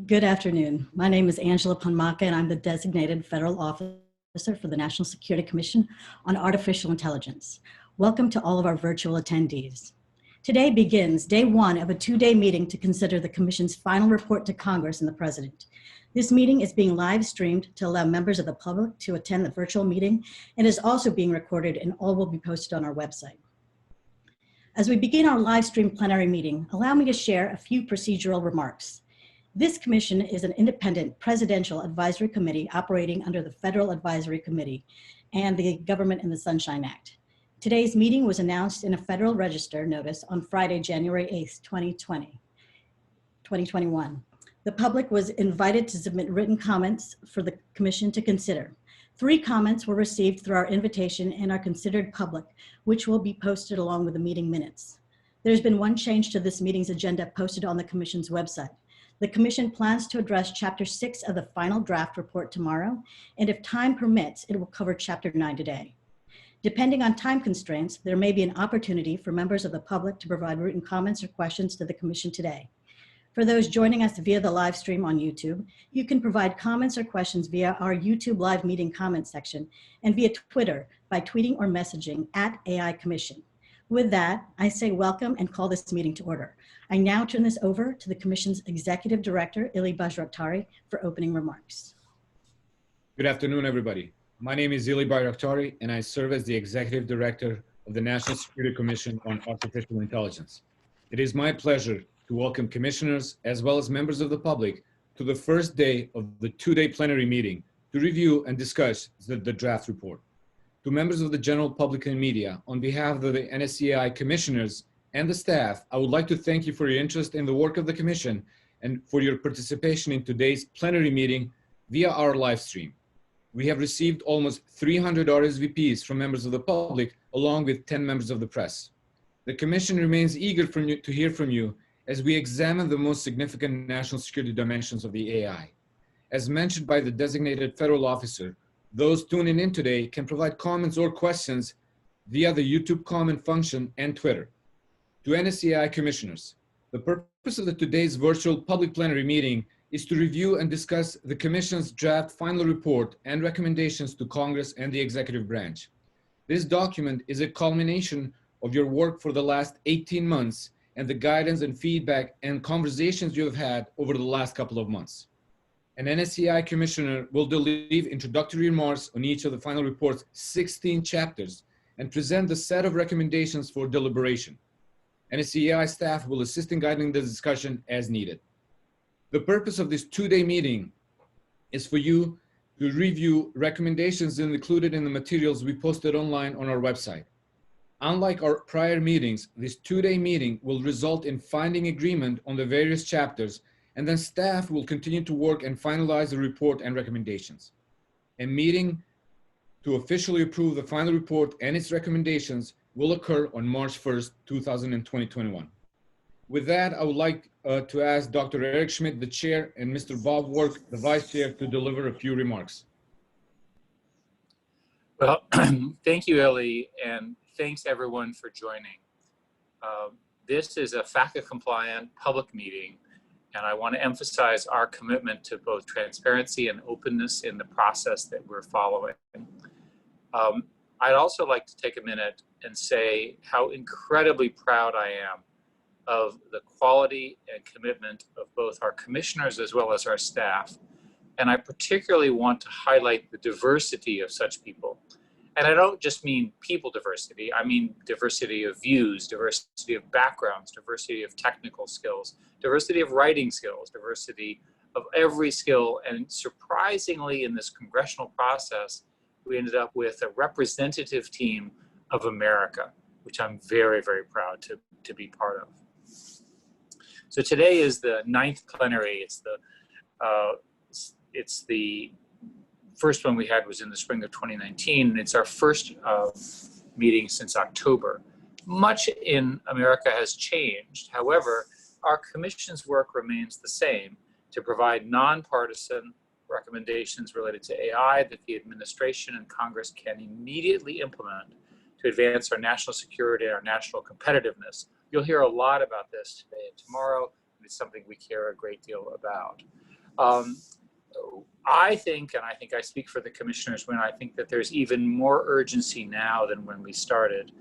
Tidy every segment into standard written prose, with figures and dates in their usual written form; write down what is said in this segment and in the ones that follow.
Good afternoon. My name is Angela Ponmaca, and I'm the designated federal officer for the National Security Commission on Artificial Intelligence. Welcome to all of our virtual attendees. Today begins day one of a two-day meeting to consider the Commission's final report to Congress and the President. This meeting is being live streamed to allow members of the public to attend the virtual meeting and is also being recorded, and all will be posted on our website. As we begin our live stream plenary meeting, allow me to share a few procedural remarks. This commission is an independent presidential advisory committee operating under the Federal Advisory Committee and the Government in the Sunshine Act. Today's meeting was announced in a Federal Register notice on Friday, January 8th, 2021. The public was invited to submit written comments for the commission to consider. 3 comments were received through our invitation and are considered public, which will be posted along with the meeting minutes. There's been one change to this meeting's agenda posted on the commission's website. The Commission plans to address Chapter 6 of the final draft report tomorrow, and if time permits, it will cover Chapter 9 today. Depending on time constraints, there may be an opportunity for members of the public to provide written comments or questions to the Commission today. For those joining us via the live stream on YouTube, you can provide comments or questions via our YouTube live meeting comment section and via Twitter by tweeting or messaging @AI Commission. With that, I say welcome and call this meeting to order. I now turn this over to the Commission's Executive Director, Ili Bayraktari, for opening remarks. Good afternoon, everybody. My name is Ili Bayraktari, and I serve as the Executive Director of the National Security Commission on Artificial Intelligence. It is my pleasure to welcome commissioners as well as members of the public to the first day of the two-day plenary meeting to review and discuss the draft report. To members of the general public and media, on behalf of the NSCAI Commissioners and the staff, I would like to thank you for your interest in the work of the Commission and for your participation in today's plenary meeting via our live stream. We have received almost 300 RSVPs from members of the public, along with 10 members of the press. The Commission remains eager to hear from you as we examine the most significant national security dimensions of the AI. As mentioned by the designated federal officer, those tuning in today can provide comments or questions via the YouTube comment function and Twitter. To NSCAI Commissioners, the purpose of today's virtual public plenary meeting is to review and discuss the Commission's draft final report and recommendations to Congress and the executive branch. This document is a culmination of your work for the last 18 months and the guidance and feedback and conversations you have had over the last couple of months. An NSCAI Commissioner will deliver introductory remarks on each of the final report's 16 chapters and present the set of recommendations for deliberation. NSCAI staff will assist in guiding the discussion as needed. The purpose of this two-day meeting is for you to review recommendations included in the materials we posted online on our website. Unlike our prior meetings, this two-day meeting will result in finding agreement on the various chapters, and then staff will continue to work and finalize the report and recommendations. A meeting to officially approve the final report and its recommendations will occur on March 1st, 2021. With that, I would like to ask Dr. Eric Schmidt, the chair, and Mr. Bob Work, the vice chair, to deliver a few remarks. Well, thank you, Eli, and thanks everyone for joining. This is a FACA-compliant public meeting, and I want to emphasize our commitment to both transparency and openness in the process that we're following. I'd also like to take a minute and say how incredibly proud I am of the quality and commitment of both our commissioners as well as our staff. And I particularly want to highlight the diversity of such people. And I don't just mean people diversity, I mean diversity of views, diversity of backgrounds, diversity of technical skills, diversity of writing skills, diversity of every skill. And surprisingly, in this congressional process, we ended up with a representative team of America, which I'm very, very proud to be part of. So today is the 9th plenary. It's the first one we had was in the spring of 2019. It's our first meeting since October. Much in America has changed. However, our commission's work remains the same, to provide nonpartisan recommendations related to AI that the administration and Congress can immediately implement to advance our national security and our national competitiveness. You'll hear a lot about this today and tomorrow, and it's something we care a great deal about. I think, and I think I speak for the commissioners when I think that there's even more urgency now than when we started.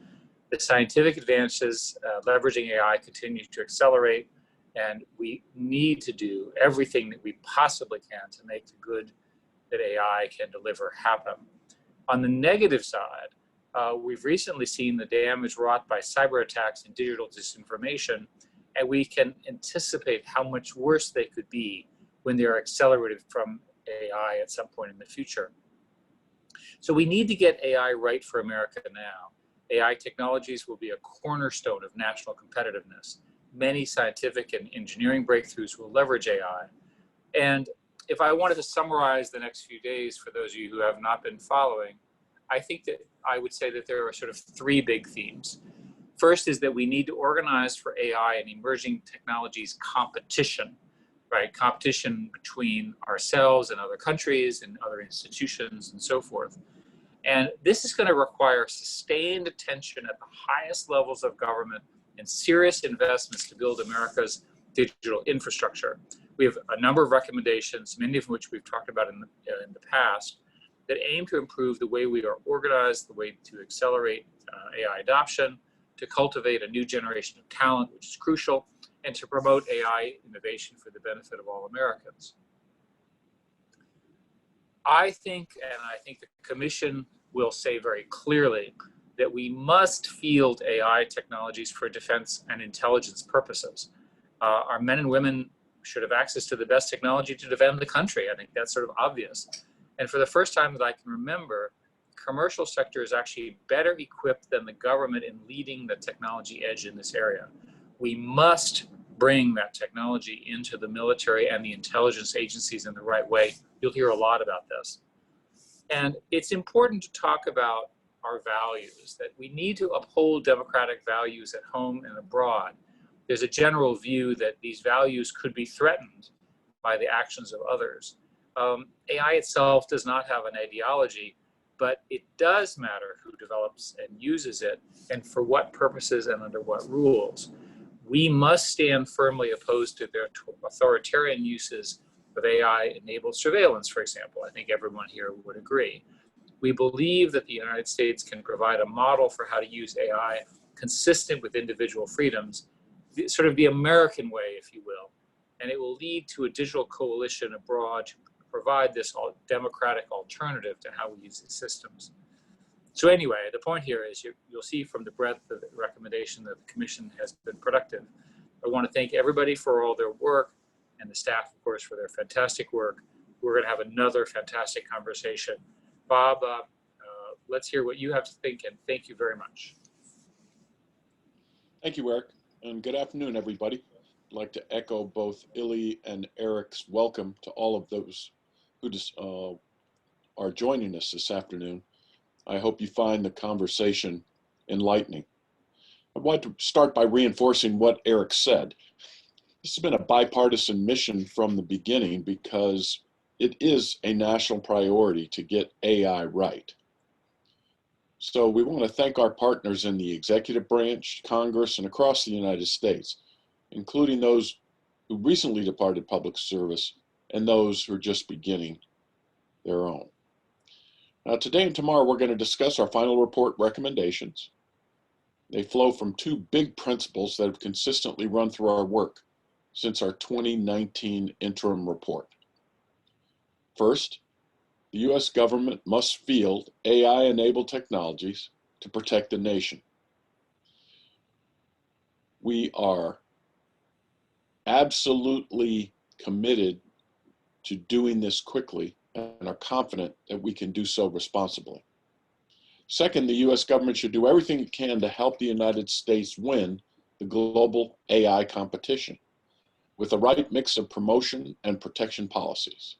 The scientific advances leveraging AI continue to accelerate, and we need to do everything that we possibly can to make the good that AI can deliver happen. On the negative side, we've recently seen the damage wrought by cyber attacks and digital disinformation, and we can anticipate how much worse they could be when they are accelerated from AI at some point in the future. So we need to get AI right for America now. AI technologies will be a cornerstone of national competitiveness. Many scientific and engineering breakthroughs will leverage AI. And if I wanted to summarize the next few days for those of you who have not been following, I think that I would say that there are sort of three big themes. First is that we need to organize for AI and emerging technologies competition, right? Competition between ourselves and other countries and other institutions and so forth. And this is going to require sustained attention at the highest levels of government and serious investments to build America's digital infrastructure. We have a number of recommendations, many of which we've talked about in the past, that aim to improve the way we are organized, the way to accelerate AI adoption, to cultivate a new generation of talent, which is crucial, and to promote AI innovation for the benefit of all Americans. I think the Commission will say very clearly that we must field AI technologies for defense and intelligence purposes. Our men and women should have access to the best technology to defend the country. I think that's sort of obvious. And for the first time that I can remember, the commercial sector is actually better equipped than the government in leading the technology edge in this area. We must bring that technology into the military and the intelligence agencies in the right way. You'll hear a lot about this. And it's important to talk about our values, that we need to uphold democratic values at home and abroad. There's a general view that these values could be threatened by the actions of others. AI itself does not have an ideology, but it does matter who develops and uses it and for what purposes and under what rules. We must stand firmly opposed to their authoritarian uses of AI-enabled surveillance, for example. I think everyone here would agree. We believe that the United States can provide a model for how to use AI consistent with individual freedoms, sort of the American way, if you will, and it will lead to a digital coalition abroad to provide this democratic alternative to how we use these systems. So anyway, the point here is you'll see from the breadth of the recommendation that the Commission has been productive. I want to thank everybody for all their work and the staff, of course, for their fantastic work. We're going to have another fantastic conversation. Bob, let's hear what you have to think, and thank you very much. Thank you, Eric, and good afternoon, everybody. I'd like to echo both Illy and Eric's welcome to all of those who are joining us this afternoon. I hope you find the conversation enlightening. I'd like to start by reinforcing what Eric said. This has been a bipartisan mission from the beginning because it is a national priority to get AI right. So we want to thank our partners in the executive branch, Congress, and across the United States, including those who recently departed public service and those who are just beginning their own. Now, today and tomorrow, we're going to discuss our final report recommendations. They flow from two big principles that have consistently run through our work since our 2019 interim report. First, the U.S. government must field AI-enabled technologies to protect the nation. We are absolutely committed to doing this quickly and are confident that we can do so responsibly. Second, the U.S. government should do everything it can to help the United States win the global AI competition with the right mix of promotion and protection policies.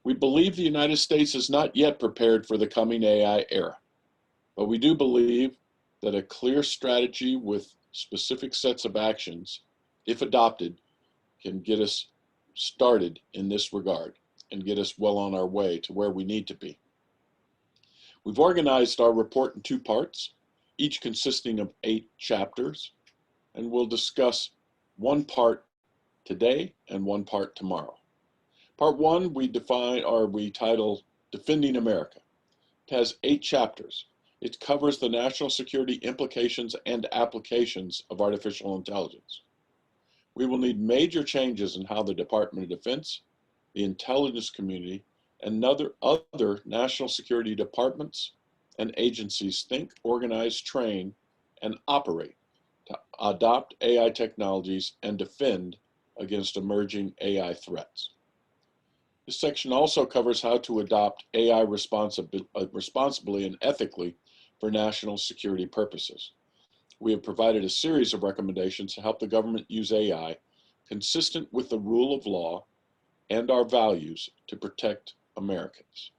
We believe the United States is not yet prepared for the coming AI era, but we do believe that a clear strategy with specific sets of actions, if adopted, can get us started in this regard and get us well on our way to where we need to be. We've organized our report in two parts, each consisting of 8 chapters, and we'll discuss one part today and one part tomorrow. Part 1 we title Defending America. It has 8 chapters. It covers the national security implications and applications of artificial intelligence. We will need major changes in how the Department of Defense, the intelligence community, and other national security departments and agencies think, organize, train, and operate to adopt AI technologies and defend against emerging AI threats. This section also covers how to adopt AI responsibly and ethically for national security purposes. We have provided a series of recommendations to help the government use AI consistent with the rule of law and our values to protect Americans.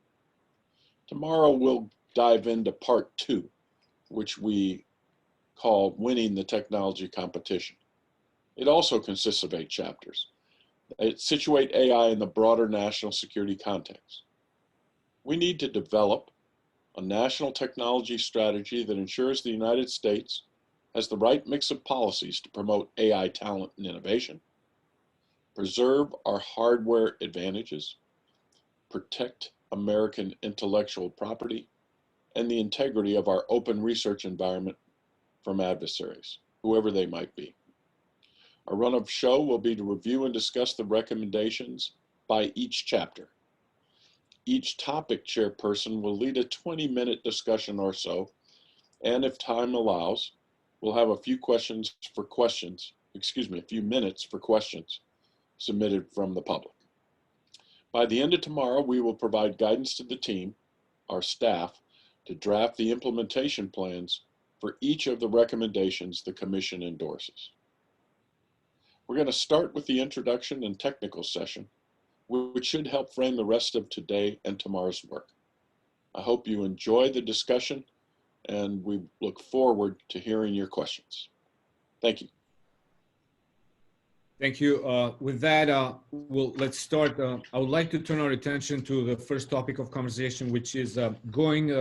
Tomorrow we'll dive into part 2, which we call Winning the Technology Competition. It also consists of 8 chapters. It situate AI in the broader national security context. We need to develop a national technology strategy that ensures the United States has the right mix of policies to promote AI talent and innovation, preserve our hardware advantages, protect American intellectual property, and the integrity of our open research environment from adversaries, whoever they might be. Our run of show will be to review and discuss the recommendations by each chapter. Each topic chairperson will lead a 20-minute discussion or so, and if time allows, we'll have a few minutes for questions submitted from the public. By the end of tomorrow, we will provide guidance to the team, our staff, to draft the implementation plans for each of the recommendations the Commission endorses. We're going to start with the introduction and technical session, which should help frame the rest of today and tomorrow's work. I hope you enjoy the discussion, and we look forward to hearing your questions. Thank you. Thank you. With that, let's start. I would like to turn our attention to the first topic of conversation, which is going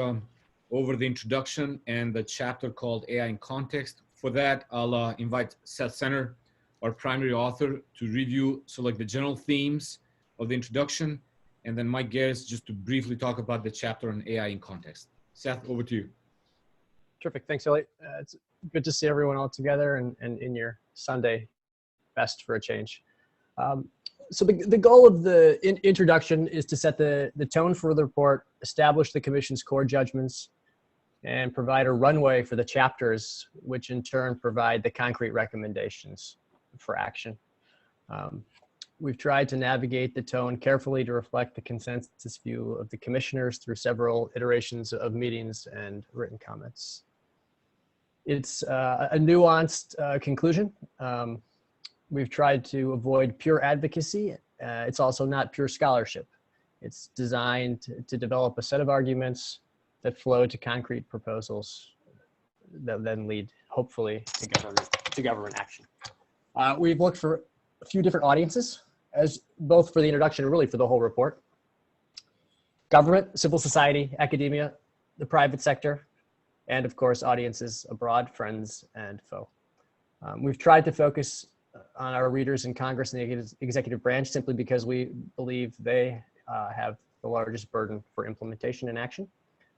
over the introduction and the chapter called AI in Context. For that, I'll invite Seth Senner, our primary author, to review the general themes of the introduction, and then Mike Garris just to briefly talk about the chapter on AI in Context. Seth, over to you. Terrific. Thanks, Elliot. It's good to see everyone all together and in your Sunday best for a change. So the goal of the introduction is to set the tone for the report, establish the Commission's core judgments, and provide a runway for the chapters, which in turn provide the concrete recommendations for action. We've tried to navigate the tone carefully to reflect the consensus view of the Commissioners through several iterations of meetings and written comments. It's a nuanced conclusion. We've tried to avoid pure advocacy. It's also not pure scholarship. It's designed to develop a set of arguments that flow to concrete proposals that then lead, hopefully, to government action. We've looked for a few different audiences, as both for the introduction and really for the whole report. Government, civil society, academia, the private sector, and of course, audiences abroad, friends and foe. We've tried to focus on our readers in Congress and the executive branch simply because we believe they have the largest burden for implementation and action.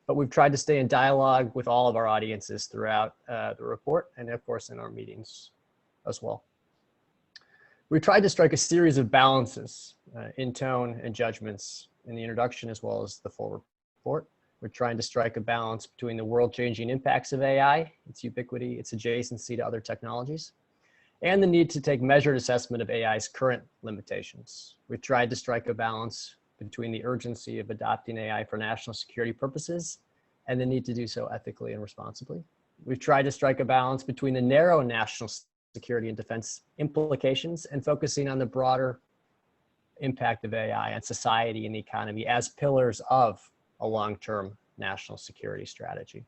But we've tried to stay in dialogue with all of our audiences throughout the report and of course in our meetings as well. We tried to strike a series of balances in tone and judgments in the introduction as well as the full report. We're trying to strike a balance between the world-changing impacts of AI, its ubiquity, its adjacency to other technologies, and the need to take measured assessment of AI's current limitations. We've tried to strike a balance between the urgency of adopting AI for national security purposes and the need to do so ethically and responsibly. We've tried to strike a balance between the narrow national security and defense implications and focusing on the broader impact of AI on society and the economy as pillars of a long-term national security strategy.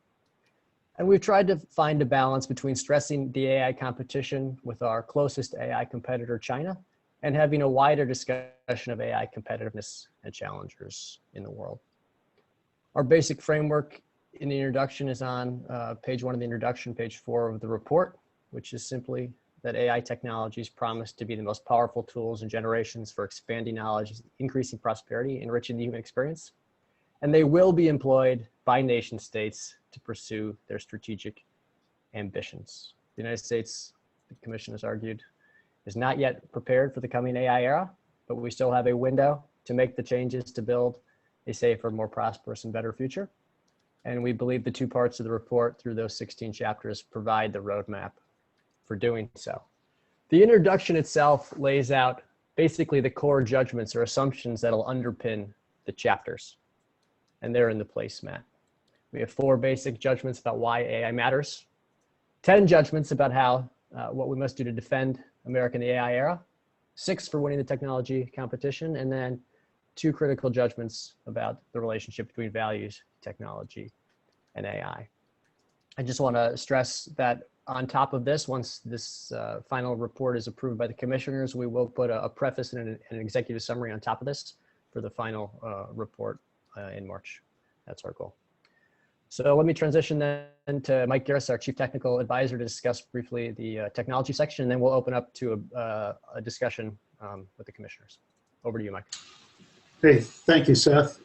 And we've tried to find a balance between stressing the AI competition with our closest AI competitor, China, and having a wider discussion of AI competitiveness and challengers in the world. Our basic framework in the introduction is on page 1 of the introduction, page 4 of the report, which is simply that AI technologies promise to be the most powerful tools in generations for expanding knowledge, increasing prosperity, enriching the human experience. And they will be employed by nation states to pursue their strategic ambitions. The United States, the Commission has argued, is not yet prepared for the coming AI era, but we still have a window to make the changes to build a safer, more prosperous, and better future. And we believe the two parts of the report through those 16 chapters provide the roadmap for doing so. The introduction itself lays out basically the core judgments or assumptions that'll underpin the chapters. And they're in the placemat. We have 4 basic judgments about why AI matters, 10 judgments about how what we must do to defend America in the AI era, 6 for winning the technology competition, and then 2 critical judgments about the relationship between values, technology, and AI. I just want to stress that on top of this, once this final report is approved by the commissioners, we will put a preface and an executive summary on top of this for the final report in March. That's our goal. So let me transition then to Mike Garris, our Chief Technical Advisor, to discuss briefly the technology section, and then we'll open up to a discussion with the commissioners. Over to you, Mike. Hey, thank you, Seth.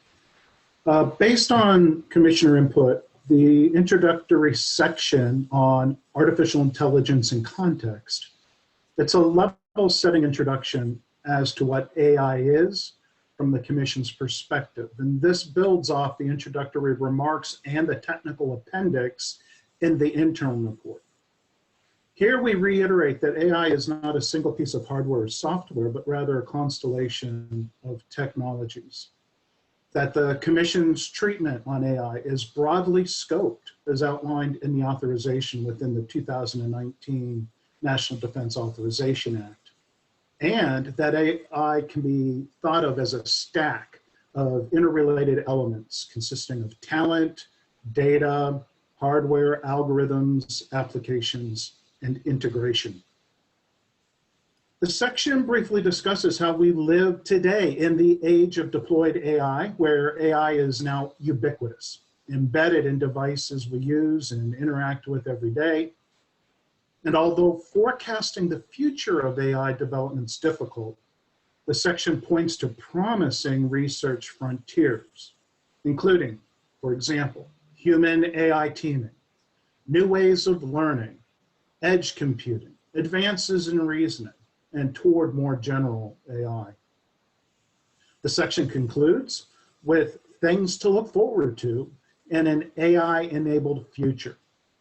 Based on commissioner input, the introductory section on artificial intelligence in context, it's a level-setting introduction as to what AI is from the commission's perspective. And this builds off the introductory remarks and the technical appendix in the interim report. Here we reiterate that AI is not a single piece of hardware or software, but rather a constellation of technologies. That the Commission's treatment on AI is broadly scoped as outlined in the authorization within the 2019 National Defense Authorization Act. And that AI can be thought of as a stack of interrelated elements consisting of talent, data, hardware, algorithms, applications, and integration. The section briefly discusses how we live today in the age of deployed AI, where AI is now ubiquitous, embedded in devices we use and interact with every day. And although forecasting the future of AI development is difficult, the section points to promising research frontiers, including, for example, human AI teaming, new ways of learning, edge computing, advances in reasoning, and toward more general AI. The section concludes with things to look forward to in an AI-enabled future,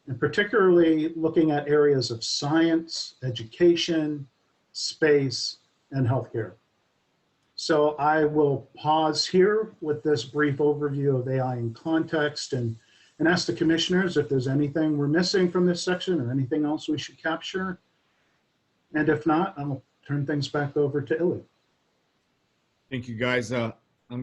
and particularly looking at areas of science, education, space, and healthcare. So I will pause here with this brief overview of AI in context and ask the commissioners if there's anything we're missing from this section or anything else we should capture. And if not, I'll turn things back over to Illy. Thank you, guys. I'm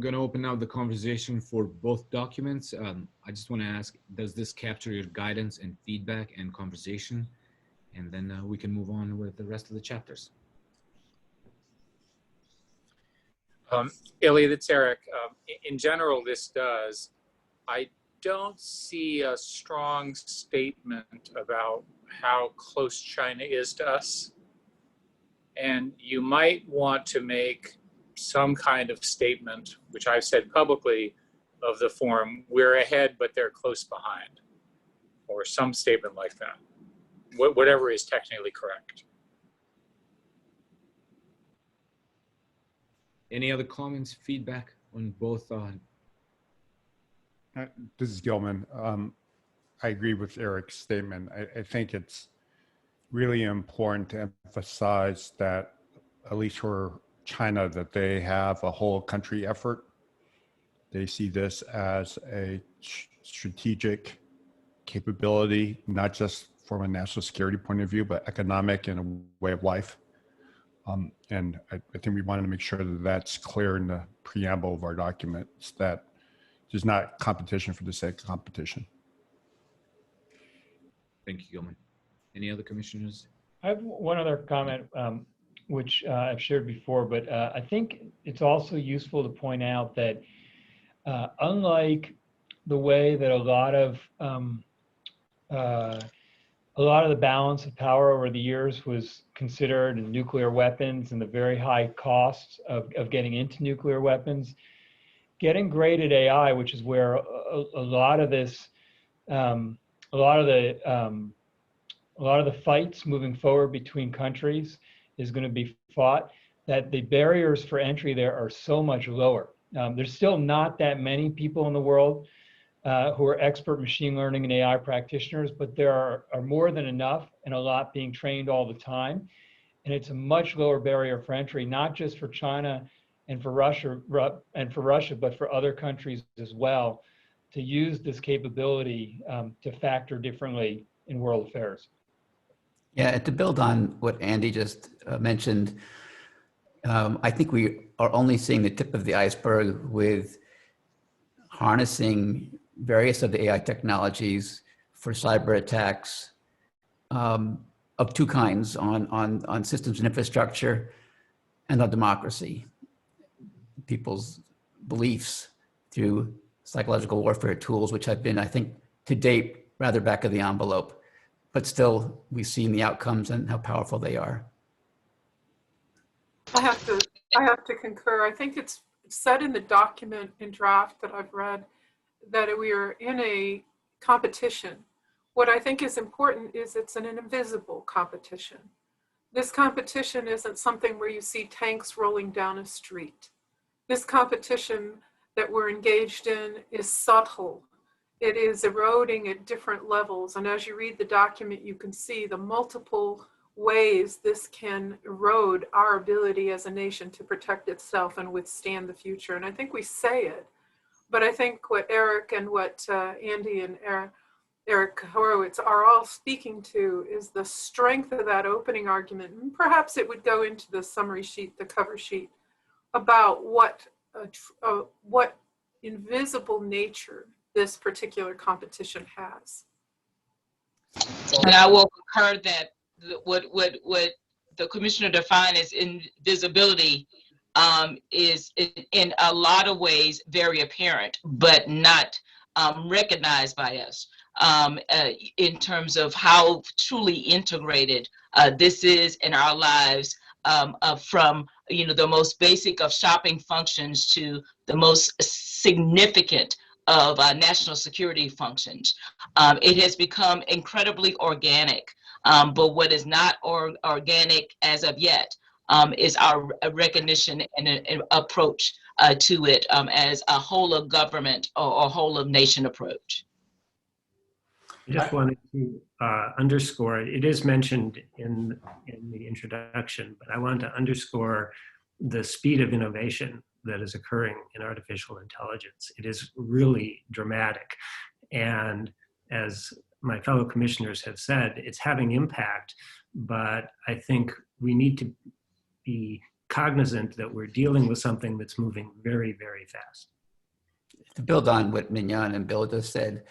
going to open now the conversation for both documents. I just want to ask, does this capture your guidance and feedback and conversation? And then we can move on with the rest of the chapters. Illy, that's Eric. In general, this does. I don't see a strong statement about how close China is to us. And you might want to make some kind of statement, which I've said publicly, of the form, we're ahead, but they're close behind, or some statement like that, whatever is technically correct. Any other comments, feedback on both? This is Gilman. I agree with Eric's statement. I think it's really important to emphasize that, at least for China, that they have a whole country effort. They see this as a strategic capability, not just from a national security point of view, but economic and a way of life. And I think we wanted to make sure that that's clear in the preamble of our documents, that there's not competition for the sake of competition. Thank you, Gilman. Any other commissioners? I have one other comment, which I've shared before, but I think it's also useful to point out that unlike the way that a lot of a lot of the balance of power over the years was considered in nuclear weapons and the very high costs of getting into nuclear weapons. Getting great at AI, which is where a lot of this, a lot of the fights moving forward between countries is going to be fought, that the barriers for entry there are so much lower. There's still not that many people in the world who are expert machine learning and AI practitioners, but there are more than enough and a lot being trained all the time. And it's a much lower barrier for entry, not just for China and for Russia, but for other countries as well, to use this capability to factor differently in world affairs. Yeah, and to build on what Andy just mentioned, I think we are only seeing the tip of the iceberg with harnessing various of the AI technologies for cyber attacks of two kinds, on systems and infrastructure and on democracy. People's beliefs through psychological warfare tools, which have been, I think, to date, rather back of the envelope, but still we've seen the outcomes and how powerful they are. I have to concur. I think it's said in the document in draft that I've read that we are in a competition. What I think is important is it's an invisible competition. This competition isn't something where you see tanks rolling down a street. This competition that we're engaged in is subtle. It is eroding at different levels. And as you read the document, you can see the multiple ways this can erode our ability as a nation to protect itself and withstand the future. And I think we say it, but I think what Eric and what Andy and Eric Horowitz are all speaking to is the strength of that opening argument. And perhaps it would go into the summary sheet, the cover sheet, about what invisible nature this particular competition has. And I will concur that what the commissioner defined as invisibility is in a lot of ways very apparent, but not recognized by us in terms of how truly integrated this is in our lives, from the most basic of shopping functions to the most significant of national security functions. It has become incredibly organic, but what is not organic as of yet is our recognition and an approach to it as a whole of government or whole of nation approach. I just wanted to underscore, it is mentioned in the introduction, but I wanted to underscore the speed of innovation that is occurring in artificial intelligence. It is really dramatic. And as my fellow commissioners have said, it's having impact, but I think we need to be cognizant that we're dealing with something that's moving very, very fast. To build on what Mignon and Bill just said,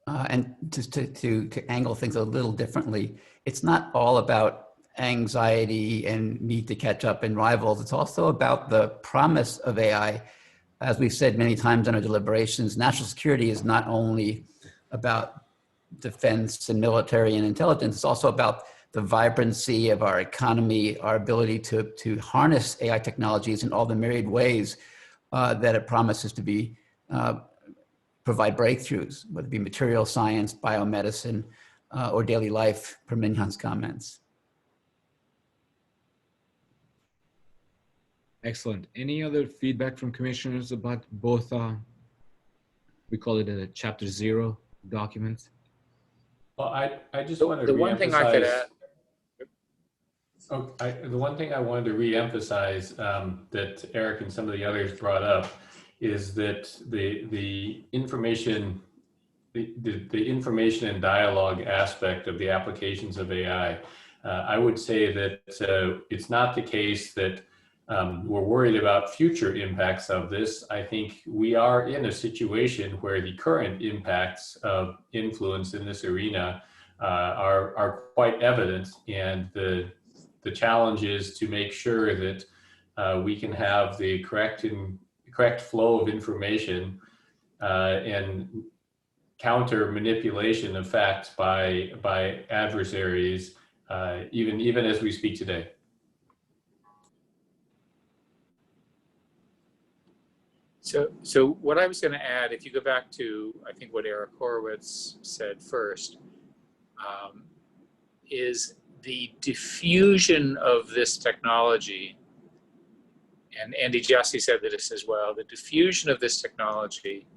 and just to angle things a little differently, it's not all about anxiety and need to catch up and rivals. It's also about the promise of AI. As we've said many times in our deliberations, national security is not only about defense and military and intelligence, it's also about the vibrancy of our economy, our ability to harness AI technologies in all the myriad ways that it promises to be, provide breakthroughs, whether it be material science, biomedicine, or daily life, per Mignon's comments. Excellent. Any other feedback from commissioners about both, we call it a Chapter 0 documents? Well, I just want to The one thing I could add. The one thing I wanted to re-emphasize that Eric and some of the others brought up is that the information and dialogue aspect of the applications of AI, I would say that it's not the case that we're worried about future impacts of this. I think we are in a situation where the current impacts of influence in this arena are quite evident, and the challenge is to make sure that we can have the correct flow of information and counter manipulation of facts by adversaries, even as we speak today. So what I was going to add, if you go back to, I think what Eric Horowitz said first, is the diffusion of this technology, and Andy Jassy said this as well, the diffusion of this technology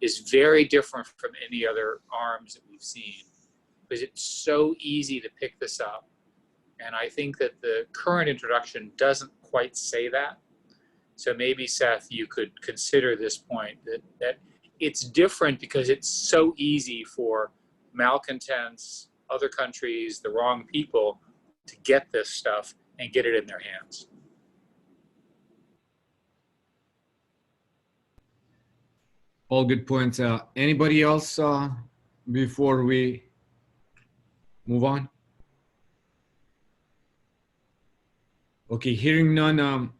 is very different from any other arms that we've seen, because it's so easy to pick this up. And I think that the current introduction doesn't quite say that. So maybe, Seth, you could consider this point, that it's different because it's so easy for malcontents, other countries, the wrong people to get this stuff and get it in their hands. All good points. Anybody else before we move on? Okay, hearing none,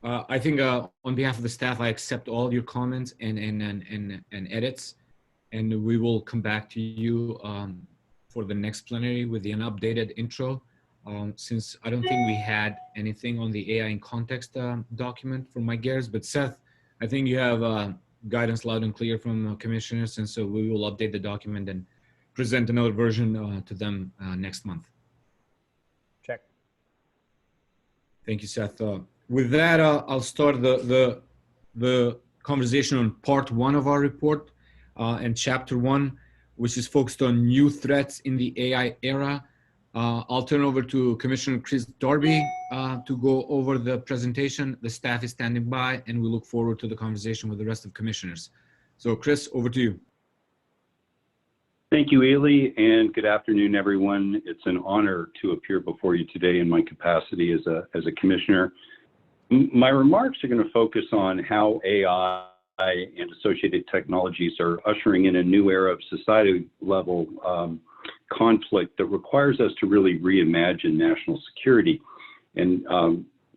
I think on behalf of the staff, I accept all your comments and edits, and we will come back to you for the next plenary with an updated intro. Since I don't think we had anything on the AI in context document from Mike Garris, but Seth, I think you have guidance loud and clear from commissioners, and so we will update the document and present another version to them next month. Check. Thank you, Seth. With that, I'll start the conversation on part 1 of our report and chapter 1, which is focused on new threats in the AI era. I'll turn over to Commissioner Chris Darby to go over the presentation. The staff is standing by, and we look forward to the conversation with the rest of commissioners. So Chris, over to you. Thank you, Ely, and good afternoon, everyone. It's an honor to appear before you today in my capacity as a commissioner. My remarks are going to focus on how AI and associated technologies are ushering in a new era of society-level conflict that requires us to really reimagine national security. And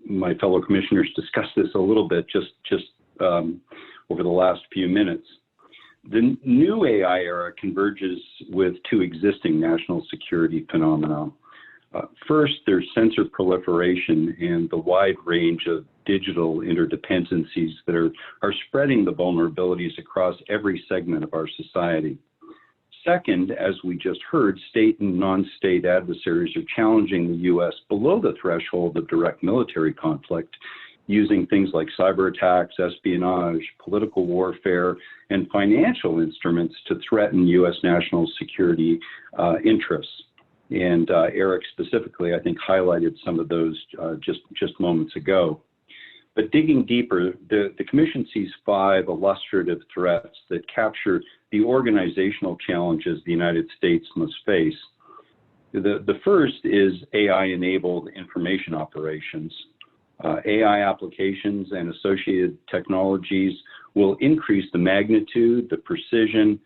my fellow commissioners discussed this a little bit just over the last few minutes. The new AI era converges with 2 existing national security phenomena. First, there's sensor proliferation and the wide range of digital interdependencies that are spreading the vulnerabilities across every segment of our society. Second, as we just heard, state and non-state adversaries are challenging the U.S. below the threshold of direct military conflict, using things like cyber attacks, espionage, political warfare, and financial instruments to threaten U.S. national security interests. And Eric specifically, I think, highlighted some of those just moments ago. But digging deeper, the Commission sees 5 illustrative threats that capture the organizational challenges the United States must face. The first is AI-enabled information operations. AI applications and associated technologies will increase the magnitude, the precision,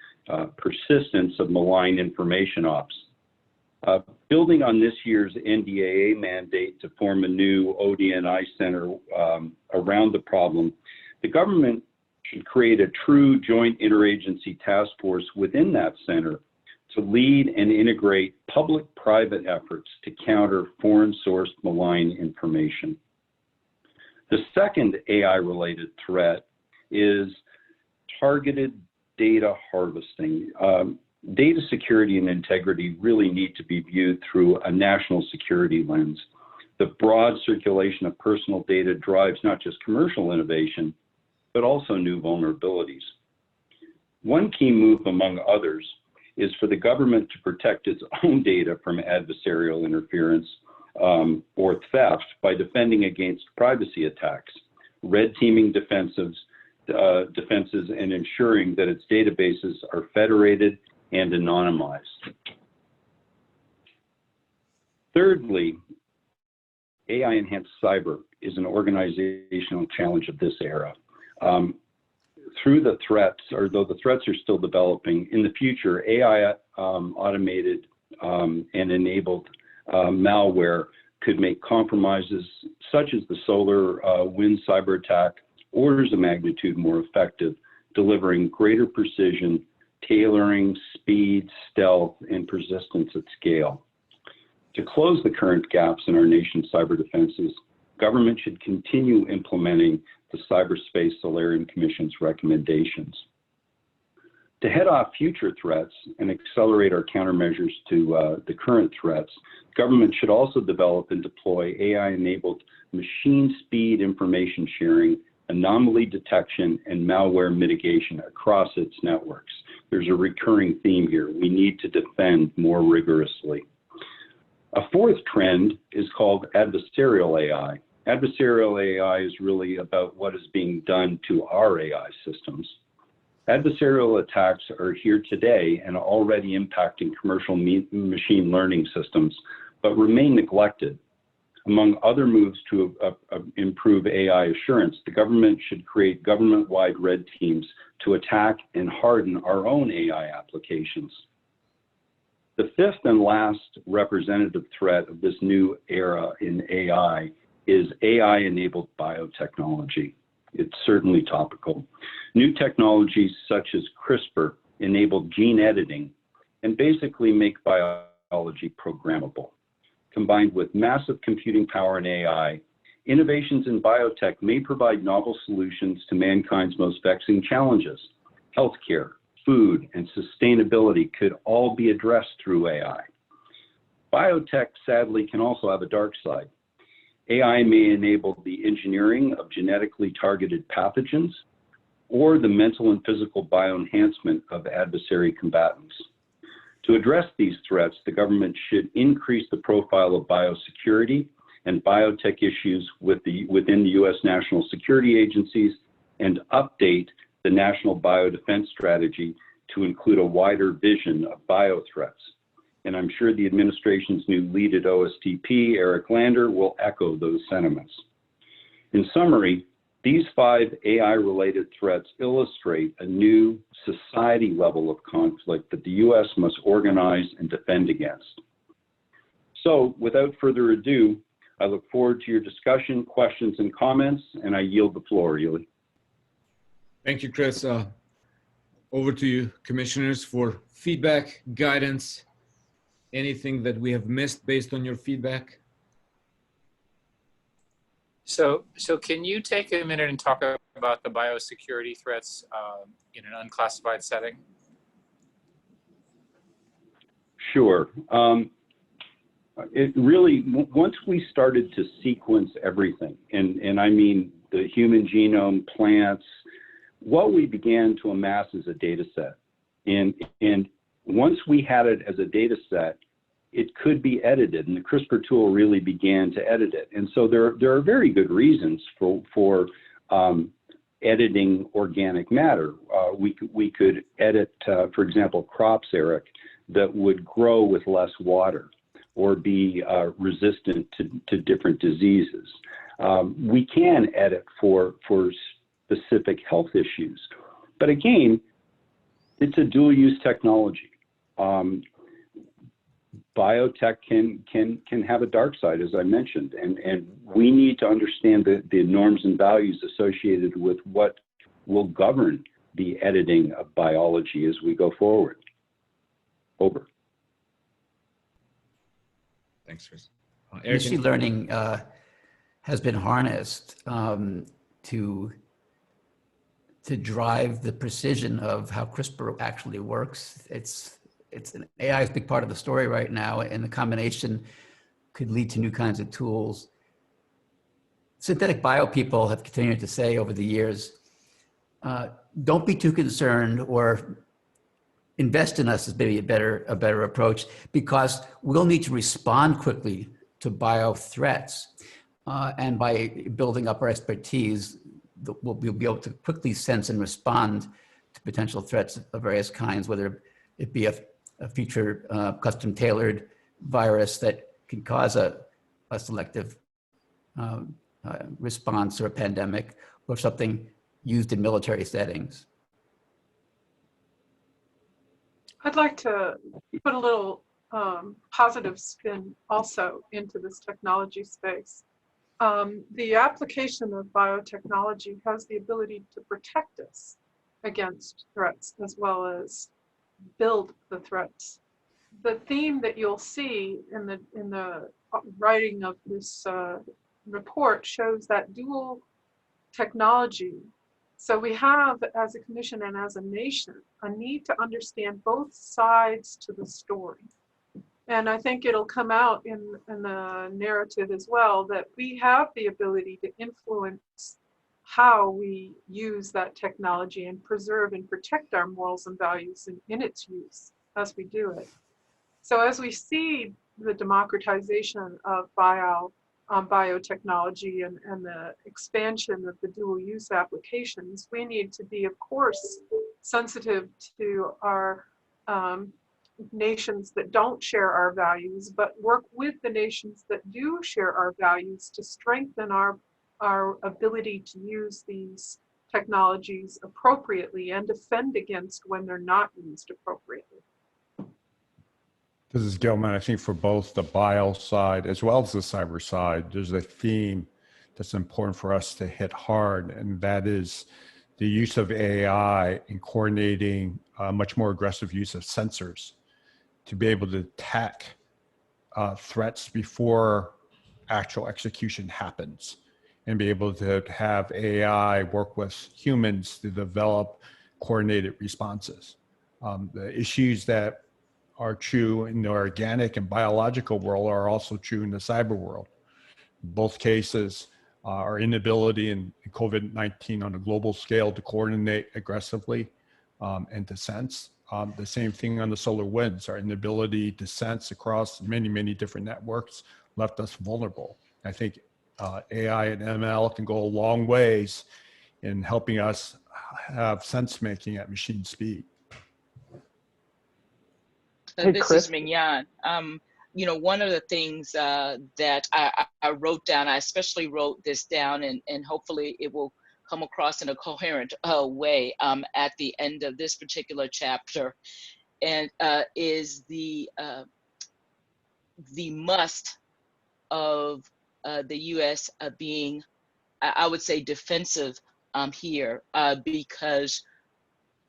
persistence of malign information ops. Building on this year's NDAA mandate to form a new ODNI center around the problem, the government should create a true joint interagency task force within that center to lead and integrate public-private efforts to counter foreign-sourced malign information. The second AI-related threat is targeted data harvesting. Data security and integrity really need to be viewed through a national security lens. The broad circulation of personal data drives not just commercial innovation, but also new vulnerabilities. One key move, among others, is for the government to protect its own data from adversarial interference or theft by defending against privacy attacks, red teaming defenses, and ensuring that its databases are federated and anonymized. Thirdly, AI-enhanced cyber is an organizational challenge of this era. Through the threats, or though the threats are still developing, in the future, AI automated and enabled malware could make compromises such as the solar wind cyber attack orders of magnitude more effective, delivering greater precision tailoring, speed, stealth, and persistence at scale. To close the current gaps in our nation's cyber defenses, government should continue implementing the Cyberspace Solarium Commission's recommendations. To head off future threats and accelerate our countermeasures to the current threats, government should also develop and deploy AI-enabled machine speed information sharing, anomaly detection, and malware mitigation across its networks. There's a recurring theme here. We need to defend more rigorously. A fourth trend is called adversarial AI. Adversarial AI is really about what is being done to our AI systems. Adversarial attacks are here today and already impacting commercial machine learning systems, but remain neglected. Among other moves to improve AI assurance, the government should create government-wide red teams to attack and harden our own AI applications. The fifth and last representative threat of this new era in AI is AI-enabled biotechnology. It's certainly topical. New technologies such as CRISPR enable gene editing and basically make biology programmable. Combined with massive computing power and AI, innovations in biotech may provide novel solutions to mankind's most vexing challenges. Healthcare, food, and sustainability could all be addressed through AI. Biotech, sadly, can also have a dark side. AI may enable the engineering of genetically targeted pathogens or the mental and physical bioenhancement of adversary combatants. To address these threats, the government should increase the profile of biosecurity and biotech issues within the U.S. national security agencies and update the National Biodefense Strategy to include a wider vision of biothreats. And I'm sure the administration's new lead at OSTP, Eric Lander, will echo those sentiments. In summary, these 5 AI-related threats illustrate a new society level of conflict that the U.S. must organize and defend against. So, without further ado, I look forward to your discussion, questions, and comments, and I yield the floor, Ely. Thank you, Chris. Over to you, commissioners, for feedback, guidance, anything that we have missed based on your feedback. So can you take a minute and talk about the biosecurity threats in an unclassified setting? Sure. It really, once we started to sequence everything, and I mean the human genome, plants, what we began to amass is a data set. And once we had it as a data set, it could be edited, and the CRISPR tool really began to edit it. And so there are very good reasons for editing organic matter. We could edit, for example, crops, Eric, that would grow with less water or be resistant to different diseases. We can edit for specific health issues. But again, it's a dual-use technology. Biotech can have a dark side, as I mentioned, and we need to understand the norms and values associated with what will govern the editing of biology as we go forward. Over. Thanks, Chris. Machine learning has been harnessed to drive the precision of how CRISPR actually works. It's an AI is a big part of the story right now, and the combination could lead to new kinds of tools. Synthetic bio people have continued to say over the years, don't be too concerned, or invest in us is maybe a better approach, because we'll need to respond quickly to bio threats. And by building up our expertise, we'll be able to quickly sense and respond to potential threats of various kinds, whether it be a future custom tailored virus that can cause a selective response or a pandemic, or something used in military settings. I'd like to put a little positive spin also into this technology space. The application of biotechnology has the ability to protect us against threats as well as build the threats. The theme that you'll see in the writing of this report shows that dual technology. So we have, as a commission and as a nation, a need to understand both sides to the story. And I think it'll come out in the narrative as well that we have the ability to influence how we use that technology and preserve and protect our morals and values in its use as we do it. So as we see the democratization of biotechnology and the expansion of the dual use applications, we need to be, of course, sensitive to our nations that don't share our values, but work with the nations that do share our values to strengthen our ability to use these technologies appropriately and defend against when they're not used appropriately. This is Gilman. I think for both the bio side as well as the cyber side, there's a theme that's important for us to hit hard, and that is the use of AI in coordinating much more aggressive use of sensors to be able to attack threats before actual execution happens, and be able to have AI work with humans to develop coordinated responses. The issues that are true in the organic and biological world are also true in the cyber world. In both cases, our inability in COVID-19 on a global scale to coordinate aggressively and to sense. The same thing on the solar winds, our inability to sense across many, many different networks left us vulnerable. I think AI and ML can go a long ways in helping us have sense making at machine speed. Hey, this is Mignon. You know, one of the things that I wrote down, I especially wrote this down, and hopefully it will come across in a coherent way at the end of this particular chapter, and is the must of the U.S. Being, I would say, defensive here, because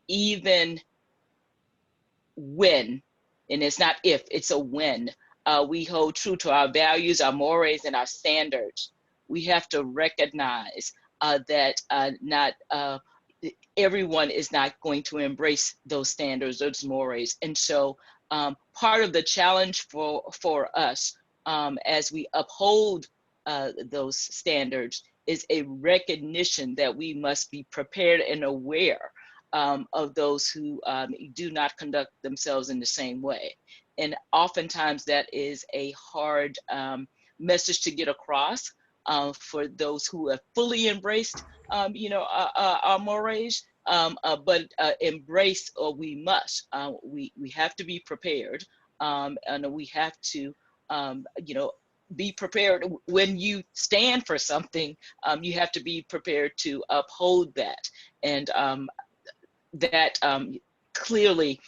even when, and it's not if, it's a when, we hold true to our values, our mores, and our standards, we have to recognize that not everyone is not going to embrace those standards, those mores. And so part of the challenge for us as we uphold those standards is a recognition that we must be prepared and aware of those who do not conduct themselves in the same way. And oftentimes that is a hard message to get across for those who have fully embraced, you know, our mores, but embrace, or we must. We have to be prepared, and we have to, you know, be prepared when you stand for something. You have to be prepared to uphold that, and that clearly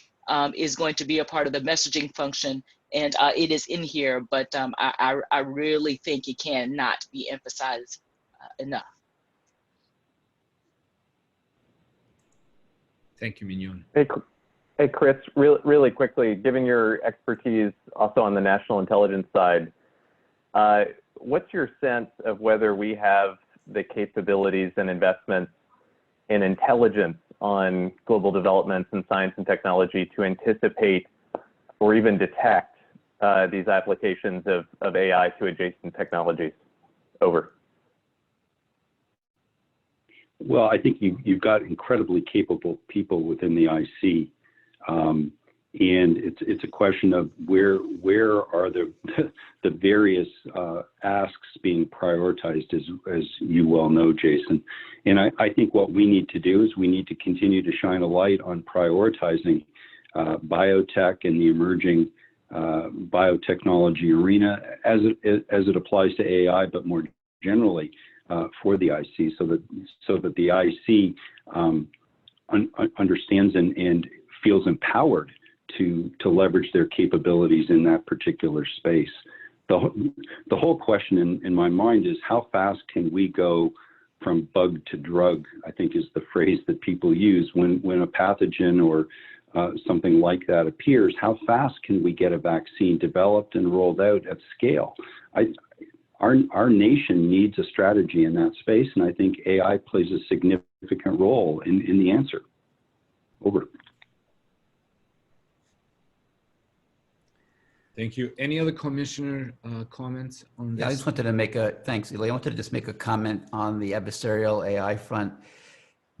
is going to be a part of the messaging function, and it is in here, but I really think it cannot be emphasized enough. Thank you, Mignon. Hey, Chris, really quickly, given your expertise also on the national intelligence side, what's your sense of whether we have the capabilities and investments in intelligence on global developments in science and technology to anticipate or even detect these applications of AI to adjacent technologies? Over. Well, I think you've got incredibly capable people within the IC, and it's a question of where are the various asks being prioritized, as you well know, Jason. And I think what we need to do is we need to continue to shine a light on prioritizing biotech and the emerging biotechnology arena as it applies to AI, but more generally for the IC, so that the IC understands and feels empowered to leverage their capabilities in that particular space. The whole question in my mind is, how fast can we go from bug to drug, I think is the phrase that people use when a pathogen or something like that appears, how fast can we get a vaccine developed and rolled out at scale? Our nation needs a strategy in that space, and I think AI plays a significant role in the answer. Over. Thank you. Any other commissioner comments on this? Yeah, I just wanted to make thanks, Ely. I wanted to just make a comment on the adversarial AI front.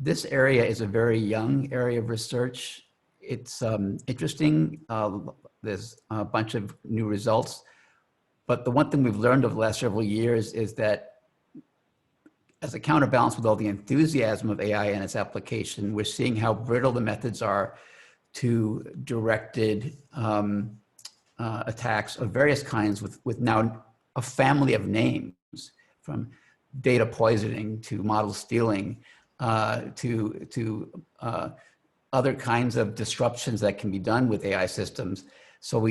This area is a very young area of research. It's interesting. There's a bunch of new results. But the one thing we've learned over the last several years is that as a counterbalance with all the enthusiasm of AI and its application, we're seeing how brittle the methods are to directed attacks of various kinds with now a family of names, from data poisoning to model stealing to other kinds of disruptions that can be done with AI systems. So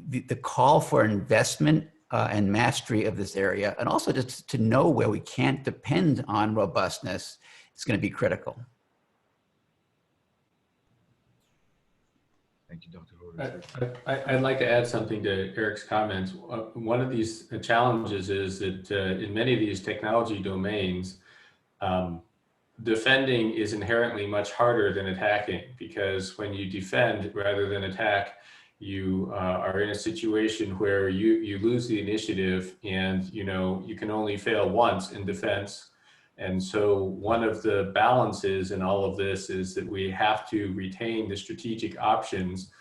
the call for investment and mastery of this area, and also just to know where we can't depend on robustness, is going to be critical. Thank you, Dr. Horowitz. I'd like to add something to Eric's comments. One of these challenges is that in many of these technology domains, defending is inherently much harder than attacking, because when you defend rather than attack, you are in a situation where you lose the initiative, and you can only fail once in defense. And so one of the balances in all of this is that we have to retain the strategic options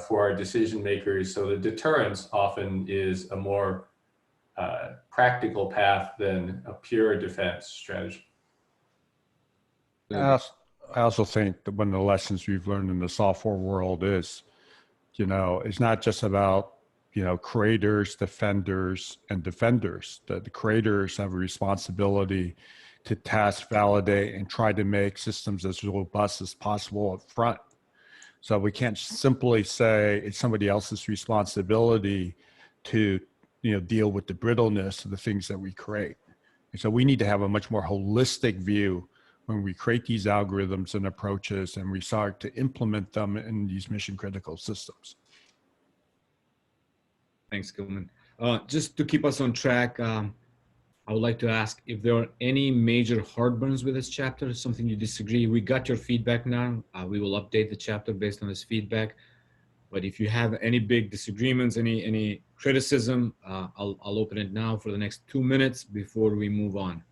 for our decision makers, so the deterrence often is a more practical path than a pure defense strategy. I also think that one of the lessons we've learned in the software world is, it's not just about, creators, defenders, and defenders. The creators have a responsibility to task, validate, and try to make systems as robust as possible up front. So we can't simply say it's somebody else's responsibility to, deal with the brittleness of the things that we create. And so we need to have a much more holistic view when we create these algorithms and approaches, and we start to implement them in these mission critical systems. Thanks, Gilman. Just to keep us on track, I would like to ask if there are any major heartburns with this chapter, something you disagree. We got your feedback now. We will update the chapter based on this feedback. But if you have any big disagreements, any criticism, I'll open it now for the next 2 minutes before we move on.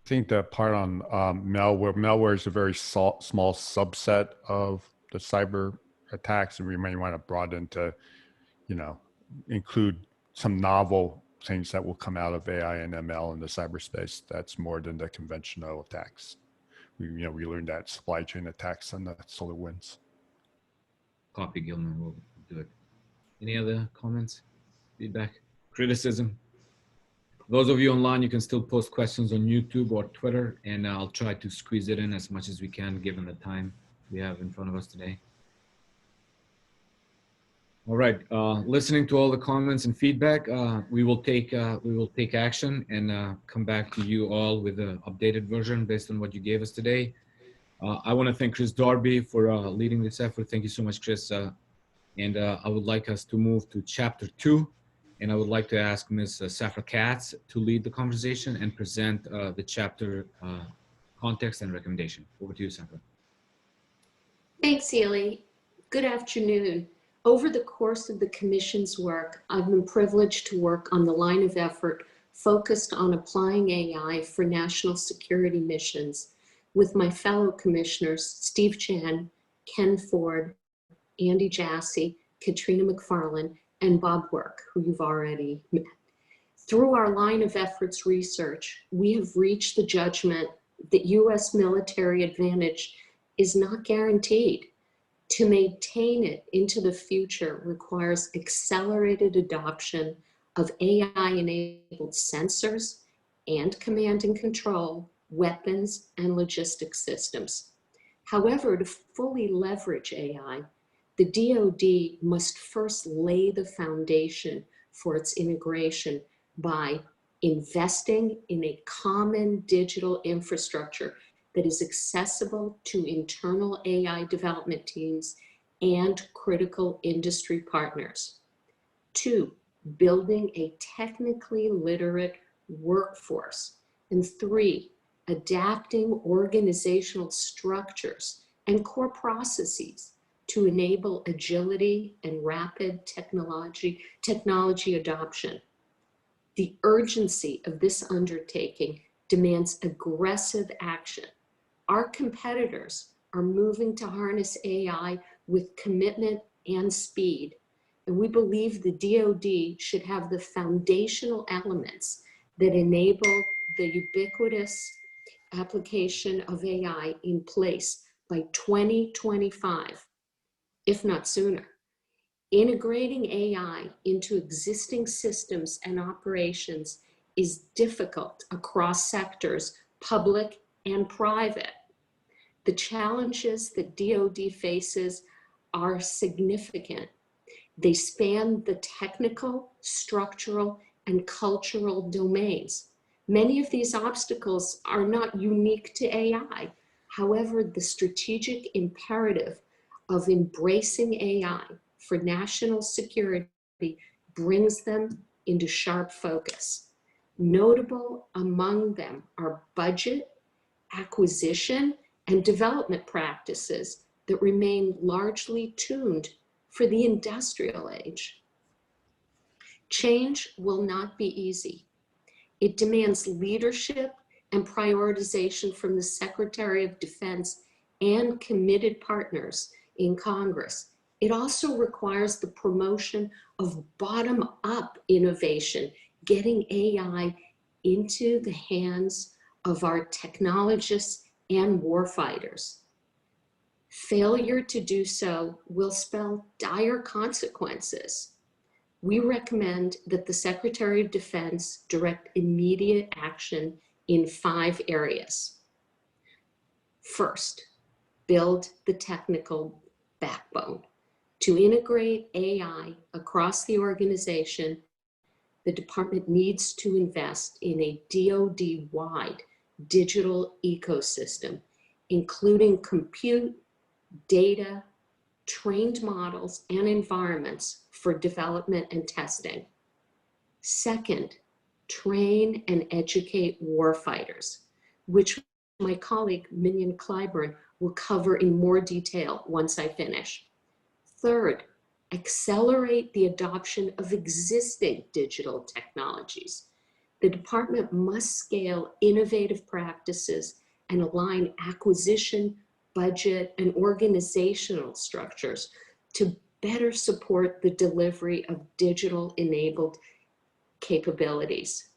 I think the part on malware is a very small subset of the cyber attacks, and we may want to broaden to, include some novel things that will come out of AI and ML in the cyberspace. That's more than the conventional attacks. We learned that supply chain attacks on the SolarWinds. Copy, Gilman. We'll do it. Any other comments, feedback, criticism? Those of you online, you can still post questions on YouTube or Twitter, and I'll try to squeeze it in as much as we can given the time we have in front of us today. All right, listening to all the comments and feedback, we will take action and come back to you all with an updated version based on what you gave us today. I want to thank Chris Darby for leading this effort. Thank you so much, Chris. And I would like us to move to Chapter 2. And I would like to ask Ms. Safra Katz to lead the conversation and present the chapter context and recommendation. Over to you, Safra. Thanks, Ely. Good afternoon. Over the course of the Commission's work, I've been privileged to work on the line of effort focused on applying AI for national security missions with my fellow commissioners, Steve Chan, Ken Ford, Andy Jassy, Katrina McFarland, and Bob Work, who you've already met. Through our line of efforts research, we have reached the judgment that U.S. military advantage is not guaranteed. To maintain it into the future requires accelerated adoption of AI-enabled sensors and command and control, weapons, and logistics systems. However, to fully leverage AI, the DoD must first lay the foundation for its integration by investing in a common digital infrastructure that is accessible to internal AI development teams and critical industry partners. 2, building a technically literate workforce. And 3, adapting organizational structures and core processes to enable agility and rapid technology adoption. The urgency of this undertaking demands aggressive action. Our competitors are moving to harness AI with commitment and speed, and we believe the DoD should have the foundational elements that enable the ubiquitous application of AI in place by 2025, if not sooner. Integrating AI into existing systems and operations is difficult across sectors, public and private. The challenges that DoD faces are significant. They span the technical, structural, and cultural domains. Many of these obstacles are not unique to AI. However, the strategic imperative of embracing AI for national security brings them into sharp focus. Notable among them are budget, acquisition, and development practices that remain largely tuned for the industrial age. Change will not be easy. It demands leadership and prioritization from the Secretary of Defense and committed partners in Congress. It also requires the promotion of bottom-up innovation, getting AI into the hands of our technologists and warfighters. Failure to do so will spell dire consequences. We recommend that the Secretary of Defense direct immediate action in 5 areas. First, build the technical backbone. To integrate AI across the organization, the department needs to invest in a DoD-wide digital ecosystem, including compute, data, trained models, and environments for development and testing. Second, train and educate warfighters, which my colleague Minion Clyburn will cover in more detail once I finish. Third, accelerate the adoption of existing digital technologies. The department must scale innovative practices and align acquisition, budget, and organizational structures to better support the delivery of digital-enabled capabilities.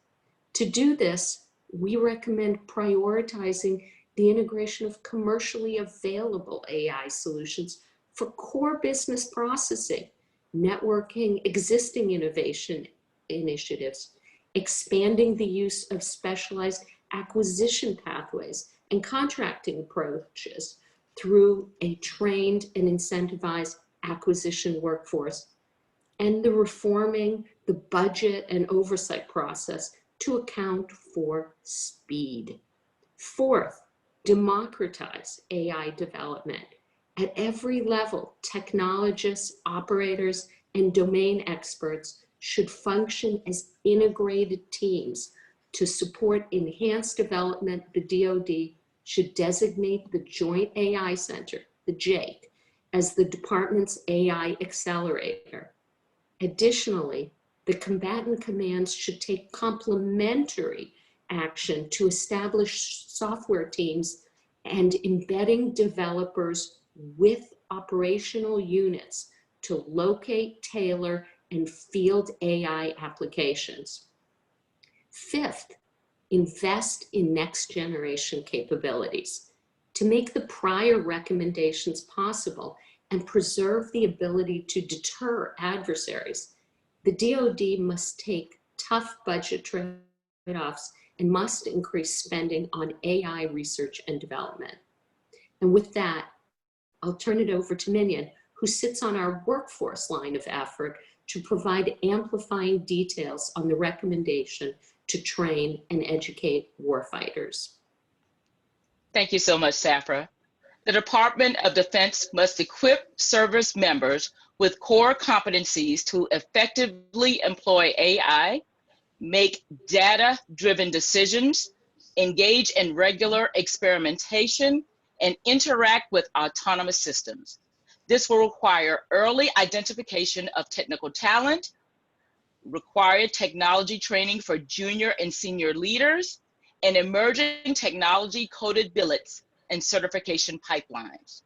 To do this, we recommend prioritizing the integration of commercially available AI solutions for core business processing, networking existing innovation initiatives, expanding the use of specialized acquisition pathways and contracting approaches through a trained and incentivized acquisition workforce, and the reforming the budget and oversight process to account for speed. Fourth, democratize AI development. At every level, technologists, operators, and domain experts should function as integrated teams. To support enhanced development, the DoD should designate the Joint AI Center, the JAIC, as the department's AI accelerator. Additionally, the combatant commands should take complementary action to establish software teams and embedding developers with operational units to locate, tailor, and field AI applications. Fifth, invest in next generation capabilities. To make the prior recommendations possible and preserve the ability to deter adversaries, the DoD must take tough budget trade-offs and must increase spending on AI research and development. And with that, I'll turn it over to Minion, who sits on our workforce line of effort to provide amplifying details on the recommendation to train and educate warfighters. Thank you so much, Safra. The Department of Defense must equip service members with core competencies to effectively employ AI, make data-driven decisions, engage in regular experimentation, and interact with autonomous systems. This will require early identification of technical talent, required technology training for junior and senior leaders, and emerging technology-coded billets and certification pipelines.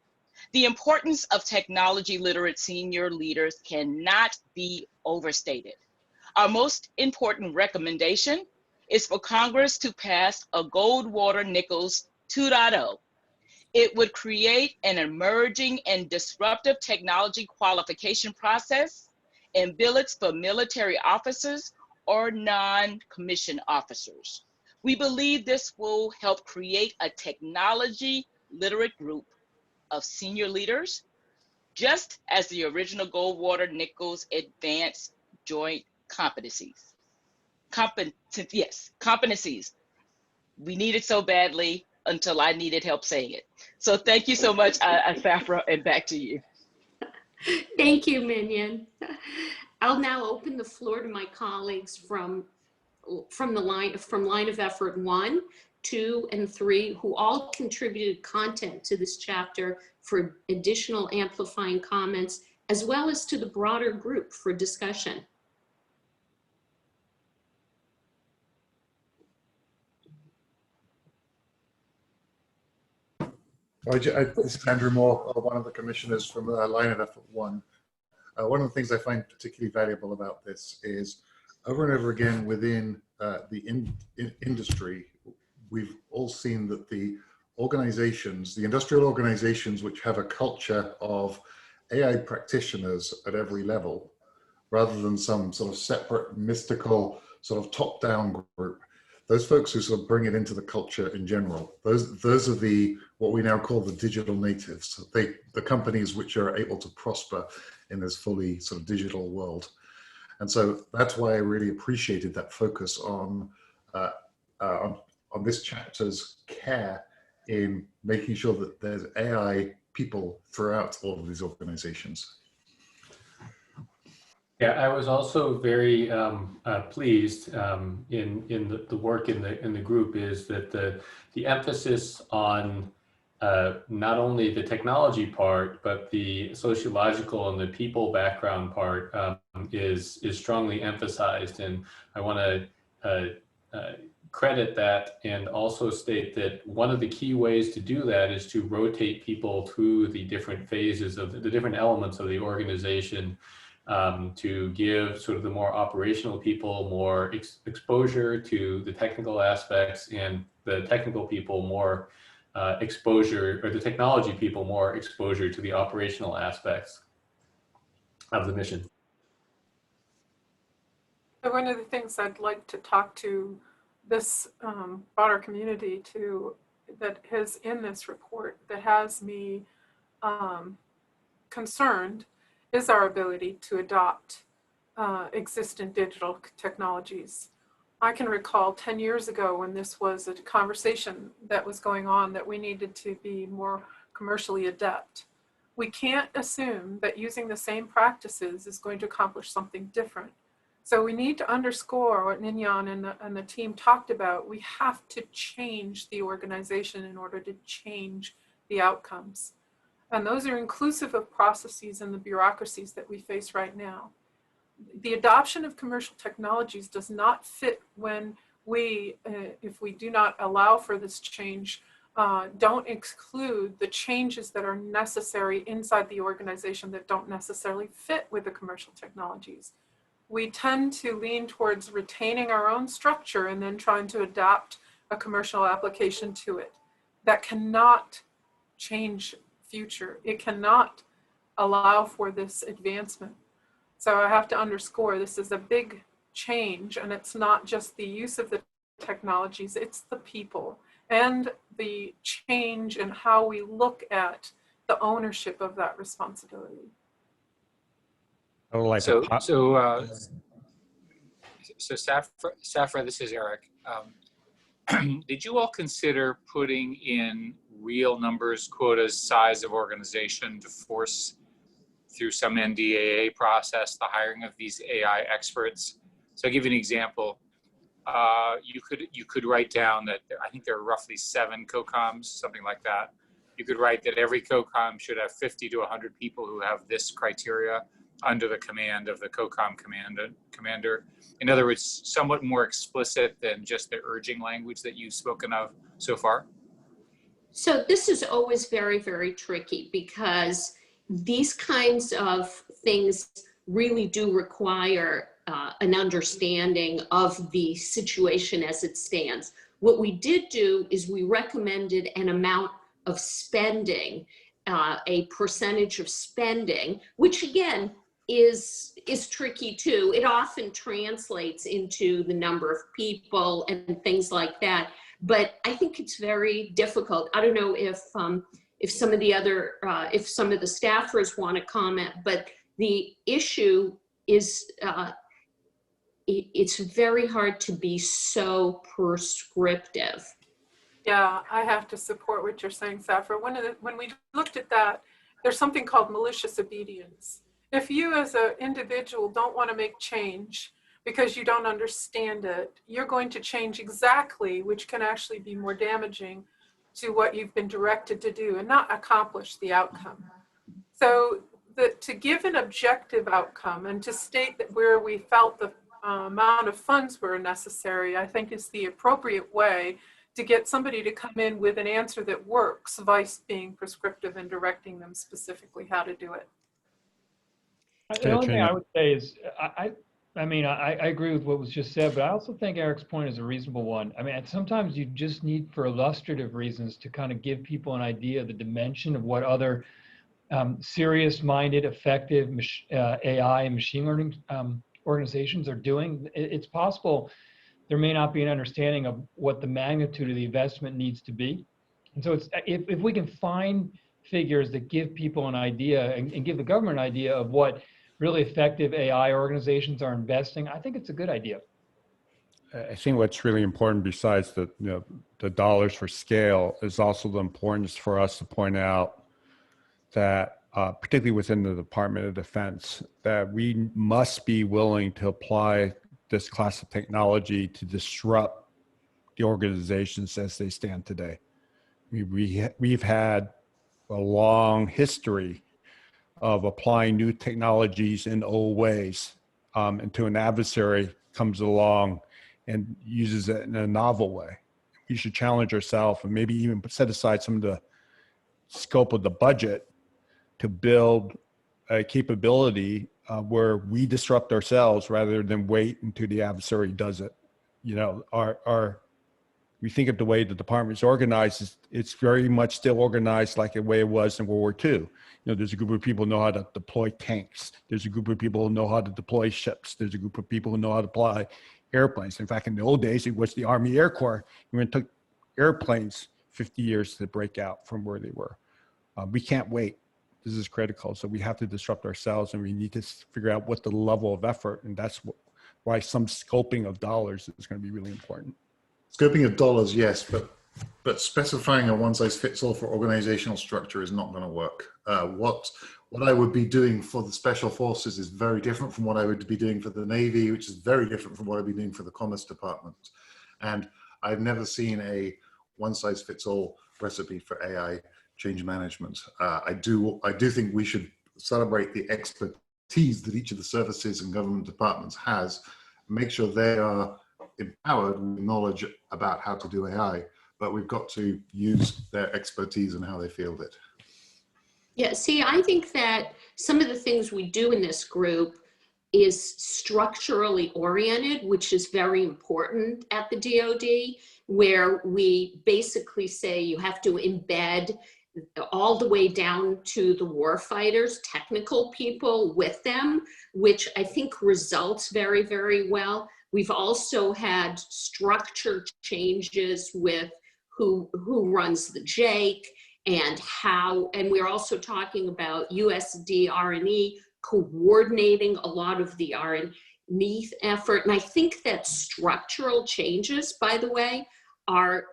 The importance of technology literate senior leaders cannot be overstated. Our most important recommendation is for Congress to pass a Goldwater-Nichols 2.0. It would create an emerging and disruptive technology qualification process and billets for military officers or non-commissioned officers. We believe this will help create a technology literate group of senior leaders, just as the original Goldwater-Nichols Advanced Joint Competencies. Competencies. We need it so badly until I needed help saying it. So thank you so much, Safra, and back to you. Thank you, Minion. I'll now open the floor to my colleagues from line of effort 1, 2, and 3, who all contributed content to this chapter for additional amplifying comments, as well as to the broader group for discussion. This is Andrew Moore, one of the commissioners from Line of Effort 1. One of the things I find particularly valuable about this is over and over again within the industry, we've all seen that the organizations, the industrial organizations which have a culture of AI practitioners at every level, rather than some sort of separate mystical sort of top-down group, those folks who sort of bring it into the culture in general, those are the, what we now call the digital natives, the companies which are able to prosper in this fully sort of digital world. And so that's why I really appreciated that focus on this chapter's care in making sure that there's AI people throughout all of these organizations. Yeah, I was also very pleased in the work in the group is that the emphasis on not only the technology part, but the sociological and the people background part is strongly emphasized. And I want to credit that and also state that one of the key ways to do that is to rotate people through the different phases of the different elements of the organization, to give sort of the more operational people more exposure to the technical aspects, and the technical people more exposure, or the technology people more exposure to the operational aspects of the mission. So one of the things I'd like to talk to this broader community to, that is in this report, that has me concerned, is our ability to adopt existing digital technologies. I can recall 10 years ago when this was a conversation that was going on, that we needed to be more commercially adept. We can't assume that using the same practices is going to accomplish something different. So we need to underscore what Nignan and the team talked about. We have to change the organization in order to change the outcomes. And those are inclusive of processes and the bureaucracies that we face right now. The adoption of commercial technologies does not fit when we, if we do not allow for this change, don't exclude the changes that are necessary inside the organization that don't necessarily fit with the commercial technologies. We tend to lean towards retaining our own structure and then trying to adapt a commercial application to it. That cannot change future. It cannot allow for this advancement. So I have to underscore, this is a big change, and it's not just the use of the technologies, it's the people and the change in how we look at the ownership of that responsibility. So Safra, this is Eric. Did you all consider putting in real numbers, quotas, size of organization to force through some NDAA process the hiring of these AI experts. So I'll give you an example. You could write down that I think there are roughly 7 COCOMs, something like that. You could write that every COCOM should have 50 to 100 people who have this criteria under the command of the COCOM commander. In other words, somewhat more explicit than just the urging language that you've spoken of so far. So this is always very, very tricky because these kinds of things really do require an understanding of the situation as it stands. What we did do is we recommended an amount of spending, a percentage of spending, which again is tricky too. It often translates into the number of people and things like that. But I think it's very difficult. I don't know if some of the other, if some of the staffers want to comment, but the issue is it's very hard to be so prescriptive. Yeah, I have to support what you're saying, Safra. When we looked at that, there's something called malicious obedience. If you as an individual don't want to make change because you don't understand it, you're going to change exactly, which can actually be more damaging to what you've been directed to do and not accomplish the outcome. So to give an objective outcome and to state that where we felt the amount of funds were necessary, I think is the appropriate way to get somebody to come in with an answer that works, vice being prescriptive and directing them specifically how to do it. The only thing I would say is, I mean, I agree with what was just said, but I also think Eric's point is a reasonable one. I mean, sometimes you just need, for illustrative reasons, to kind of give people an idea of the dimension of what other serious-minded, effective AI and machine learning organizations are doing. It's possible there may not be an understanding of what the magnitude of the investment needs to be. And so it's, if we can find figures that give people an idea and give the government an idea of what really effective AI organizations are investing, I think it's a good idea. I think what's really important, besides the dollars for scale, is also the importance for us to point out that, particularly within the Department of Defense, that we must be willing to apply this class of technology to disrupt the organizations as they stand today. We've had a long history of applying new technologies in old ways until an adversary comes along and uses it in a novel way. We should challenge ourselves and maybe even set aside some of the scope of the budget to build a capability where we disrupt ourselves rather than wait until the adversary does it. You know, we think of the way the department is organized, it's very much still organized like the way it was in World War II. You know, there's a group of people who know how to deploy tanks. There's a group of people who know how to deploy ships. There's a group of people who know how to fly airplanes. In fact, in the old days, it was the Army Air Corps. It took airplanes 50 years to break out from where they were. We can't wait. This is critical. So we have to disrupt ourselves, and we need to figure out what the level of effort, and that's why some scoping of dollars is going to be really important. Scoping of dollars, yes, but specifying a one-size-fits-all for organizational structure is not going to work. What I would be doing for the special forces is very different from what I would be doing for the Navy, which is very different from what I'd be doing for the Commerce Department. And I've never seen a one-size-fits-all recipe for AI change management. I do think we should celebrate the expertise that each of the services and government departments has, make sure they are empowered with knowledge about how to do AI, but we've got to use their expertise and how they field it. Yeah, see, I think that some of the things we do in this group is structurally oriented, which is very important at the DoD, where we basically say you have to embed all the way down to the warfighters, technical people with them, which I think results very, very well. We've also had structure changes with who runs the JAIC and how, and we're also talking about USD R&E coordinating a lot of the R&E effort. And I think that structural changes, by the way,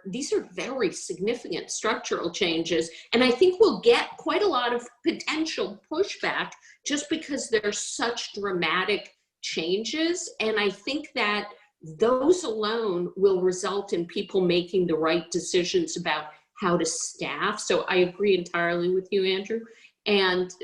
these are very significant structural changes. And I think we'll get quite a lot of potential pushback just because there's such dramatic changes. And I think that those alone will result in people making the right decisions about how to staff. So I agree entirely with you, Andrew. And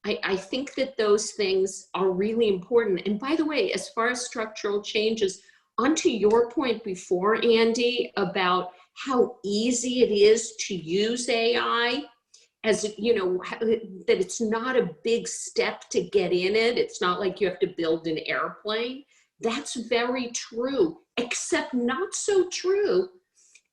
I think that those things are really important. And by the way, as far as structural changes, onto your point before, Andy, about how easy it is to use AI, as you know, that it's not a big step to get in it. It's not like you have to build an airplane. That's very true, except not so true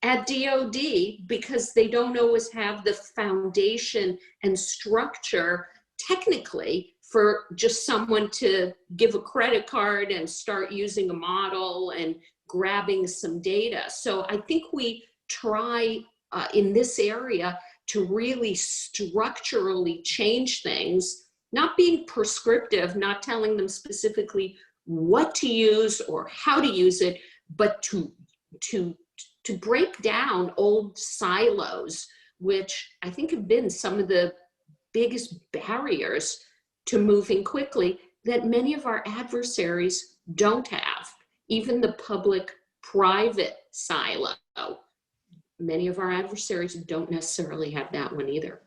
at DoD, because they don't always have the foundation and structure technically for just someone to give a credit card and start using a model and grabbing some data. So I think we try in this area to really structurally change things, not being prescriptive, not telling them specifically what to use or how to use it, but to break down old silos, which I think have been some of the biggest barriers to moving quickly that many of our adversaries don't have. Even the public-private silo, many of our adversaries don't necessarily have that one either.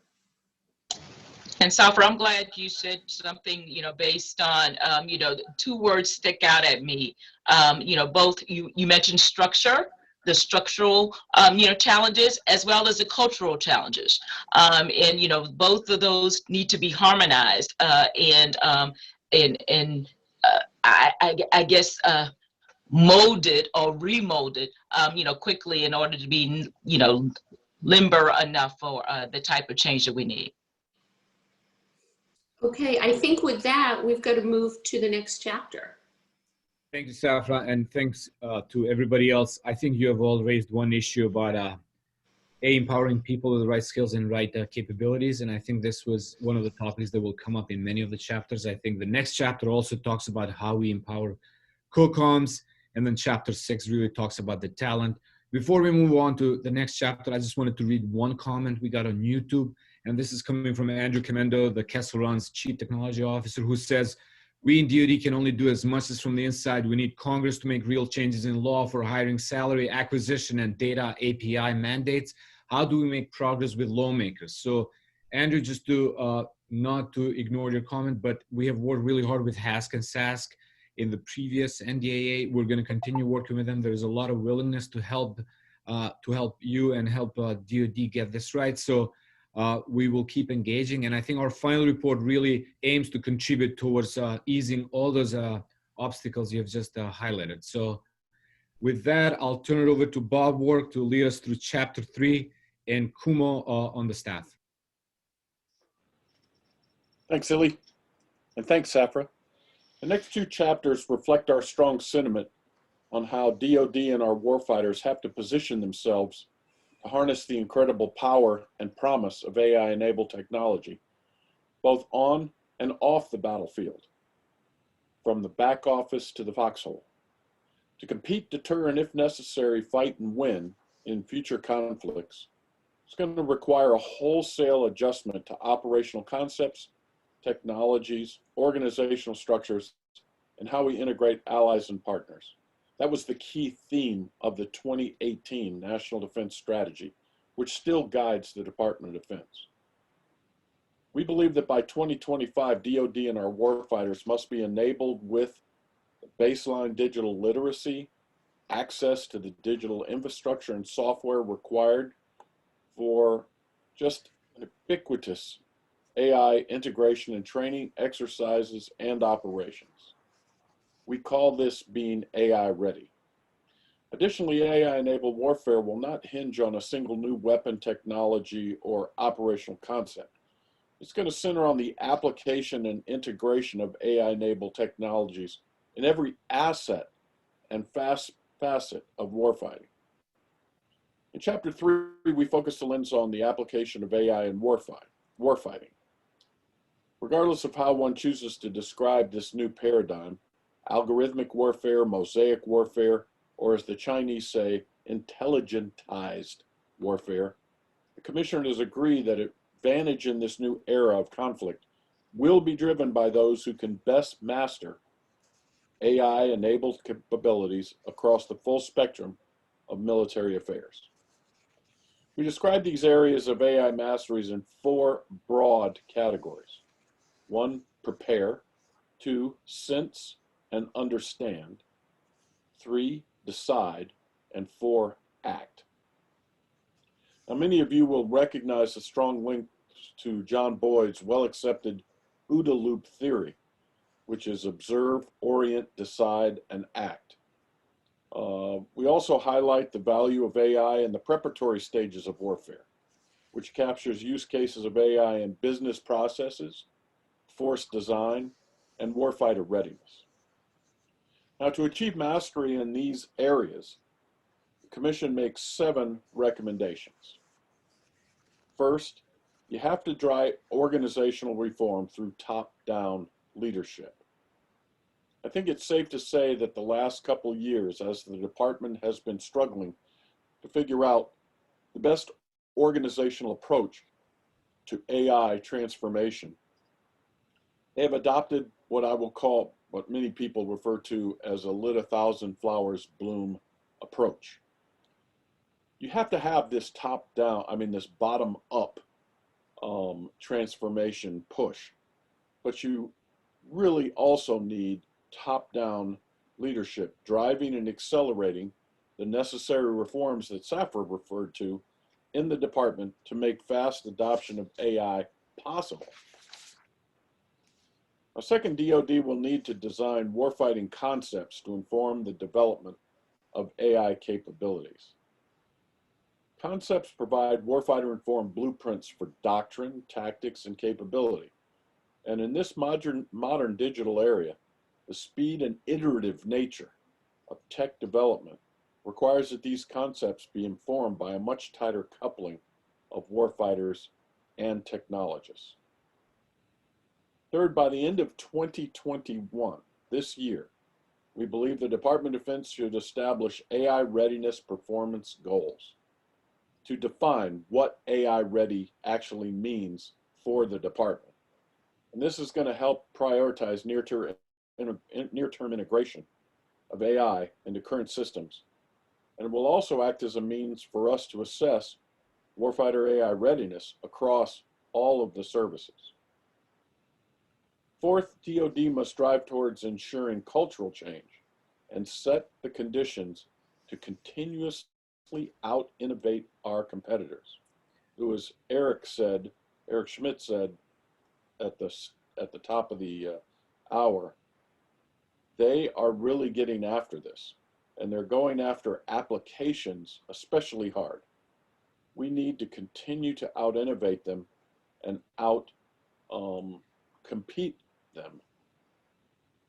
And Safra, I'm glad you said something, based on, two words stick out at me. Both you mentioned structure, the structural, challenges, as well as the cultural challenges. And both of those need to be harmonized I guess, molded or remolded, quickly in order to be, limber enough for the type of change that we need. Okay, I think with that, we've got to move to the next chapter. Thank you, Safra, and thanks to everybody else. I think you have all raised one issue about empowering people with the right skills and right capabilities, and I think this was one of the topics that will come up in many of the chapters. I think the next chapter also talks about how we empower co-coms, and then chapter 6 really talks about the talent. Before we move on to the next chapter, I just wanted to read one comment we got on YouTube, and this is coming from Andrew Comendo, the Kessel Run's Chief Technology Officer, who says, "We in DoD can only do as much as from the inside. We need Congress to make real changes in law for hiring, salary, acquisition, and data API mandates. How do we make progress with lawmakers?" So, Andrew, just to not to ignore your comment, but we have worked really hard with HASC and SASC in the previous NDAA. We're going to continue working with them. There's a lot of willingness to help you and help DoD get this right. So we will keep engaging. And I think our final report really aims to contribute towards easing all those obstacles you have just highlighted. So with that, I'll turn it over to Bob Work to lead us through chapter 3 and Kumo on the staff. Thanks, Illy, and thanks, Safra. The next two chapters reflect our strong sentiment on how DoD and our warfighters have to position themselves to harness the incredible power and promise of AI-enabled technology, both on and off the battlefield, from the back office to the foxhole, to compete, deter, and if necessary, fight and win in future conflicts. It's going to require a wholesale adjustment to operational concepts, technologies, organizational structures, and how we integrate allies and partners. That was the key theme of the 2018 National Defense Strategy, which still guides the Department of Defense. We believe that by 2025, DoD and our warfighters must be enabled with baseline digital literacy, access to the digital infrastructure and software required for just an ubiquitous AI integration and training, exercises, and operations. We call this being AI ready. Additionally, AI-enabled warfare will not hinge on a single new weapon technology or operational concept. It's going to center on the application and integration of AI-enabled technologies in every asset and facet of warfighting. In Chapter 3, we focus the lens on the application of AI in warfighting. Regardless of how one chooses to describe this new paradigm, algorithmic warfare, mosaic warfare, or as the Chinese say, intelligentized warfare, the commissioners agree that advantage in this new era of conflict will be driven by those who can best master AI-enabled capabilities across the full spectrum of military affairs. We describe these areas of AI masteries in 4 broad categories. 1, prepare. 2, sense and understand. 3, decide. And 4, act. Now, many of you will recognize the strong link to John Boyd's well-accepted OODA loop theory, which is observe, orient, decide, and act. We also highlight the value of AI in the preparatory stages of warfare, which captures use cases of AI in business processes, force design, and warfighter readiness. Now, to achieve mastery in these areas, the Commission makes 7 recommendations. First, you have to drive organizational reform through top-down leadership. I think it's safe to say that the last couple years, as the department has been struggling to figure out the best organizational approach to AI transformation, they have adopted what I will call, what many people refer to as a let 1,000 flowers bloom approach. You have to have this this bottom up transformation push, but you really also need top-down leadership, driving and accelerating the necessary reforms that Safra referred to in the department to make fast adoption of AI possible. A second, DoD will need to design warfighting concepts to inform the development of AI capabilities. Concepts provide warfighter-informed blueprints for doctrine, tactics, and capability. And in this modern digital area, the speed and iterative nature of tech development requires that these concepts be informed by a much tighter coupling of warfighters and technologists. Third, by the end of 2021, this year, we believe the Department of Defense should establish AI readiness performance goals to define what AI ready actually means for the department. And this is going to help prioritize near-term integration of AI into current systems. And it will also act as a means for us to assess warfighter AI readiness across all of the services. Fourth, DoD must strive towards ensuring cultural change and set the conditions to continuously out-innovate our competitors. Who, as Eric Schmidt said at the top of the hour, they are really getting after this, and they're going after applications especially hard. We need to continue to out-innovate them and out-compete them.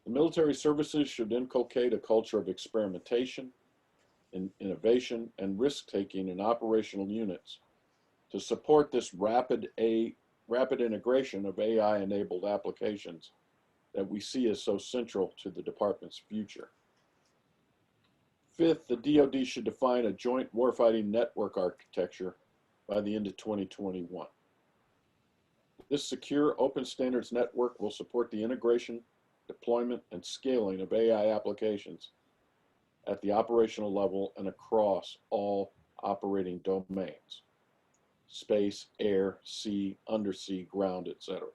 The military services should inculcate a culture of experimentation, innovation, and risk-taking in operational units to support this rapid integration of AI-enabled applications that we see as so central to the department's future. Fifth, the DoD should define a joint warfighting network architecture by the end of 2021. This secure open standards network will support the integration, deployment, and scaling of AI applications at the operational level and across all operating domains: space, air, sea, undersea, ground, etc.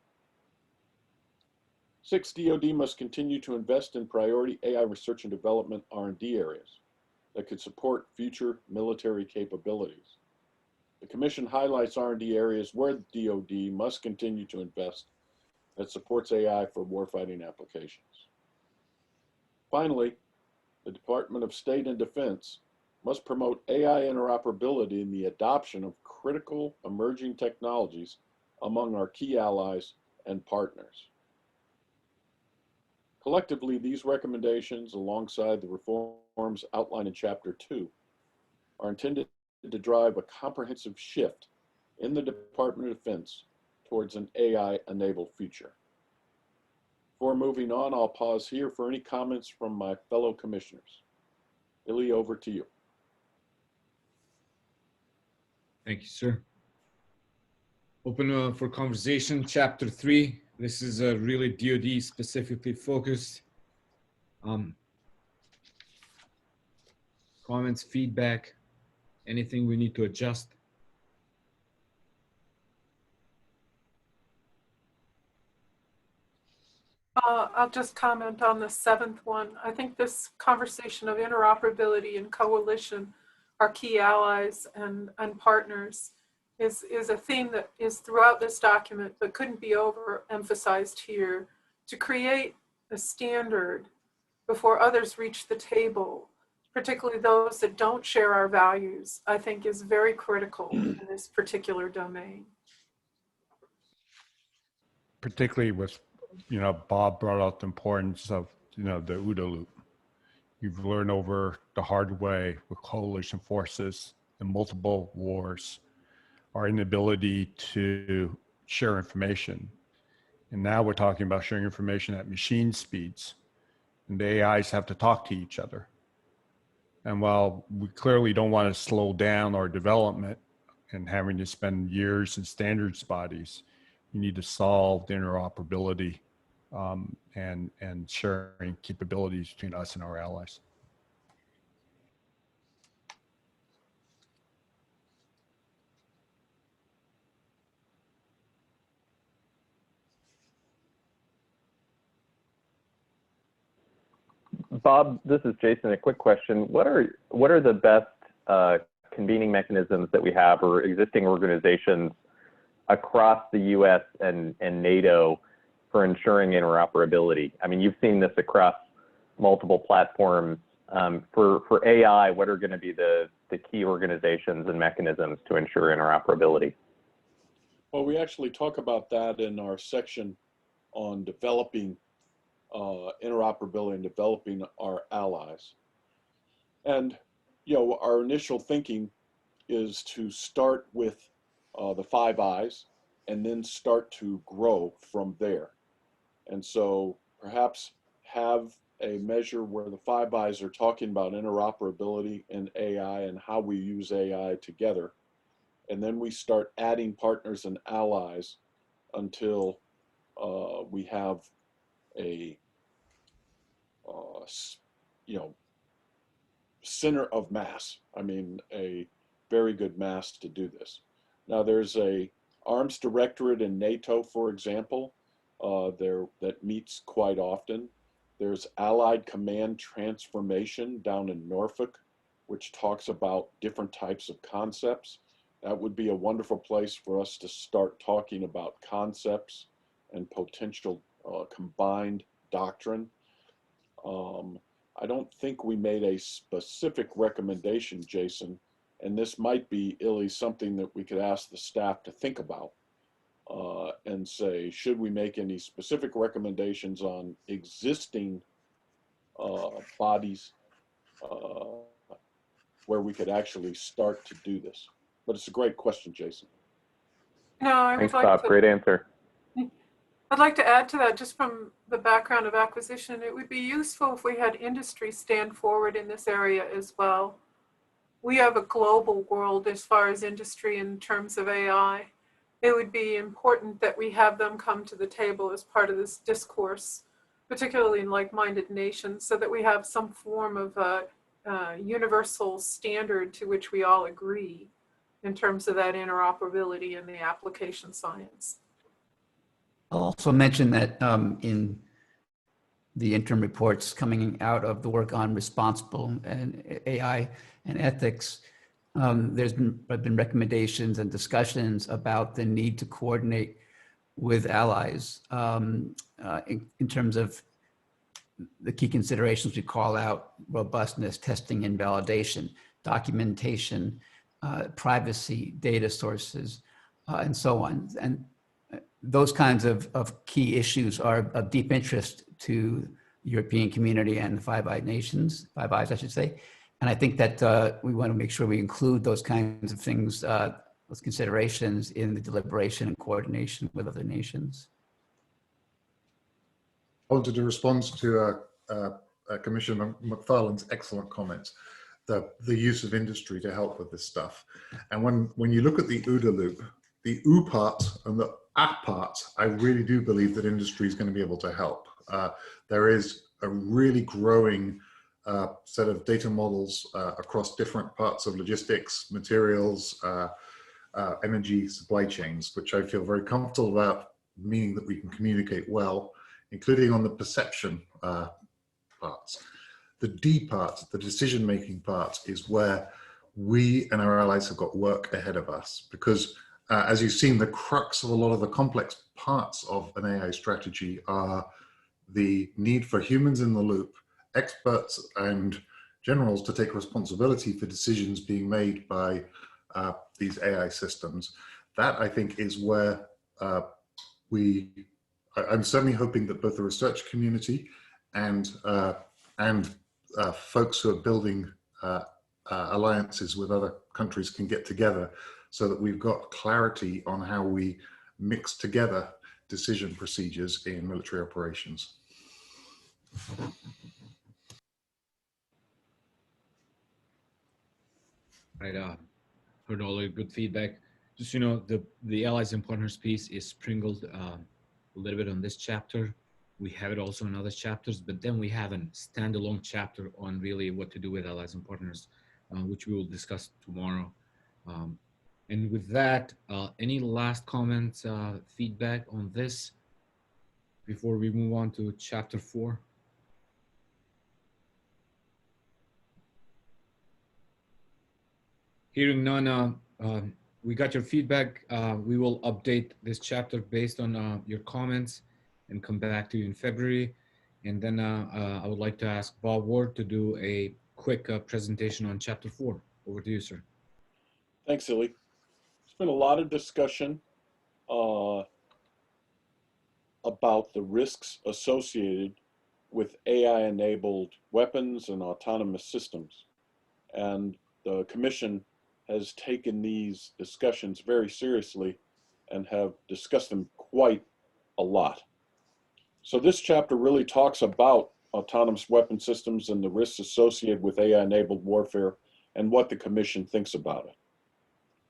Six, DoD must continue to invest in priority AI research and development R&D areas that could support future military capabilities. The Commission highlights R&D areas where the DoD must continue to invest that supports AI for warfighting applications. Finally, the Department of State and Defense must promote AI interoperability in the adoption of critical emerging technologies among our key allies and partners. Collectively, these recommendations, alongside the reforms outlined in Chapter 2, are intended to drive a comprehensive shift in the Department of Defense towards an AI-enabled future. Before moving on, I'll pause here for any comments from my fellow commissioners. Illy, over to you. Thank you, sir. Open for conversation, chapter 3. This is really DoD specifically focused. Comments, feedback, anything we need to adjust? I'll just comment on the 7th one. I think this conversation of interoperability and coalition, our key allies and partners, is a theme that is throughout this document, but couldn't be overemphasized here. To create a standard before others reach the table, particularly those that don't share our values, I think is very critical in this particular domain. Particularly with, Bob brought out the importance of, the OODA loop. You've learned over the hard way with coalition forces and multiple wars, our inability to share information. And now we're talking about sharing information at machine speeds, and the AIs have to talk to each other. And while we clearly don't want to slow down our development and having to spend years in standards bodies, you need to solve the interoperability and sharing capabilities between us and our allies. Bob, this is Jason. A quick question. What are the best convening mechanisms that we have or existing organizations across the U.S. and NATO for ensuring interoperability? I mean, you've seen this across multiple platforms. For AI, what are going to be the key organizations and mechanisms to ensure interoperability? Well, we actually talk about that in our section on developing interoperability and developing our allies. And, our initial thinking is to start with the 5 Eyes and then start to grow from there. And so perhaps have a measure where the 5 Eyes are talking about interoperability and AI and how we use AI together. And then we start adding partners and allies until we have a center of mass. I mean, a very good mass to do this. Now, there's a arms directorate in NATO, for example, that meets quite often. There's Allied Command Transformation down in Norfolk, which talks about different types of concepts. That would be a wonderful place for us to start talking about concepts and potential combined doctrine. I don't think we made a specific recommendation, Jason, and this might be, Illy, something that we could ask the staff to think about and say, should we make any specific recommendations on existing bodies where we could actually start to do this? But it's a great question, Jason. No, I would Thanks, like Bob. to, Great answer. I'd like to add to that, just from the background of acquisition, it would be useful if we had industry stand forward in this area as well. We have a global world as far as industry in terms of AI. It would be important that we have them come to the table as part of this discourse, particularly in like-minded nations, so that we have some form of universal standard to which we all agree in terms of that interoperability and the application science. I'll also mention that in the interim reports coming out of the work on responsible and AI and ethics, there's been recommendations and discussions about the need to coordinate with allies in terms of the key considerations we call out: robustness, testing and validation, documentation, privacy, data sources, and so on. And those kinds of key issues are of deep interest to the European community and the Five Eyes, I should say. And I think that we want to make sure we include those kinds of things, those considerations in the deliberation and coordination with other nations. I wanted to respond to Commissioner McFarlane's excellent comments. the use of industry to help with this stuff. And when you look at the OODA loop, the OO part and the A part, I really do believe that industry is going to be able to help. There is a really growing set of data models across different parts of logistics, materials, energy supply chains, which I feel very comfortable about, meaning that we can communicate well, including on the perception parts. The D part, the decision-making part, is where we and our allies have got work ahead of us, because as you've seen, the crux of a lot of the complex parts of an AI strategy are the need for humans in the loop, experts and generals to take responsibility for decisions being made by these AI systems. That, I think, is where I'm certainly hoping that both the research community and folks who are building alliances with other countries can get together so that we've got clarity on how we mix together decision procedures in military operations. Right, heard all the good feedback. Just, you know, the Allies and Partners piece is sprinkled a little bit on this chapter. We have it also in other chapters, but then we have a standalone chapter on really what to do with Allies and Partners, which we will discuss tomorrow. And with that, any last comments, feedback on this before we move on to chapter 4? Hearing none, we got your feedback. We will update this chapter based on your comments and come back to you in February. And then I would like to ask Bob Ward to do a quick presentation on chapter 4. Over to you, sir. Thanks, Illy. There's been a lot of discussion about the risks associated with AI-enabled weapons and autonomous systems. And the Commission has taken these discussions very seriously and have discussed them quite a lot. So this chapter really talks about autonomous weapon systems and the risks associated with AI-enabled warfare and what the Commission thinks about it.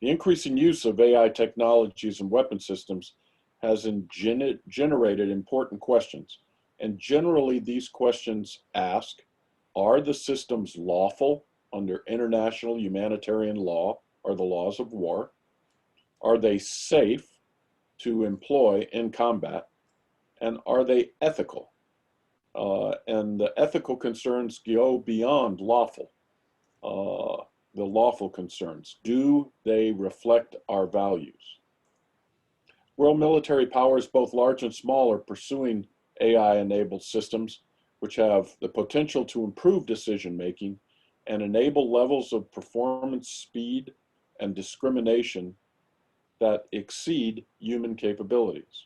The increasing use of AI technologies and weapon systems has generated important questions. And generally these questions ask, are the systems lawful under international humanitarian law or the laws of war? Are they safe to employ in combat? And are they ethical? And the ethical concerns go beyond lawful. The lawful concerns, do they reflect our values? World military powers, both large and small, are pursuing AI-enabled systems which have the potential to improve decision-making and enable levels of performance, speed, and discrimination that exceed human capabilities.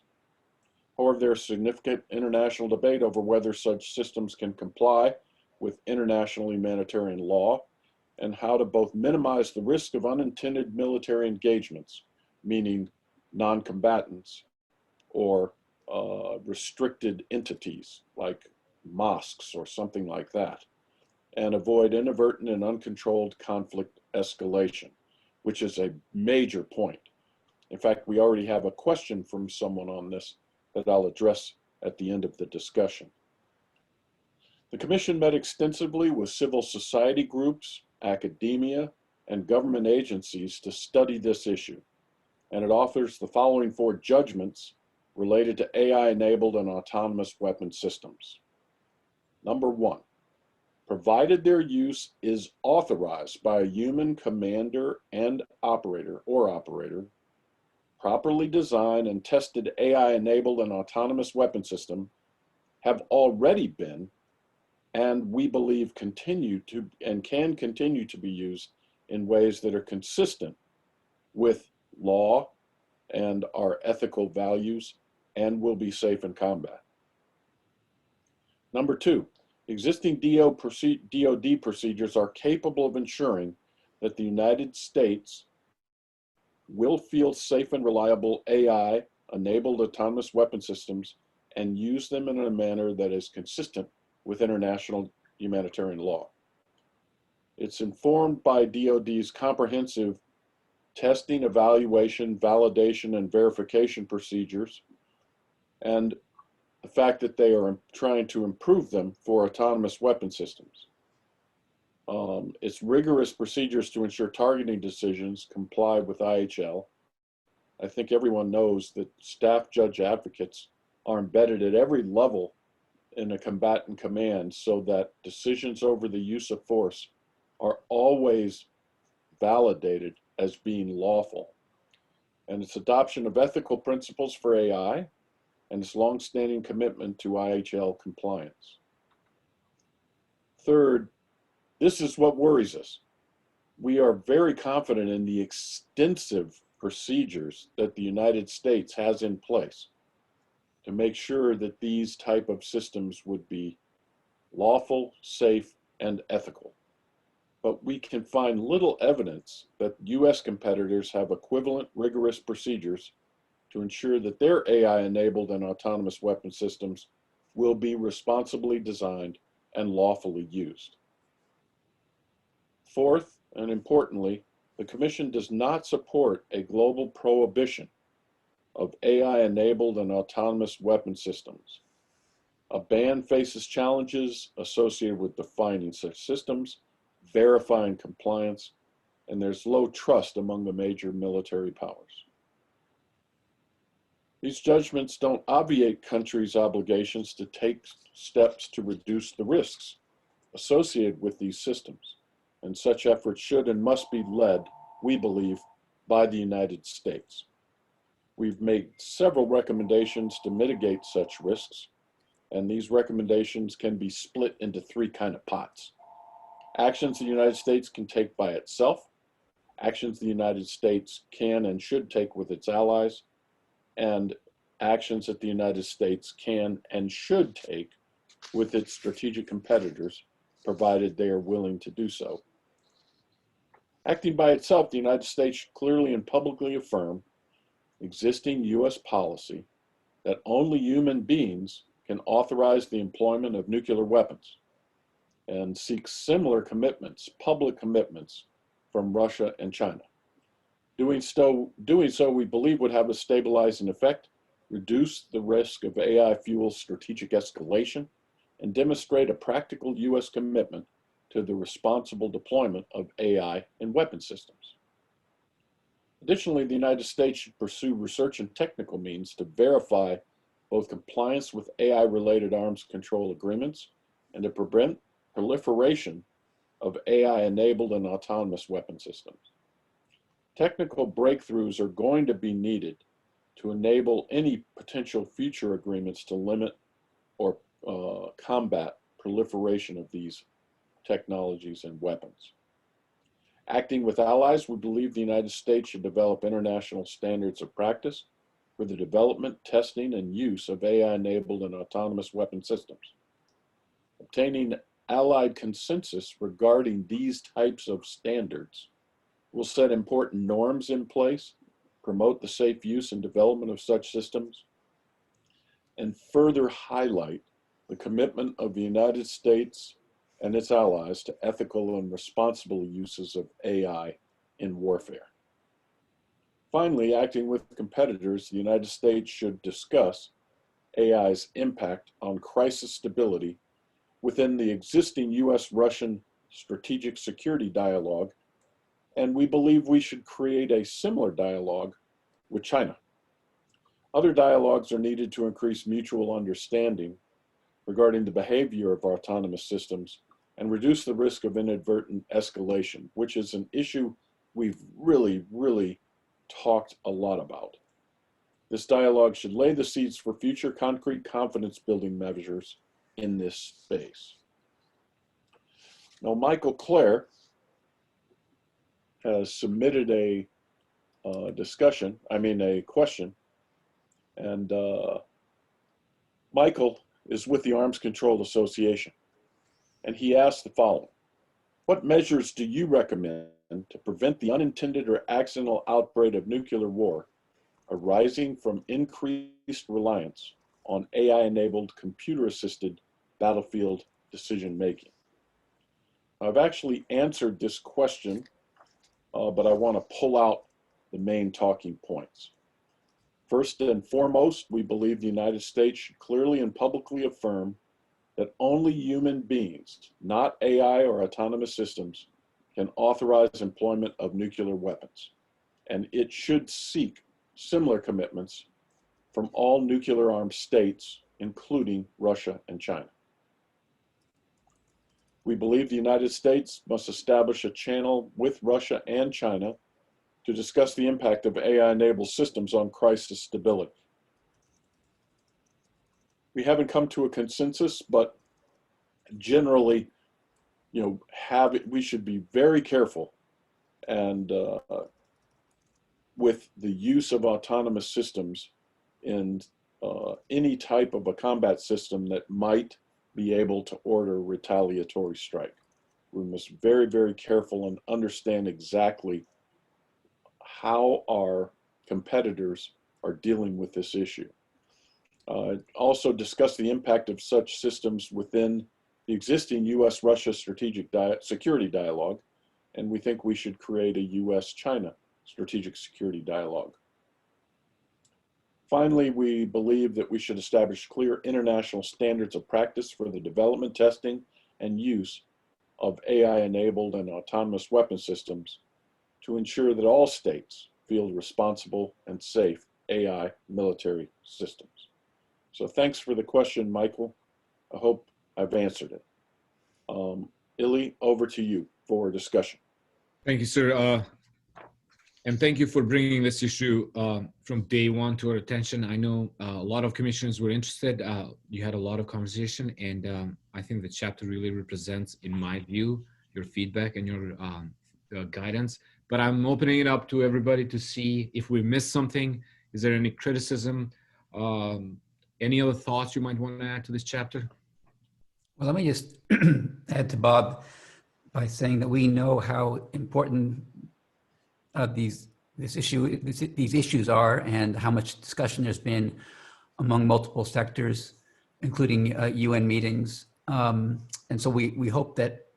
However, there is significant international debate over whether such systems can comply with international humanitarian law and how to both minimize the risk of unintended military engagements, meaning non-combatants or restricted entities like mosques or something like that, and avoid inadvertent and uncontrolled conflict escalation, which is a major point. In fact, we already have a question from someone on this that I'll address at the end of the discussion. The Commission met extensively with civil society groups, academia, and government agencies to study this issue, and it offers the following 4 judgments related to AI-enabled and autonomous weapon systems. Number 1, provided their use is authorized by a human commander and operator, properly designed and tested AI-enabled and autonomous weapon system have already been, and we believe continue to and can continue to be used in ways that are consistent with law and our ethical values and will be safe in combat. Number 2, existing DoD procedures are capable of ensuring that the United States will field safe and reliable AI-enabled autonomous weapon systems and use them in a manner that is consistent with international humanitarian law. It's informed by DoD's comprehensive testing, evaluation, validation, and verification procedures, and the fact that they are trying to improve them for autonomous weapon systems. Its rigorous procedures to ensure targeting decisions comply with IHL. I think everyone knows that staff judge advocates are embedded at every level in a combatant command so that decisions over the use of force are always validated as being lawful. And its adoption of ethical principles for AI and its longstanding commitment to IHL compliance. Third, this is what worries us. We are very confident in the extensive procedures that the United States has in place to make sure that these type of systems would be lawful, safe, and ethical. But we can find little evidence that US competitors have equivalent rigorous procedures to ensure that their AI-enabled and autonomous weapon systems will be responsibly designed and lawfully used. Fourth, and importantly, the Commission does not support a global prohibition of AI-enabled and autonomous weapon systems. A ban faces challenges associated with defining such systems, verifying compliance, and there's low trust among the major military powers. These judgments don't obviate countries' obligations to take steps to reduce the risks associated with these systems, and such efforts should and must be led, we believe, by the United States. We've made several recommendations to mitigate such risks, and these recommendations can be split into three kind of pots. Actions the United States can take by itself, actions the United States can and should take with its allies, and actions that the United States can and should take with its strategic competitors, provided they are willing to do so. Acting by itself, the United States should clearly and publicly affirm existing US policy that only human beings can authorize the employment of nuclear weapons, and seek similar commitments, public commitments, from Russia and China. Doing so, we believe, would have a stabilizing effect, reduce the risk of AI-fueled strategic escalation, and demonstrate a practical US commitment to the responsible deployment of AI in weapon systems. Additionally, the United States should pursue research and technical means to verify both compliance with AI-related arms control agreements and to prevent proliferation of AI-enabled and autonomous weapon systems. Technical breakthroughs are going to be needed to enable any potential future agreements to limit or combat proliferation of these technologies and weapons. Acting with allies, we believe the United States should develop international standards of practice for the development, testing, and use of AI-enabled and autonomous weapon systems. Obtaining allied consensus regarding these types of standards will set important norms in place, promote the safe use and development of such systems, and further highlight the commitment of the United States and its allies to ethical and responsible uses of AI in warfare. Finally, acting with competitors, the United States should discuss AI's impact on crisis stability within the existing US-Russian strategic security dialogue, and we believe we should create a similar dialogue with China. Other dialogues are needed to increase mutual understanding regarding the behavior of autonomous systems and reduce the risk of inadvertent escalation, which is an issue we've really talked a lot about. This dialogue should lay the seeds for future concrete confidence-building measures in this space. Now, Michael Clare has submitted a question, and Michael is with the Arms Control Association, and he asked the following: what measures do you recommend to prevent the unintended or accidental outbreak of nuclear war arising from increased reliance on AI-enabled computer-assisted battlefield decision-making? I've actually answered this question, but I want to pull out the main talking points. First and foremost, we believe the United States should clearly and publicly affirm that only human beings, not AI or autonomous systems, can authorize employment of nuclear weapons. And it should seek similar commitments from all nuclear armed states, including Russia and China. We believe the United States must establish a channel with Russia and China to discuss the impact of AI-enabled systems on crisis stability. We haven't come to a consensus, but generally, we should be very careful and with the use of autonomous systems in any type of a combat system that might be able to order retaliatory strike. We must be very, very careful and understand exactly how our competitors are dealing with this issue. Also discuss the impact of such systems within the existing U.S.-Russia strategic security dialogue, and we think we should create a U.S.-China strategic security dialogue. Finally, we believe that we should establish clear international standards of practice for the development, testing, and use of AI-enabled and autonomous weapon systems to ensure that all states field responsible and safe AI military systems. So thanks for the question, Michael. I hope I've answered it. Illy, over to you for discussion. Thank you, sir. And thank you for bringing this issue from day one to our attention. I know a lot of commissioners were interested. You had a lot of conversation, and I think the chapter really represents, in my view, your feedback and your guidance. But I'm opening it up to everybody to see if we missed something. Is there any criticism? Any other thoughts you might want to add to this chapter? Well, let me just add to Bob by saying that we know how important these issues are, and how much discussion there's been among multiple sectors, including UN meetings. And so we hope that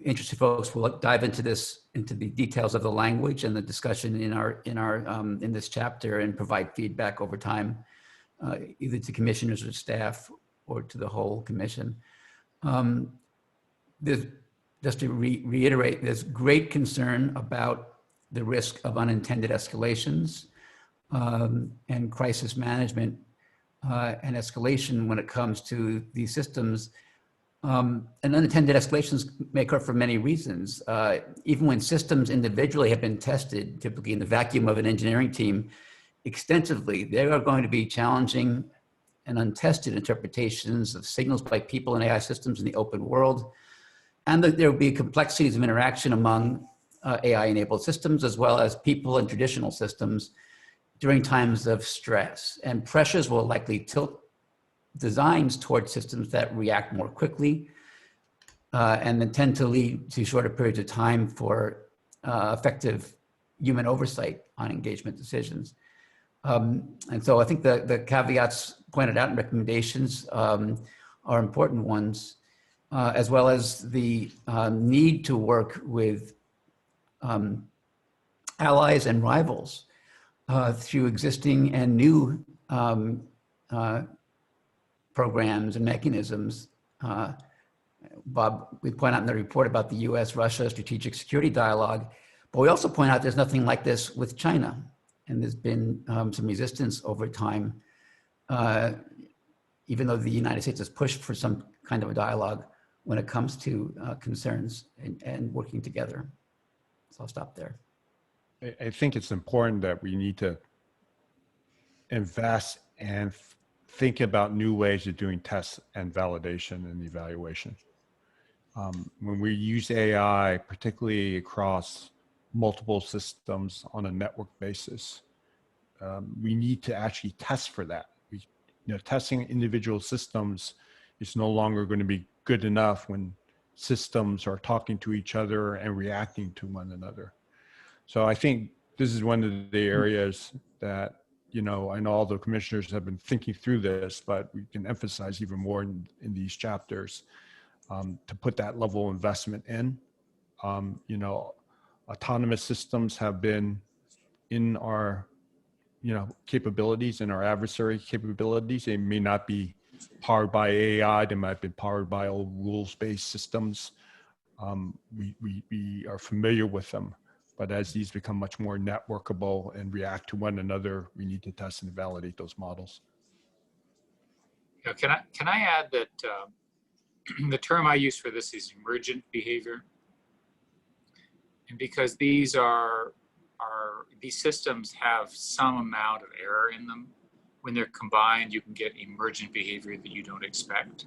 interested folks will dive into the details of the language and the discussion in this chapter, and provide feedback over time, either to commissioners or staff or to the whole commission. Just to reiterate, there's great concern about the risk of unintended escalations and crisis management and escalation when it comes to these systems. And unintended escalations may occur for many reasons. Even when systems individually have been tested, typically in the vacuum of an engineering team, extensively, there are going to be challenging and untested interpretations of signals by people in AI systems in the open world. And that there will be complexities of interaction among AI-enabled systems, as well as people and traditional systems during times of stress. And pressures will likely tilt designs towards systems that react more quickly and then tend to lead to shorter periods of time for effective human oversight on engagement decisions. And so I think the caveats pointed out in recommendations are important ones, as well as the need to work with allies and rivals through existing and new programs and mechanisms. Bob, we point out in the report about the US-Russia strategic security dialogue, but we also point out there's nothing like this with China. And there's been some resistance over time, even though the United States has pushed for some kind of a dialogue when it comes to concerns and working together. So I'll stop there. I think it's important that we need to invest and think about new ways of doing tests and validation and evaluation. When we use AI, particularly across multiple systems on a network basis, we need to actually test for that. Testing individual systems is no longer going to be good enough when systems are talking to each other and reacting to one another. So I think this is one of the areas that, I know all the commissioners have been thinking through this, but we can emphasize even more in these chapters. to put that level of investment in. You know, autonomous systems have been in our, you know, capabilities, in our adversary capabilities. They may not be powered by AI, they might be powered by old rules-based systems. We are familiar with them, but as these become much more networkable and react to one another, we need to test and validate those models. You know, can I add that the term I use for this is emergent behavior, and because these systems have some amount of error in them, when they're combined, you can get emergent behavior that you don't expect.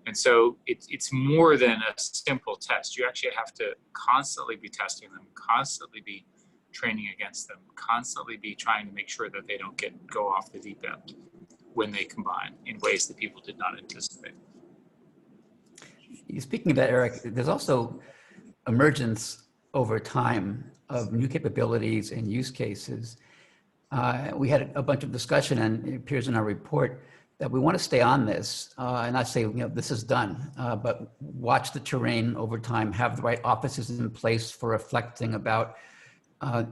And so it's more than a simple test. You actually have to constantly be testing them, constantly be training against them, constantly be trying to make sure that they don't go off the deep end when they combine in ways that people did not anticipate. Speaking of that, Eric, there's also emergence over time of new capabilities and use cases. We had a bunch of discussion, and it appears in our report that we want to stay on this and not say, you know, this is done, but watch the terrain over time, have the right offices in place for reflecting about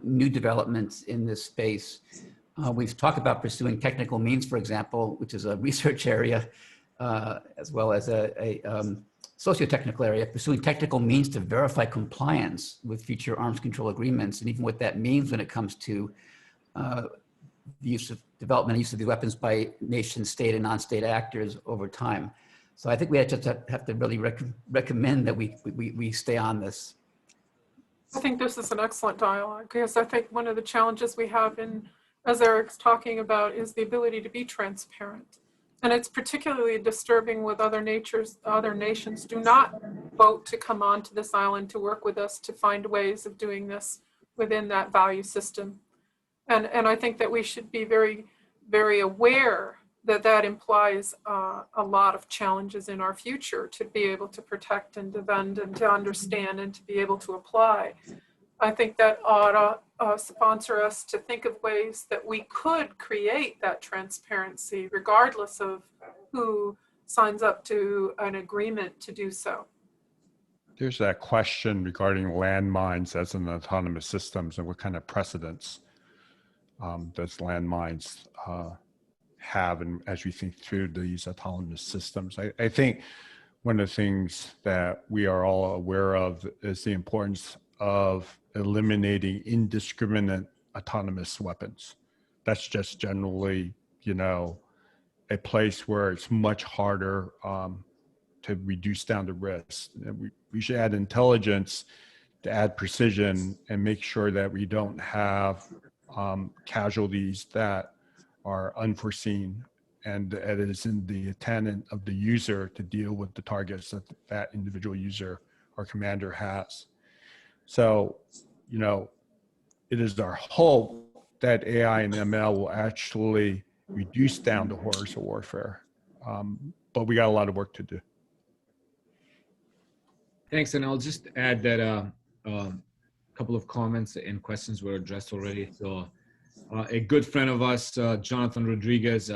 new developments in this space. We've talked about pursuing technical means, for example, which is a research area, as well as a socio-technical area, pursuing technical means to verify compliance with future arms control agreements, and even what that means when it comes to the use of development and use of the weapons by nation state and non-state actors over time. So I think we just have to really recommend that we stay on this. I think this is an excellent dialogue, because I think one of the challenges we have as Eric's talking about, is the ability to be transparent. And it's particularly disturbing with other nations do not vote to come onto this island to work with us to find ways of doing this within that value system. And I think that we should be very, very aware that that implies a lot of challenges in our future to be able to protect and defend and to understand and to be able to apply. I think that ought to sponsor us to think of ways that we could create that transparency regardless of who signs up to an agreement to do so. There's that question regarding landmines as an autonomous systems, and what kind of precedents does landmines have, and as we think through these autonomous systems. I think one of the things that we are all aware of is the importance of eliminating indiscriminate autonomous weapons. That's just generally, you know, a place where it's much harder to reduce down the risk. We should add intelligence to add precision and make sure that we don't have casualties that are unforeseen, and it is in the intent of the user to deal with the targets that that individual user or commander has. So, you know, it is our hope that AI and ML will actually reduce down the horrors of warfare, but we got a lot of work to do. Thanks, and I'll just add that a couple of comments and questions were addressed already. So a good friend of us, Jonathan Rodriguez,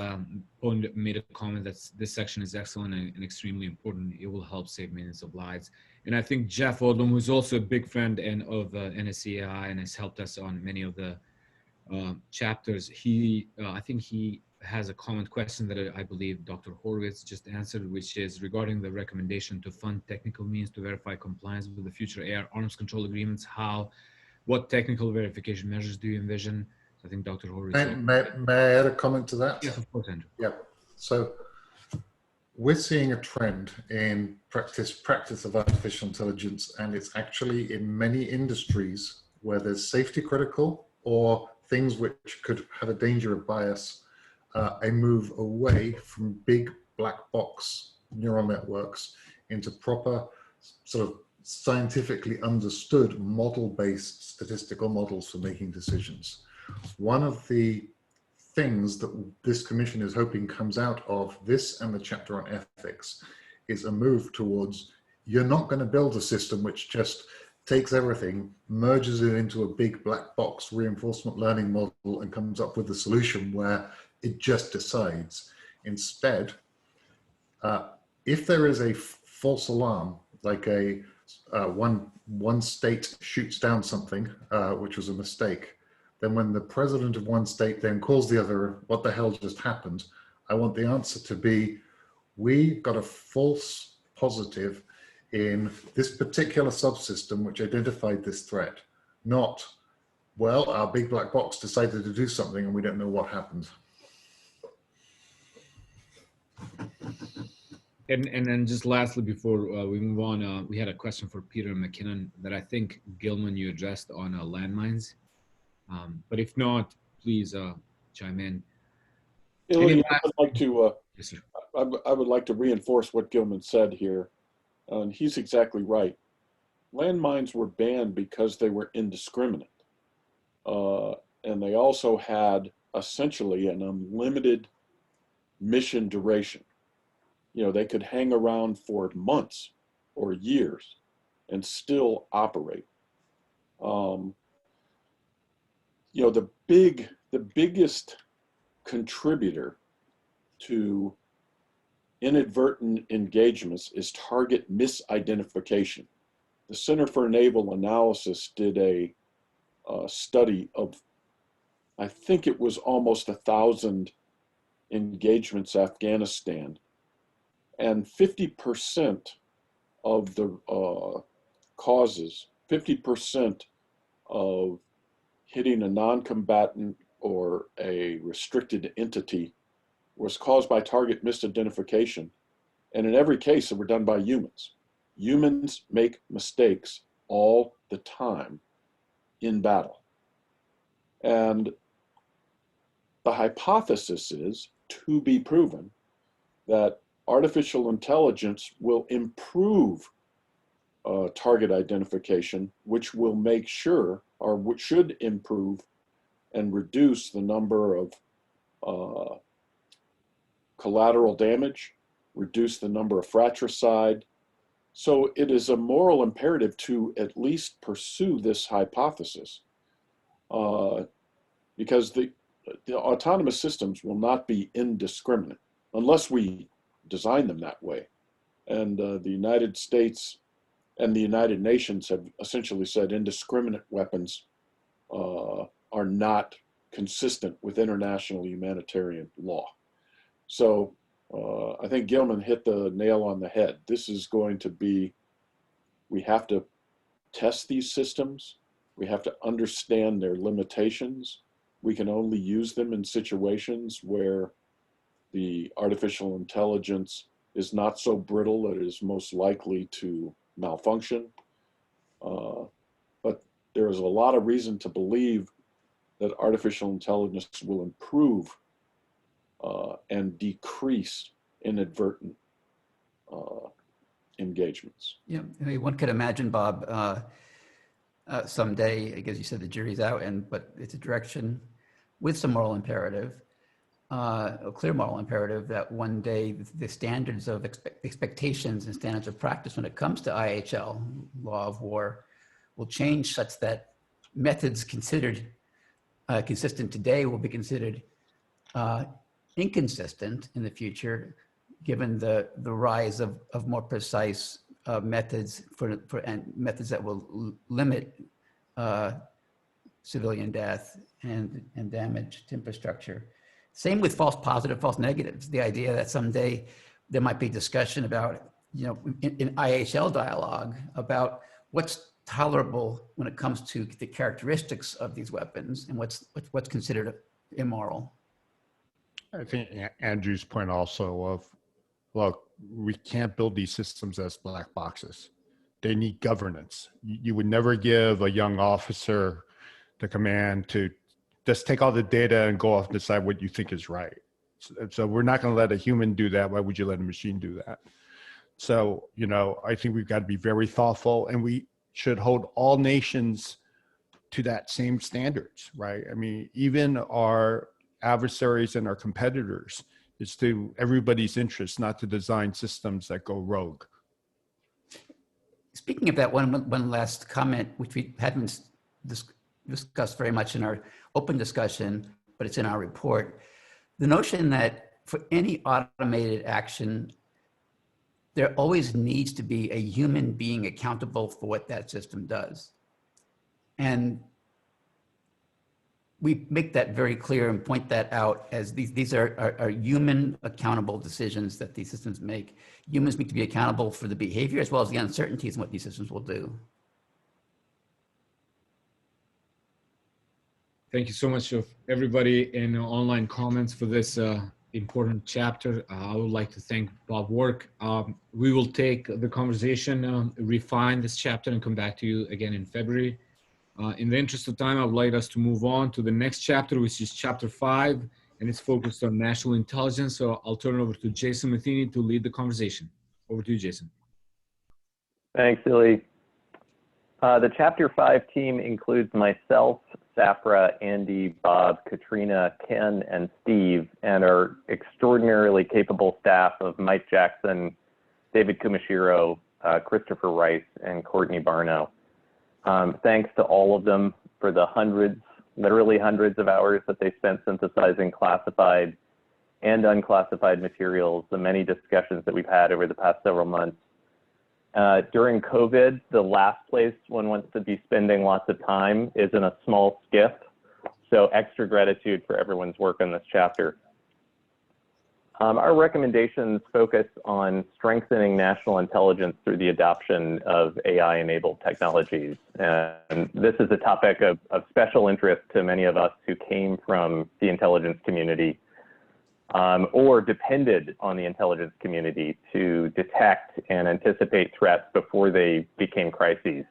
made a comment that this section is excellent and extremely important. It will help save millions of lives. And I think Jeff Odlum, who's also a big friend of NSCAI and has helped us on many of the chapters, I think he has a comment question that I believe Dr. Horowitz just answered, which is regarding the recommendation to fund technical means to verify compliance with the future AR arms control agreements. What technical verification measures do you envision? I think Dr. Horowitz. May I add a comment to that? Yes, of course, Andrew. Yeah. So we're seeing a trend in practice of artificial intelligence, and it's actually in many industries where there's safety critical or things which could have a danger of bias, a move away from big black box neural networks into proper sort of scientifically understood model-based statistical models for making decisions. One of the things that this commission is hoping comes out of this and the chapter on ethics is a move towards, you're not going to build a system which just takes everything, merges it into a big black box reinforcement learning model and comes up with a solution where it just decides. Instead, if there is a false alarm, like one state shoots down something, which was a mistake. Then when the president of one state then calls the other, what the hell just happened? I want the answer to be, we got a false positive in this particular subsystem which identified this threat. Not, well, our big black box decided to do something and we don't know what happened. And then just lastly, before we move on, we had a question for Peter McKinnon that I think, Gilman, you addressed on landmines. But if not, please chime in. Illy, I would like to, yes, sir. I would like to reinforce what Gilman said here. And he's exactly right. Landmines were banned because they were indiscriminate. And they also had essentially an unlimited mission duration. You know, they could hang around for months or years and still operate. You know, the biggest contributor to inadvertent engagements is target misidentification. The Center for Naval Analysis did a study of, I think it was almost 1,000 engagements Afghanistan, and 50% of the causes, 50% of hitting a non-combatant or a restricted entity was caused by target misidentification. And in every case, they were done by humans. Humans make mistakes all the time in battle. And the hypothesis is, to be proven, that artificial intelligence will improve target identification, which will make sure, or which should improve and reduce the number of collateral damage, reduce the number of fratricide. So it is a moral imperative to at least pursue this hypothesis, because the autonomous systems will not be indiscriminate unless we design them that way. And the United States and the United Nations have essentially said indiscriminate weapons are not consistent with international humanitarian law. So I think Gilman hit the nail on the head. This is going to be, we have to test these systems. We have to understand their limitations. We can only use them in situations where the artificial intelligence is not so brittle that it is most likely to malfunction. But there is a lot of reason to believe that artificial intelligence will improve and decrease inadvertent engagements. Yeah, I mean, one could imagine, Bob, someday, I guess you said the jury's out, but it's a direction with some moral imperative, a clear moral imperative, that one day the standards of expectations and standards of practice when it comes to IHL, law of war, will change such that methods considered consistent today will be considered inconsistent in the future, given the rise of more precise methods and methods that will limit civilian death and damage to infrastructure. Same with false positives, false negatives. The idea that someday there might be discussion about, in IHL dialogue about what's tolerable when it comes to the characteristics of these weapons and what's considered immoral. I think Andrew's point also of, look, we can't build these systems as black boxes. They need governance. You would never give a young officer the command to just take all the data and go off and decide what you think is right. So we're not going to let a human do that. Why would you let a machine do that? So, I think we've got to be very thoughtful, and we should hold all nations to that same standards, right? I mean, even our adversaries and our competitors, it's to everybody's interest not to design systems that go rogue. Speaking of that, one last comment, which we haven't discussed very much in our open discussion, but it's in our report. The notion that for any automated action, there always needs to be a human being accountable for what that system does. And we make that very clear and point that out as these are human accountable decisions that these systems make. Humans need to be accountable for the behavior as well as the uncertainties in what these systems will do. Thank you so much of everybody in online comments for this important chapter. I would like to thank Bob Work. We will take the conversation, refine this chapter and come back to you again in February. In the interest of time, I would like us to move on to the next chapter, which is chapter 5, and it's focused on national intelligence. So I'll turn it over to Jason Matheny to lead the conversation. Over to you, Jason. Thanks, Illy. The chapter 5 team includes myself, Safra, Andy, Bob, Katrina, Ken, and Steve, and our extraordinarily capable staff of Mike Jackson, David Kumashiro, Christopher Rice, and Courtney Barno. Thanks to all of them for the hundreds, literally hundreds of hours that they spent synthesizing classified and unclassified materials, the many discussions that we've had over the past several months. During COVID, the last place one wants to be spending lots of time is in a small skiff. So extra gratitude for everyone's work on this chapter. Our recommendations focus on strengthening national intelligence through the adoption of AI-enabled technologies. And this is a topic of special interest to many of us who came from the intelligence community or depended on the intelligence community to detect and anticipate threats before they became crises.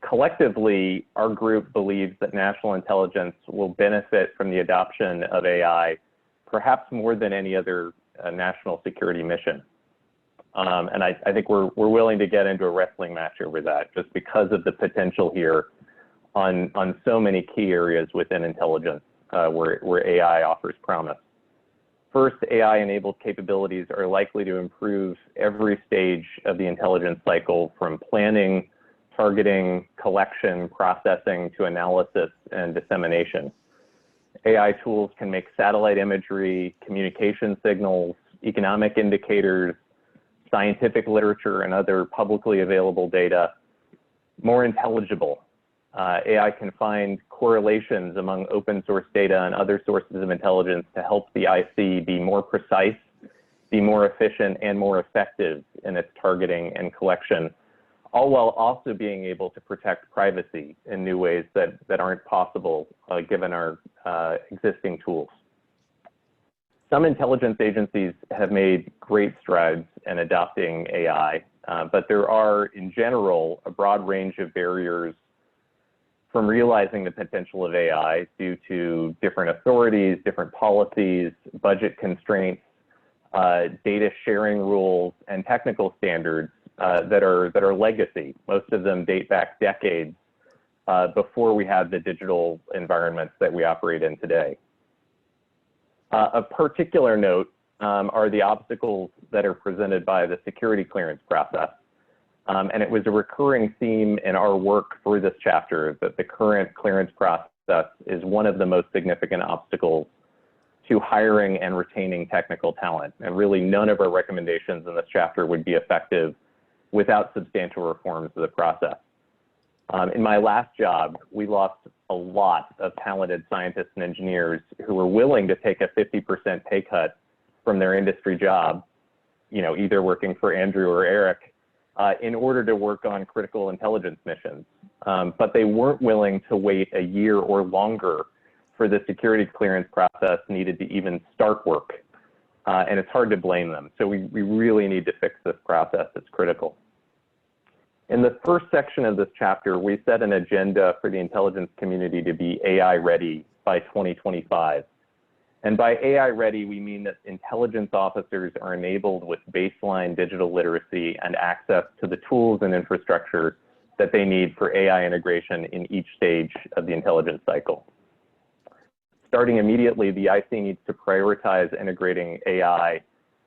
Collectively, our group believes that national intelligence will benefit from the adoption of AI perhaps more than any other national security mission. And I think we're willing to get into a wrestling match over that just because of the potential here on so many key areas within intelligence where AI offers promise. First, AI-enabled capabilities are likely to improve every stage of the intelligence cycle, from planning, targeting, collection, processing, to analysis and dissemination. AI tools can make satellite imagery, communication signals, economic indicators, scientific literature, and other publicly available data more intelligible. AI can find correlations among open source data and other sources of intelligence to help the IC be more precise, be more efficient, and more effective in its targeting and collection, all while also being able to protect privacy in new ways that aren't possible given our existing tools. Some intelligence agencies have made great strides in adopting AI, but there are, in general, a broad range of barriers from realizing the potential of AI due to different authorities, different policies, budget constraints, data sharing rules, and technical standards that are legacy. Most of them date back decades before we had the digital environments that we operate in today. Of particular note are the obstacles that are presented by the security clearance process. And it was a recurring theme in our work for this chapter that the current clearance process is one of the most significant obstacles to hiring and retaining technical talent. And really none of our recommendations in this chapter would be effective without substantial reforms to the process. In my last job, we lost a lot of talented scientists and engineers who were willing to take a 50% pay cut from their industry job, either working for Andrew or Eric, in order to work on critical intelligence missions. But they weren't willing to wait a year or longer for the security clearance process needed to even start work. And it's hard to blame them. So we really need to fix this process. It's critical. In the first section of this chapter, we set an agenda for the intelligence community to be AI ready by 2025. And by AI ready, we mean that intelligence officers are enabled with baseline digital literacy and access to the tools and infrastructure that they need for AI integration in each stage of the intelligence cycle. Starting immediately, the IC needs to prioritize integrating AI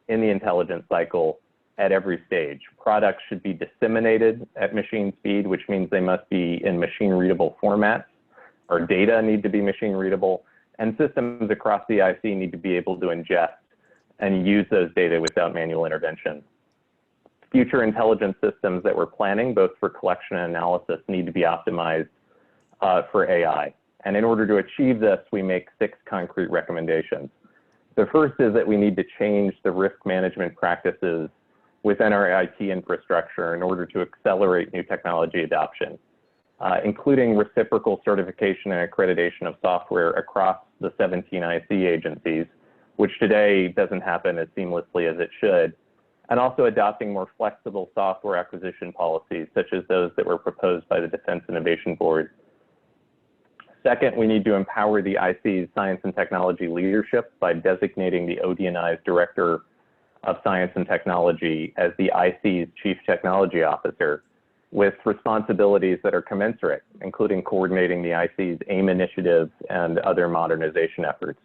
in the intelligence cycle at every stage. Products should be disseminated at machine speed, which means they must be in machine readable formats. Our data need to be machine readable, and systems across the IC need to be able to ingest and use those data without manual intervention. Future intelligence systems that we're planning, both for collection and analysis, need to be optimized for AI. And in order to achieve this, we make 6 concrete recommendations. The first is that we need to change the risk management practices within our IT infrastructure in order to accelerate new technology adoption, including reciprocal certification and accreditation of software across the 17 IC agencies, which today doesn't happen as seamlessly as it should, and also adopting more flexible software acquisition policies, such as those that were proposed by the Defense Innovation Board. Second, we need to empower the IC's science and technology leadership by designating the ODNI's Director of Science and Technology as the IC's Chief Technology Officer, with responsibilities that are commensurate, including coordinating the IC's AIM initiatives and other modernization efforts.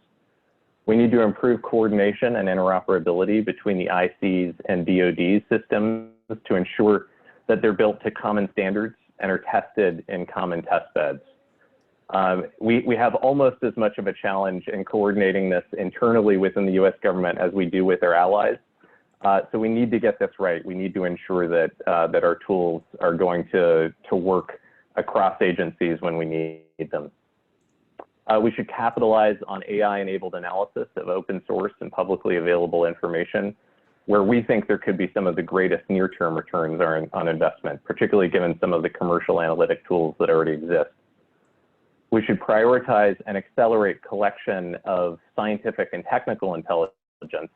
We need to improve coordination and interoperability between the IC's and DoD's systems to ensure that they're built to common standards and are tested in common test beds. We have almost as much of a challenge in coordinating this internally within the US government as we do with our allies. So we need to get this right. We need to ensure that, that our tools are going to work across agencies when we need them. We should capitalize on AI-enabled analysis of open source and publicly available information, where we think there could be some of the greatest near-term returns on investment, particularly given some of the commercial analytic tools that already exist. We should prioritize and accelerate collection of scientific and technical intelligence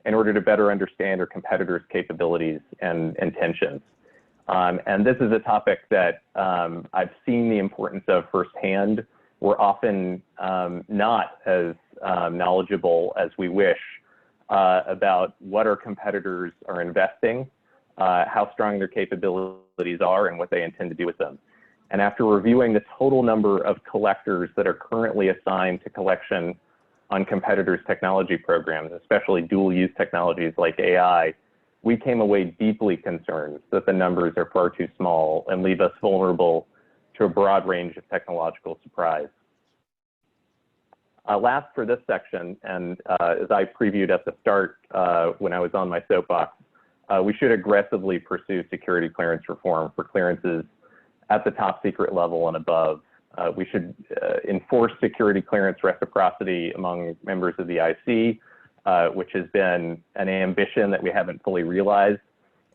in order to better understand our competitors' capabilities and intentions. And this is a topic that I've seen the importance of firsthand. We're often not as knowledgeable as we wish about what our competitors are investing, how strong their capabilities are, and what they intend to do with them. And after reviewing the total number of collectors that are currently assigned to collection on competitors' technology programs, especially dual-use technologies like AI, we came away deeply concerned that the numbers are far too small and leave us vulnerable to a broad range of technological surprise. Last for this section, and as I previewed at the start when I was on my soapbox, we should aggressively pursue security clearance reform for clearances at the top secret level and above. We should enforce security clearance reciprocity among members of the IC, which has been an ambition that we haven't fully realized.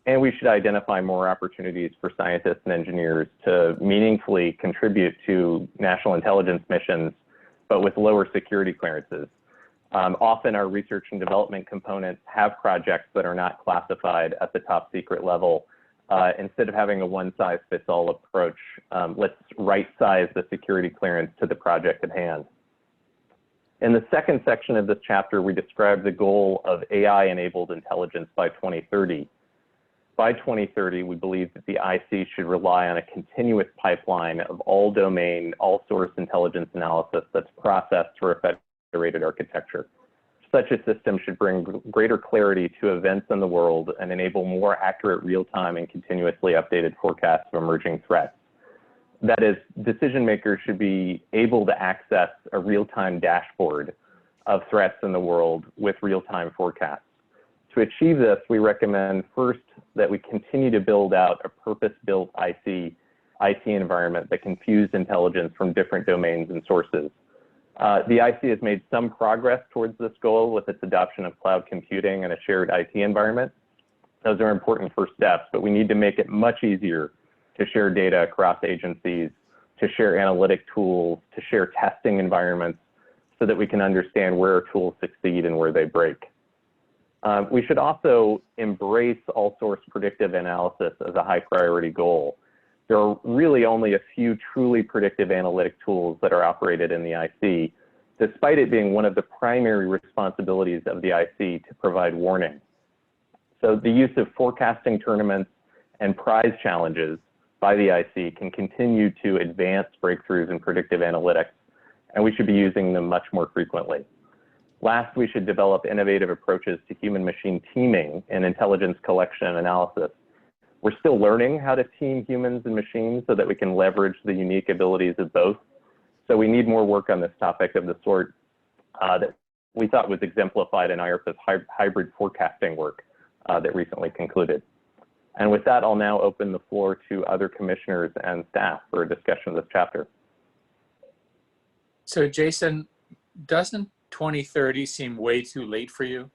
And we should identify more opportunities for scientists and engineers to meaningfully contribute to national intelligence missions, but with lower security clearances. Often our research and development components have projects that are not classified at the top secret level. Instead of having a one-size-fits-all approach, let's right-size the security clearance to the project at hand. In the second section of this chapter, we describe the goal of AI-enabled intelligence by 2030. By 2030, we believe that the IC should rely on a continuous pipeline of all-domain, all-source intelligence analysis that's processed through a federated architecture. Such a system should bring greater clarity to events in the world and enable more accurate real-time and continuously updated forecasts of emerging threats. That is, decision makers should be able to access a real-time dashboard of threats in the world with real-time forecasts. To achieve this, we recommend first that we continue to build out a purpose-built IT environment that can fuse intelligence from different domains and sources. The IC has made some progress towards this goal with its adoption of cloud computing and a shared IT environment. Those are important first steps, but we need to make it much easier to share data across agencies, to share analytic tools, to share testing environments, so that we can understand where our tools succeed and where they break. We should also embrace all-source predictive analysis as a high priority goal. There are really only a few truly predictive analytic tools that are operated in the IC, despite it being one of the primary responsibilities of the IC to provide warning. So the use of forecasting tournaments and prize challenges by the IC can continue to advance breakthroughs in predictive analytics, and we should be using them much more frequently. Last, we should develop innovative approaches to human-machine teaming and intelligence collection and analysis. We're still learning how to team humans and machines so that we can leverage the unique abilities of both. So we need more work on this topic of the sort that we thought was exemplified in IRPA's hybrid forecasting work that recently concluded. And with that, I'll now open the floor to other commissioners and staff for a discussion of this chapter. So Jason, doesn't 2030 seem way too late for you?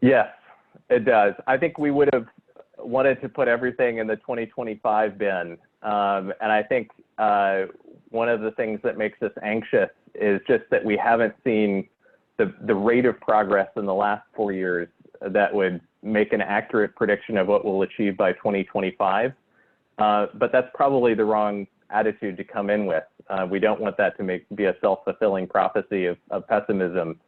Yes, it does. I think we would have wanted to put everything in the 2025 bin. And I think one of the things that makes us anxious is just that we haven't seen the rate of progress in the last 4 years that would make an accurate prediction of what we'll achieve by 2025. But that's probably the wrong attitude to come in with. We don't want that to be a self-fulfilling prophecy of pessimism.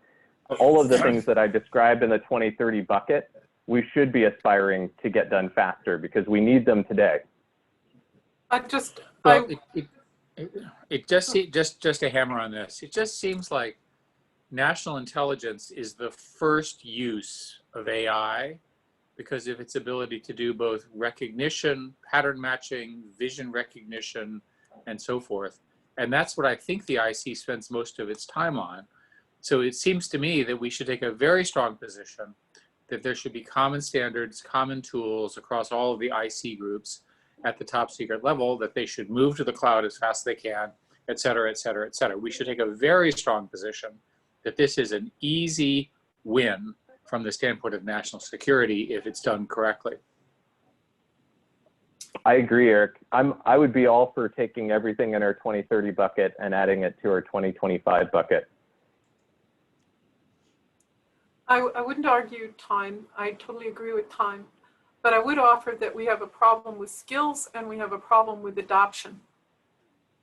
All of the things that I described in the 2030 bucket, we should be aspiring to get done faster because we need them today. Just a hammer on this. It just seems like national intelligence is the first use of AI because of its ability to do both recognition, pattern matching, vision recognition, and so forth. And that's what I think the IC spends most of its time on. So it seems to me that we should take a very strong position that there should be common standards, common tools across all of the IC groups at the top secret level, that they should move to the cloud as fast as they can, et cetera, et cetera, et cetera. We should take a very strong position that this is an easy win from the standpoint of national security if it's done correctly. I agree, Eric. I would be all for taking everything in our 2030 bucket and adding it to our 2025 bucket. I wouldn't argue time. I totally agree with time. But I would offer that we have a problem with skills and we have a problem with adoption.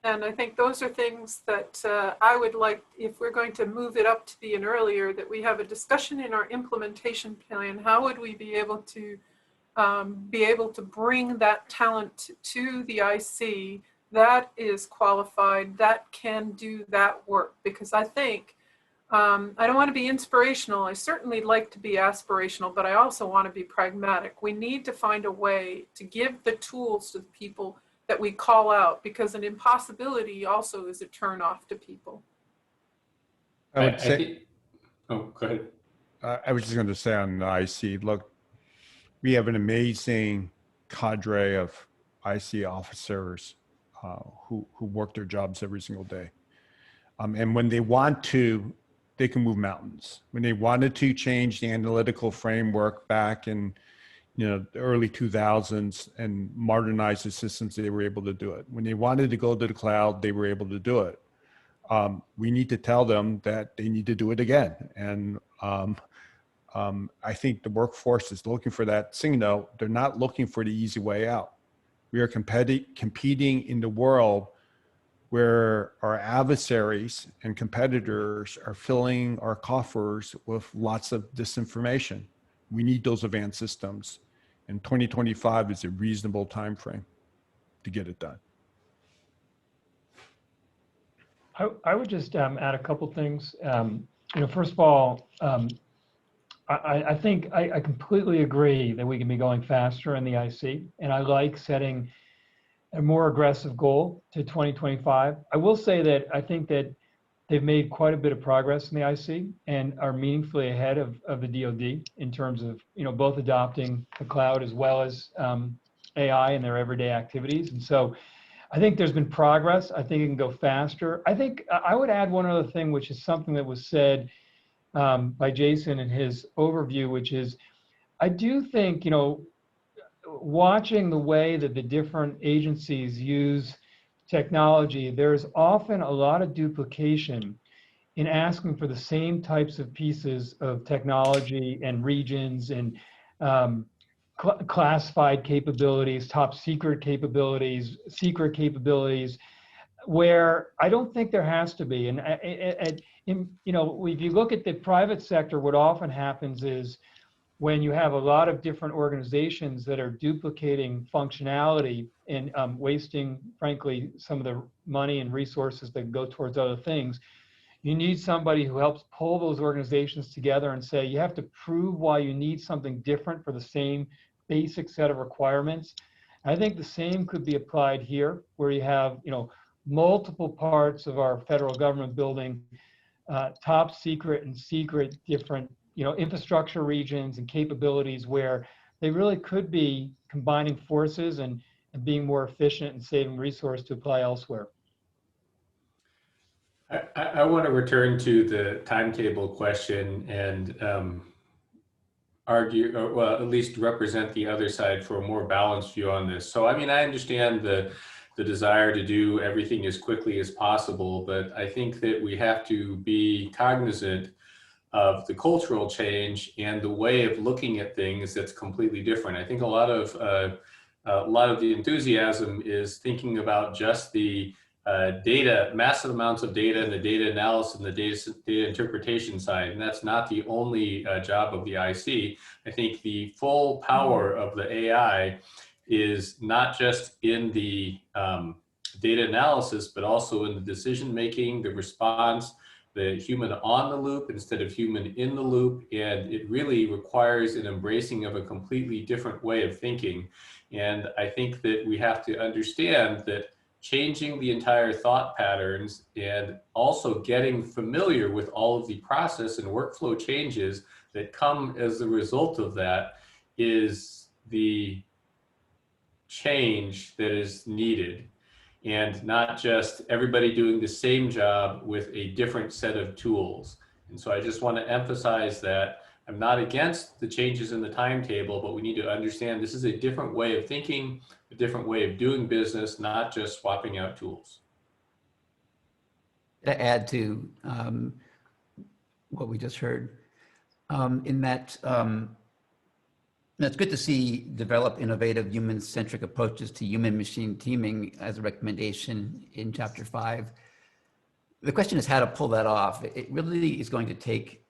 And I think those are things that I would like, if we're going to move it up to be an earlier, that we have a discussion in our implementation plan. How would we be able to bring that talent to the IC that is qualified, that can do that work? Because I think, I don't want to be inspirational. I certainly like to be aspirational, but I also want to be pragmatic. We need to find a way to give the tools to the people that we call out, because an impossibility also is a turn off to people. I would say, oh, go ahead. I was just going to say on the IC, look, we have an amazing cadre of IC officers who work their jobs every single day. And when they want to, they can move mountains. When they wanted to change the analytical framework back in the early 2000s and modernize the systems, they were able to do it. When they wanted to go to the cloud, they were able to do it. We need to tell them that they need to do it again. And I think the workforce is looking for that signal. They're not looking for the easy way out. We are competing in the world where our adversaries and competitors are filling our coffers with lots of disinformation. We need those advanced systems, and 2025 is a reasonable time frame to get it done. I would just add a couple things. First of all, I think I completely agree that we can be going faster in the IC, and I like setting a more aggressive goal to 2025. I will say that I think that they've made quite a bit of progress in the IC and are meaningfully ahead of the DoD in terms of both adopting the cloud as well as AI in their everyday activities. And so I think there's been progress. I think it can go faster. I think I would add one other thing, which is something that was said by Jason in his overview, which is I do think, watching the way that the different agencies use technology, there's often a lot of duplication in asking for the same types of pieces of technology and regions and classified capabilities, top secret capabilities, where I don't think there has to be. And if you look at the private sector, what often happens is when you have a lot of different organizations that are duplicating functionality and wasting, frankly, some of the money and resources that go towards other things, you need somebody who helps pull those organizations together and say, you have to prove why you need something different for the same basic set of requirements. I think the same could be applied here, where you have, multiple parts of our federal government building, top secret and secret different infrastructure regions and capabilities where they really could be combining forces and being more efficient and saving resource to apply elsewhere. I want to return to the timetable question and argue, or well, at least represent the other side for a more balanced view on this. So, I mean, I understand the desire to do everything as quickly as possible, but I think that we have to be cognizant of the cultural change and the way of looking at things that's completely different. I think a lot of the enthusiasm is thinking about just the data, massive amounts of data and the data analysis and the data interpretation side. And that's not the only job of the IC. I think the full power of the AI is not just in the data analysis, but also in the decision making, the response, the human on the loop instead of human in the loop. And it really requires an embracing of a completely different way of thinking. And I think that we have to understand that changing the entire thought patterns and also getting familiar with all of the process and workflow changes that come as a result of that is the change that is needed, and not just everybody doing the same job with a different set of tools. And so I just want to emphasize that I'm not against the changes in the timetable, but we need to understand this is a different way of thinking, a different way of doing business, not just swapping out tools. To add to what we just heard, in that it's good to see develop innovative human-centric approaches to human-machine teaming as a recommendation in Chapter 5. The question is how to pull that off. It really is going to take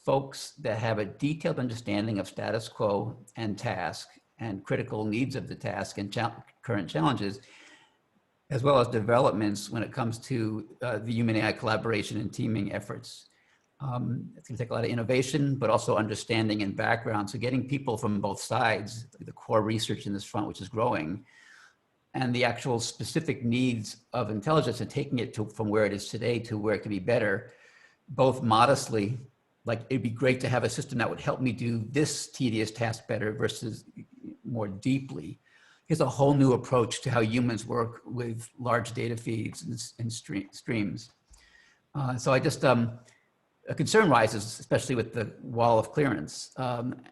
folks that have a detailed understanding of status quo and task and critical needs of the task and current challenges, as well as developments when it comes to the human AI collaboration and teaming efforts. It's going to take a lot of innovation, but also understanding and background. So getting people from both sides, the core research in this front, which is growing, and the actual specific needs of intelligence and taking it from where it is today to where it can be better, both modestly, like it'd be great to have a system that would help me do this tedious task better versus more deeply. Here's a whole new approach to how humans work with large data feeds and streams. So I just, a concern rises, especially with the wall of clearance,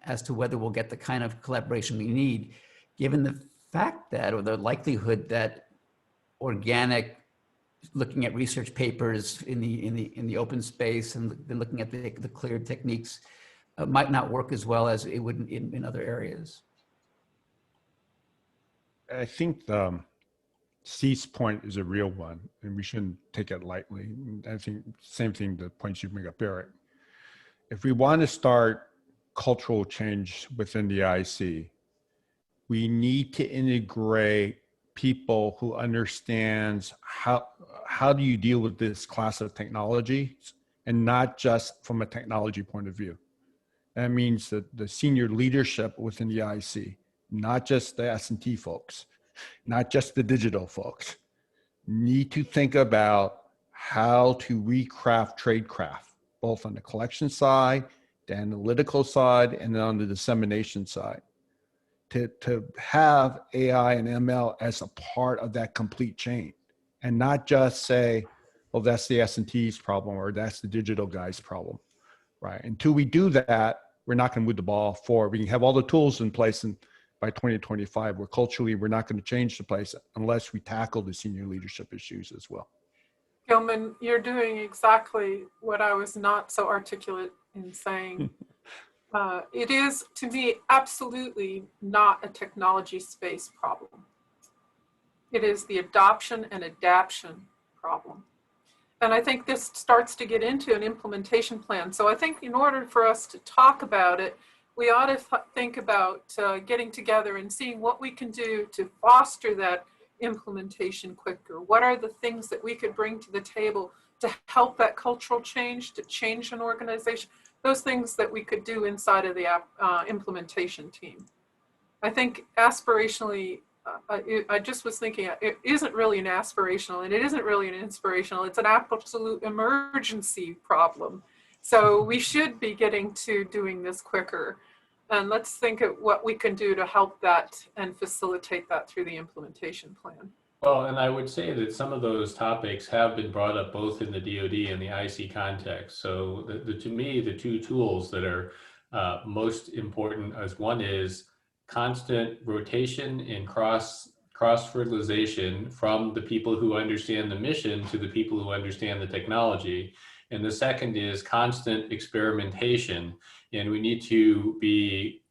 as to whether we'll get the kind of collaboration we need, given the fact that, or the likelihood that organic, looking at research papers in the open space and then looking at the cleared techniques might not work as well as it would in other areas. I think the C's point is a real one, and we shouldn't take it lightly. I think same thing, the points you bring up, Eric. If we want to start cultural change within the IC, we need to integrate people who understands how do you deal with this class of technology, and not just from a technology point of view. That means that the senior leadership within the IC, not just the S&T folks, not just the digital folks, need to think about how to recraft tradecraft, both on the collection side, the analytical side, and then on the dissemination side, to have AI and ML as a part of that complete chain, and not just say, well, that's the S&T's problem or that's the digital guy's problem, right? Until we do that, we're not going to move the ball forward. We can have all the tools in place, and by 2025, where culturally we're not going to change the place unless we tackle the senior leadership issues as well. Gilman, you're doing exactly what I was not so articulate in saying. It is, to me, absolutely not a technology space problem. It is the adoption and adaption problem. And I think this starts to get into an implementation plan. So I think in order for us to talk about it, we ought to think about getting together and seeing what we can do to foster that implementation quicker. What are the things that we could bring to the table to help that cultural change, to change an organization? Those things that we could do inside of the implementation team. I think aspirationally, I just was thinking, it isn't really an aspirational and it isn't really an inspirational, it's an absolute emergency problem So we should be getting to doing this quicker. And let's think of what we can do to help that and facilitate that through the implementation plan. Well, and I would say that some of those topics have been brought up both in the DoD and the IC context. So to me, the two tools that are most important as one is constant rotation and cross-fertilization from the people who understand the mission to the people who understand the technology. And the second is constant experimentation. And we need to be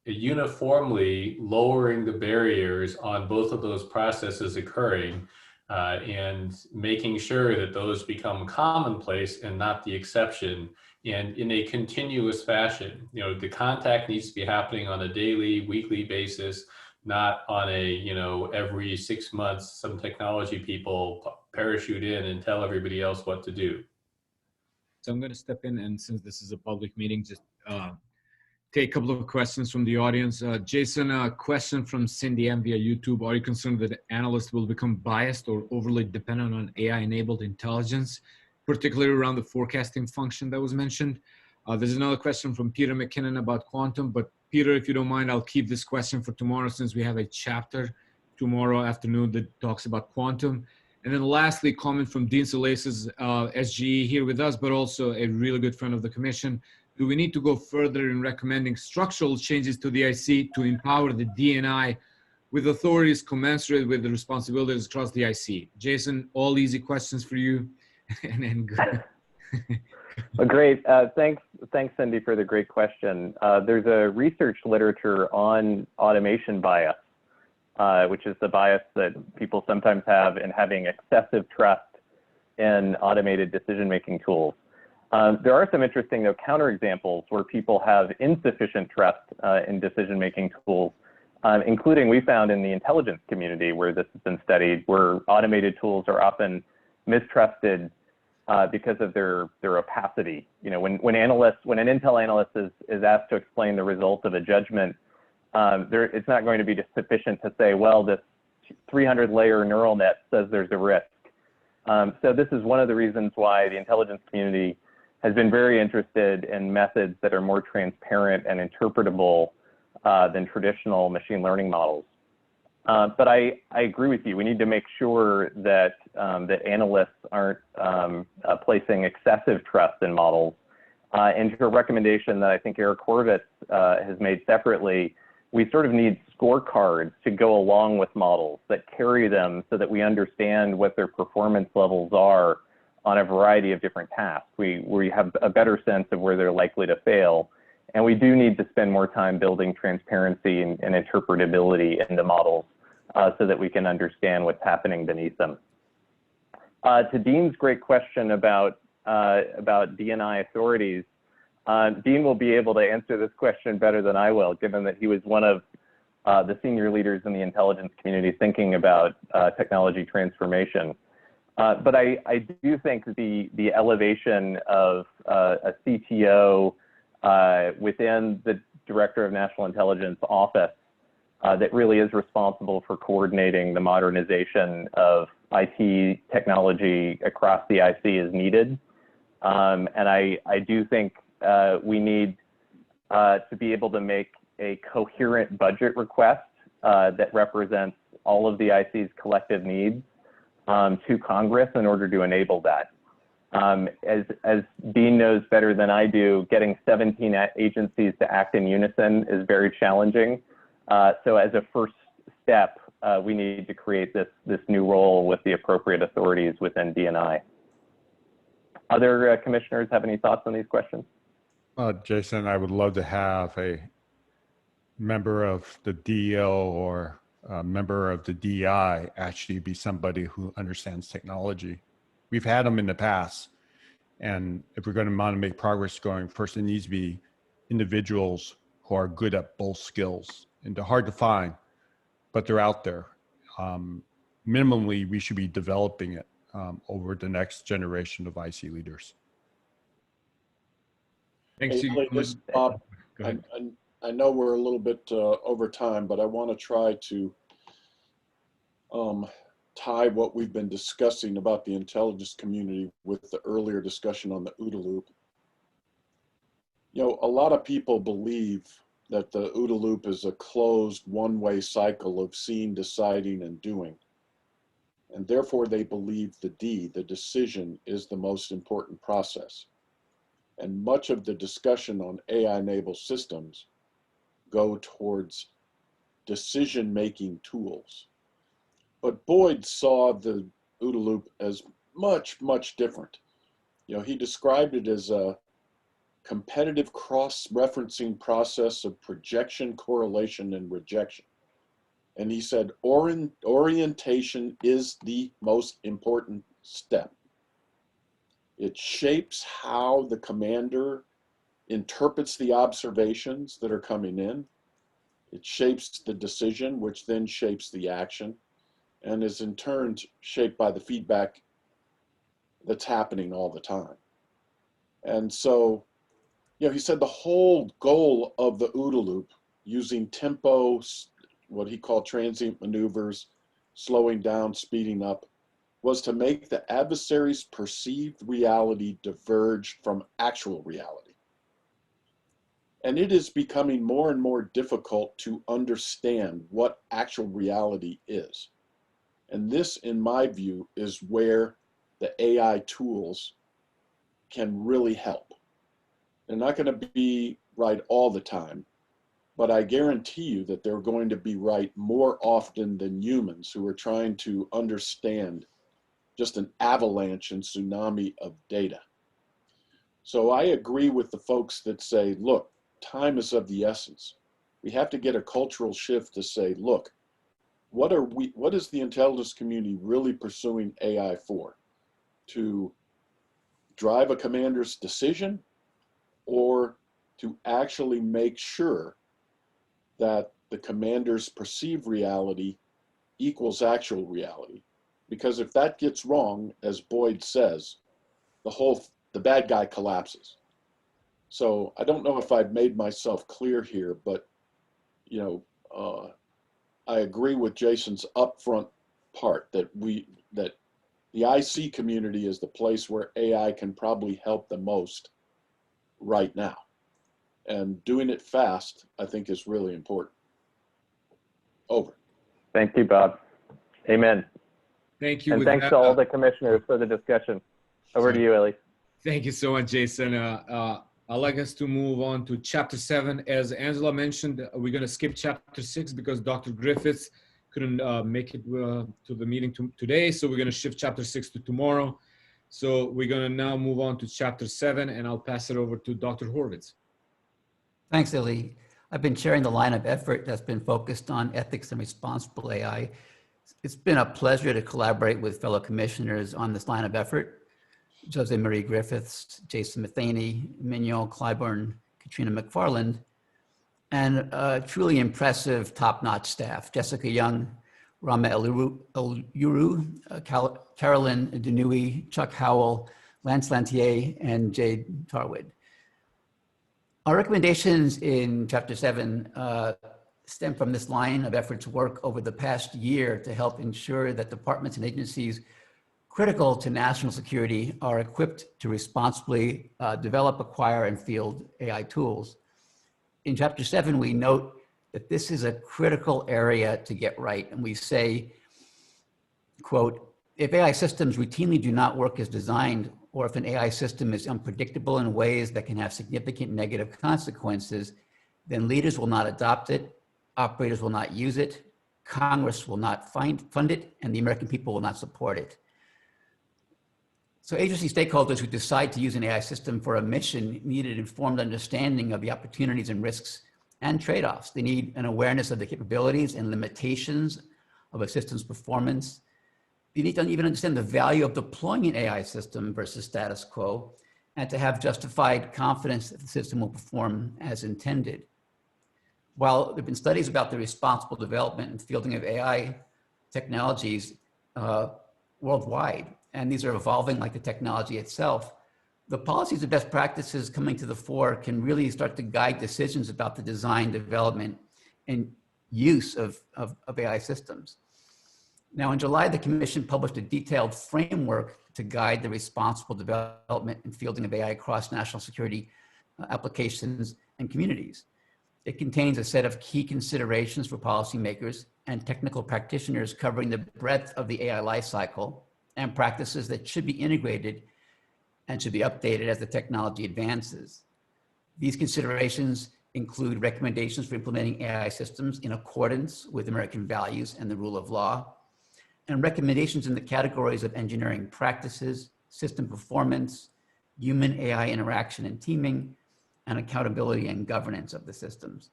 uniformly lowering the barriers on both of those processes occurring and making sure that those become commonplace and not the exception, and in a continuous fashion. You know, the contact needs to be happening on a daily, weekly basis, not on a, every 6 months, some technology people parachute in and tell everybody else what to do. So I'm going to step in, and since this is a public meeting, just take a couple of questions from the audience. Jason, a question from Cindy M via YouTube. Are you concerned that analysts will become biased or overly dependent on AI-enabled intelligence, particularly around the forecasting function that was mentioned? There's another question from Peter McKinnon about quantum, but Peter, if you don't mind, I'll keep this question for tomorrow since we have a chapter tomorrow afternoon that talks about quantum. And then lastly, comment from Dean Solas's SGE here with us, but also a really good friend of the commission. Do we need to go further in recommending structural changes to the IC to empower the DNI with authorities commensurate with the responsibilities across the IC? Jason, all easy questions for you. and good. Well, great. Thanks, Cindy, for the great question. There's a research literature on automation bias, which is the bias that people sometimes have in having excessive trust in automated decision-making tools. There are some interesting, though, counterexamples where people have insufficient trust in decision-making tools, including we found in the intelligence community where this has been studied, where automated tools are often mistrusted because of their opacity. You know, when an Intel analyst is asked to explain the result of a judgment, it's not going to be just sufficient to say, well, this 300-layer neural net says there's a risk. So this is one of the reasons why the intelligence community has been very interested in methods that are more transparent and interpretable than traditional machine learning models. But I agree with you. We need to make sure that that analysts aren't placing excessive trust in models. And to a recommendation that I think Eric Horvitz has made separately, we sort of need scorecards to go along with models that carry them so that we understand what their performance levels are on a variety of different tasks. We have a better sense of where they're likely to fail. And we do need to spend more time building transparency and interpretability into models so that we can understand what's happening beneath them. To Dean's great question about DNI authorities, Dean will be able to answer this question better than I will, given that he was one of the senior leaders in the intelligence community thinking about technology transformation. But I do think the elevation of a CTO within the Director of National Intelligence office that really is responsible for coordinating the modernization of IT technology across the IC is needed. And I do think we need to be able to make a coherent budget request that represents all of the IC's collective needs to Congress in order to enable that. As Dean knows better than I do, getting 17 agencies to act in unison is very challenging. So as a first step, we need to create this new role with the appropriate authorities within DNI. Other commissioners have any thoughts on these questions? Jason, I would love to have a member of the DO or a member of the DI actually be somebody who understands technology. We've had them in the past. And if we're going to want to make progress going, first it needs to be individuals who are good at both skills. And they're hard to find, but they're out there. Minimally, we should be developing it over the next generation of IC leaders. Thanks. Hey, Bob, I know we're a little bit over time, but I want to try to tie what we've been discussing about the intelligence community with the earlier discussion on the OODA loop. You know, a lot of people believe that the OODA loop is a closed one-way cycle of seeing, deciding, and doing. And therefore they believe the D, the decision, is the most important process. And much of the discussion on AI-enabled systems go towards decision-making tools. But Boyd saw the OODA loop as much, much different. You know, he described it as a competitive cross-referencing process of projection, correlation, and rejection. And he said, orientation is the most important step. It shapes how the commander interprets the observations that are coming in. It shapes the decision, which then shapes the action, and is in turn shaped by the feedback that's happening all the time. And so, you know, he said the whole goal of the OODA loop, using tempo, what he called transient maneuvers, slowing down, speeding up, was to make the adversary's perceived reality diverge from actual reality. And it is becoming more and more difficult to understand what actual reality is. And this, in my view, is where the AI tools can really help. They're not going to be right all the time, but I guarantee you that they're going to be right more often than humans who are trying to understand just an avalanche and tsunami of data. So I agree with the folks that say, look, time is of the essence. We have to get a cultural shift to say, look, what is the intelligence community really pursuing AI for? To drive a commander's decision, or to actually make sure that the commander's perceived reality equals actual reality? Because if that gets wrong, as Boyd says, the bad guy collapses. So I don't know if I've made myself clear here, but you know, I agree with Jason's upfront part that the IC community is the place where AI can probably help the most right now. And doing it fast, I think, is really important. Over. Thank you, Bob. Amen. Thank you. And thanks to all the commissioners for the discussion. Over to you, Ellie. Thank you so much, Jason. I'd like us to move on to Chapter 7. As Angela mentioned, we're going to skip Chapter 6 because Dr. Griffiths couldn't make it to the meeting today. So we're going to shift Chapter 6 to tomorrow. So we're going to now move on to Chapter 7, and I'll pass it over to Dr. Horvitz. Thanks, Illy. I've been chairing the line of effort that's been focused on ethics and responsible AI. It's been a pleasure to collaborate with fellow commissioners on this line of effort. Jose Marie Griffiths, Jason Matheny, Mignon Clyburn, Katrina McFarland, and a truly impressive top-notch staff: Jessica Young, Rama Eluru, Carolyn Denui, Chuck Howell, Lance Lantier, and Jade Tarwood. Our recommendations in Chapter 7 stem from this line of effort's work over the past year to help ensure that departments and agencies critical to national security are equipped to responsibly develop, acquire, and field AI tools. In Chapter 7, we note that this is a critical area to get right. And we say, quote, if AI systems routinely do not work as designed, or if an AI system is unpredictable in ways that can have significant negative consequences, then leaders will not adopt it, operators will not use it, Congress will not fund it, and the American people will not support it. So agency stakeholders who decide to use an AI system for a mission need an informed understanding of the opportunities and risks and trade-offs. They need an awareness of the capabilities and limitations of a system's performance. They need to even understand the value of deploying an AI system versus status quo, and to have justified confidence that the system will perform as intended. While there have been studies about the responsible development and fielding of AI technologies worldwide, and these are evolving like the technology itself, the policies and best practices coming to the fore can really start to guide decisions about the design, development, and use of AI systems. Now, in July, the Commission published a detailed framework to guide the responsible development and fielding of AI across national security applications and communities. It contains a set of key considerations for policymakers and technical practitioners covering the breadth of the AI lifecycle and practices that should be integrated and should be updated as the technology advances. These considerations include recommendations for implementing AI systems in accordance with American values and the rule of law, and recommendations in the categories of engineering practices, system performance, human AI interaction and teaming, and accountability and governance of the systems.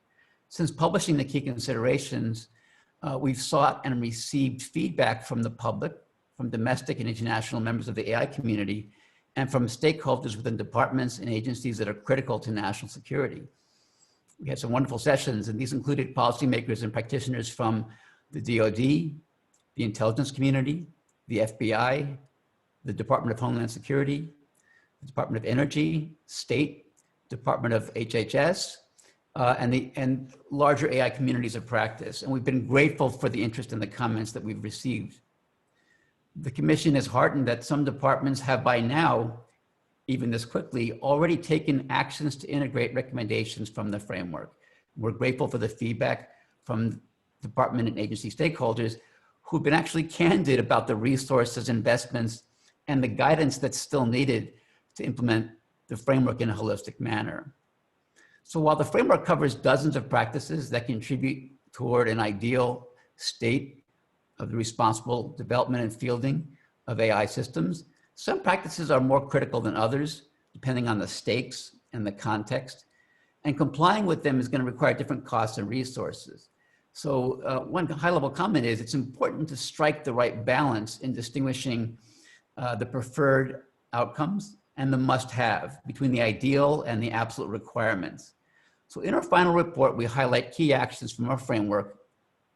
Since publishing the key considerations, we've sought and received feedback from the public, from domestic and international members of the AI community, and from stakeholders within departments and agencies that are critical to national security. We had some wonderful sessions, and these included policymakers and practitioners from the DoD, the intelligence community, the FBI, the Department of Homeland Security, the Department of Energy, State, Department of HHS, and larger AI communities of practice. And we've been grateful for the interest and the comments that we've received. The Commission is heartened that some departments have by now, even this quickly, already taken actions to integrate recommendations from the framework. We're grateful for the feedback from department and agency stakeholders who've been actually candid about the resources, investments, and the guidance that's still needed to implement the framework in a holistic manner. So while the framework covers dozens of practices that contribute toward an ideal state of the responsible development and fielding of AI systems, some practices are more critical than others, depending on the stakes and the context, and complying with them is going to require different costs and resources. So one high-level comment is it's important to strike the right balance in distinguishing the preferred outcomes and the must-have between the ideal and the absolute requirements. So in our final report, we highlight key actions from our framework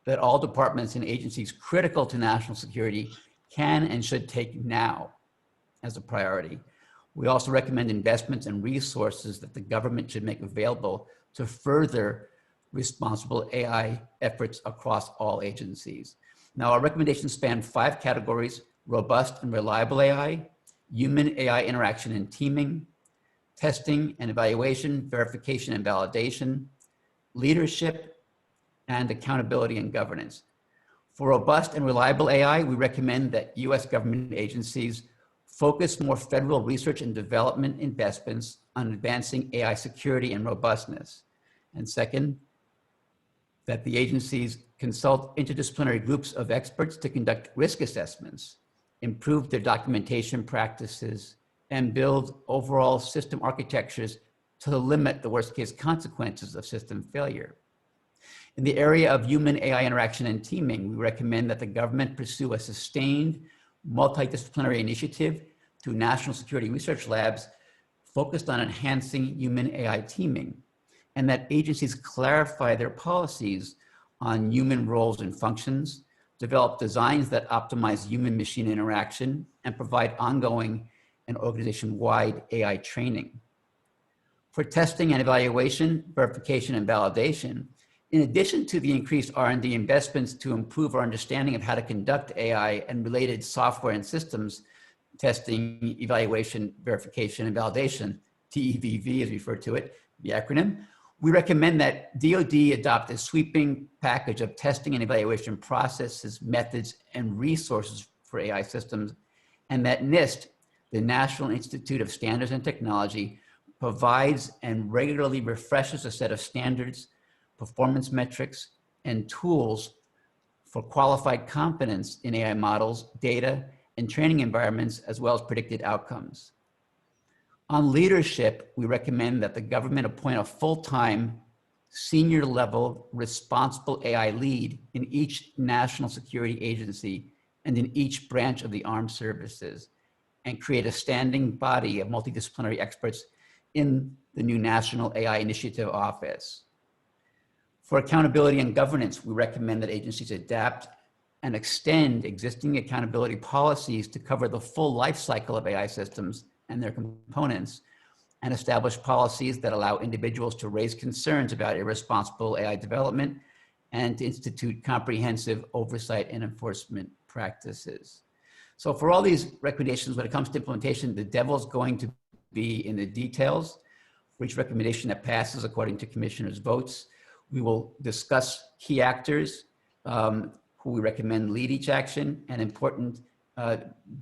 that all departments and agencies critical to national security can and should take now as a priority. We also recommend investments and resources that the government should make available to further responsible AI efforts across all agencies. Now, our recommendations span 5 categories: robust and reliable AI, human AI interaction and teaming, testing and evaluation, verification and validation, leadership, and accountability and governance. For robust and reliable AI, we recommend that US government agencies focus more federal research and development investments on advancing AI security and robustness. And second, that the agencies consult interdisciplinary groups of experts to conduct risk assessments, improve their documentation practices, and build overall system architectures to limit the worst case consequences of system failure. In the area of human AI interaction and teaming, we recommend that the government pursue a sustained multidisciplinary initiative through national security research labs focused on enhancing human AI teaming, and that agencies clarify their policies on human roles and functions, develop designs that optimize human-machine interaction, and provide ongoing and organization-wide AI training. For testing and evaluation, verification and validation, in addition to the increased R&D investments to improve our understanding of how to conduct AI and related software and systems, testing, evaluation, verification, and validation, TEVV as we refer to it, the acronym, we recommend that DoD adopt a sweeping package of testing and evaluation processes, methods, and resources for AI systems, and that NIST, the National Institute of Standards and Technology, provides and regularly refreshes a set of standards, performance metrics, and tools for qualified competence in AI models, data, and training environments, as well as predicted outcomes. On leadership, we recommend that the government appoint a full-time, senior-level responsible AI lead in each national security agency and in each branch of the armed services, and create a standing body of multidisciplinary experts in the new National AI Initiative Office. For accountability and governance, we recommend that agencies adapt and extend existing accountability policies to cover the full life cycle of AI systems and their components, and establish policies that allow individuals to raise concerns about irresponsible AI development and to institute comprehensive oversight and enforcement practices. So for all these recommendations, when it comes to implementation, the devil's going to be in the details. For each recommendation that passes according to commissioners' votes, we will discuss key actors who we recommend lead each action and important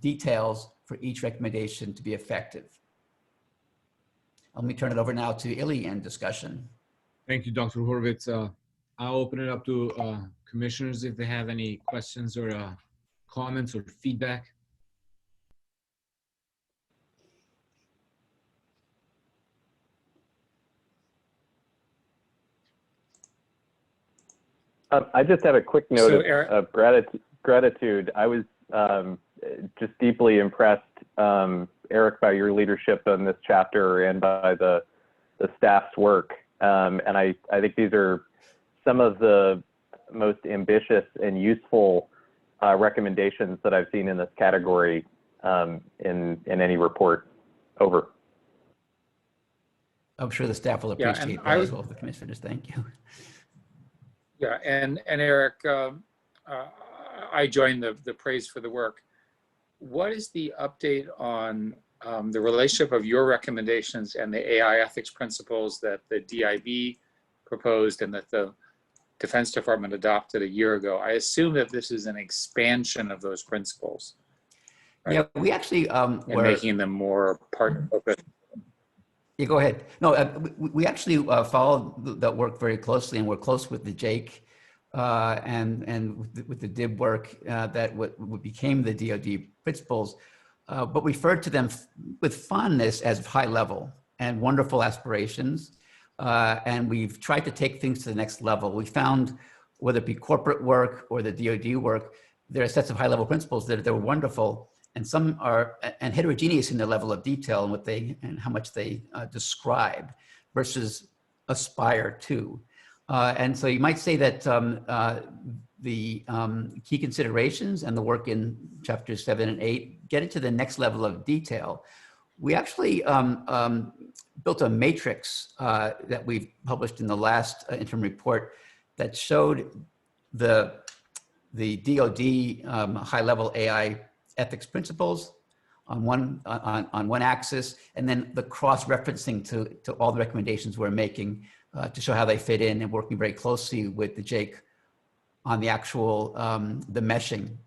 details for each recommendation to be effective. Let me turn it over now to Illy and discussion. Thank you, Dr. Horowitz. I'll open it up to commissioners if they have any questions or comments or feedback. I just have a quick note of gratitude. I was just deeply impressed, Eric, by your leadership on this chapter and by the staff's work. And I think these are some of the most ambitious and useful recommendations that I've seen in this category in any report. Over. I'm sure the staff will appreciate that as well, the commissioners. Thank you. Yeah, and Eric, I join the praise for the work. What is the update on the relationship of your recommendations and the AI ethics principles that the DIB proposed and that the Defense Department adopted a year ago? I assume that this is an expansion of those principles. Right? Yeah, we actually and making them more partner-focused. Yeah, go ahead. No, we actually followed that work very closely, and we're close with the JAIC and with the DIB work that what became the DoD principles, but referred to them with fondness as high level and wonderful aspirations. And we've tried to take things to the next level. We found, whether it be corporate work or the DoD work, there are sets of high level principles that are wonderful. And some are and heterogeneous in their level of detail and what they and how much they describe versus aspire to. And so you might say that the key considerations and the work in chapters 7 and 8 get into the next level of detail. We actually built a matrix that we've published in the last interim report that showed the DoD high-level AI ethics principles on one axis, and then the cross-referencing to all the recommendations we're making to show how they fit in, and working very closely with the JAIC on the actual the meshing.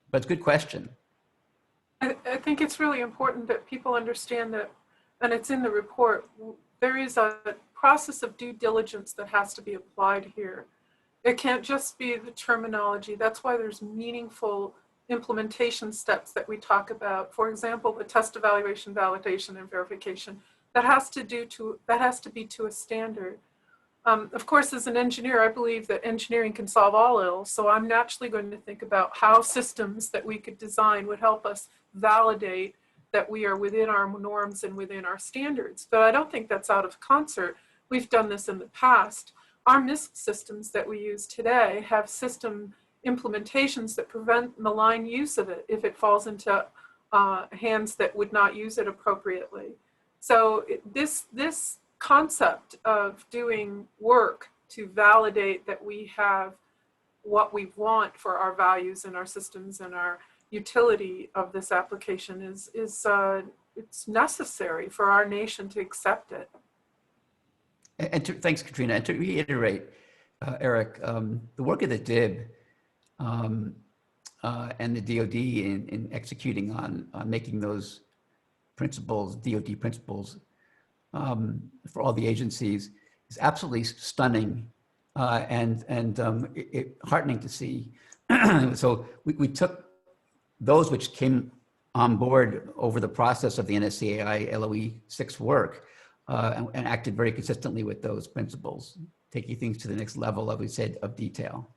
But it's a good question. I think it's really important that people understand that, and it's in the report, there is a process of due diligence that has to be applied here. It can't just be the terminology. That's why there's meaningful implementation steps that we talk about. For example, the test evaluation, validation, and verification. That has to be to a standard. Of course, as an engineer, I believe that engineering can solve all ills. So I'm naturally going to think about how systems that we could design would help us validate that we are within our norms and within our standards. But I don't think that's out of concert. We've done this in the past. Our MISC systems that we use today have system implementations that prevent malign use of it if it falls into hands that would not use it appropriately. So this concept of doing work to validate that we have what we want for our values and our systems and our utility of this application is it's necessary for our nation to accept it. And thanks, Katrina. And to reiterate, Eric, the work of the DIB and the DoD in executing on making those principles, DoD principles, for all the agencies is absolutely stunning and heartening to see. So we took those which came on board over the process of the NSCAI LOE 6 work and acted very consistently with those principles, taking things to the next level, as we said, of detail.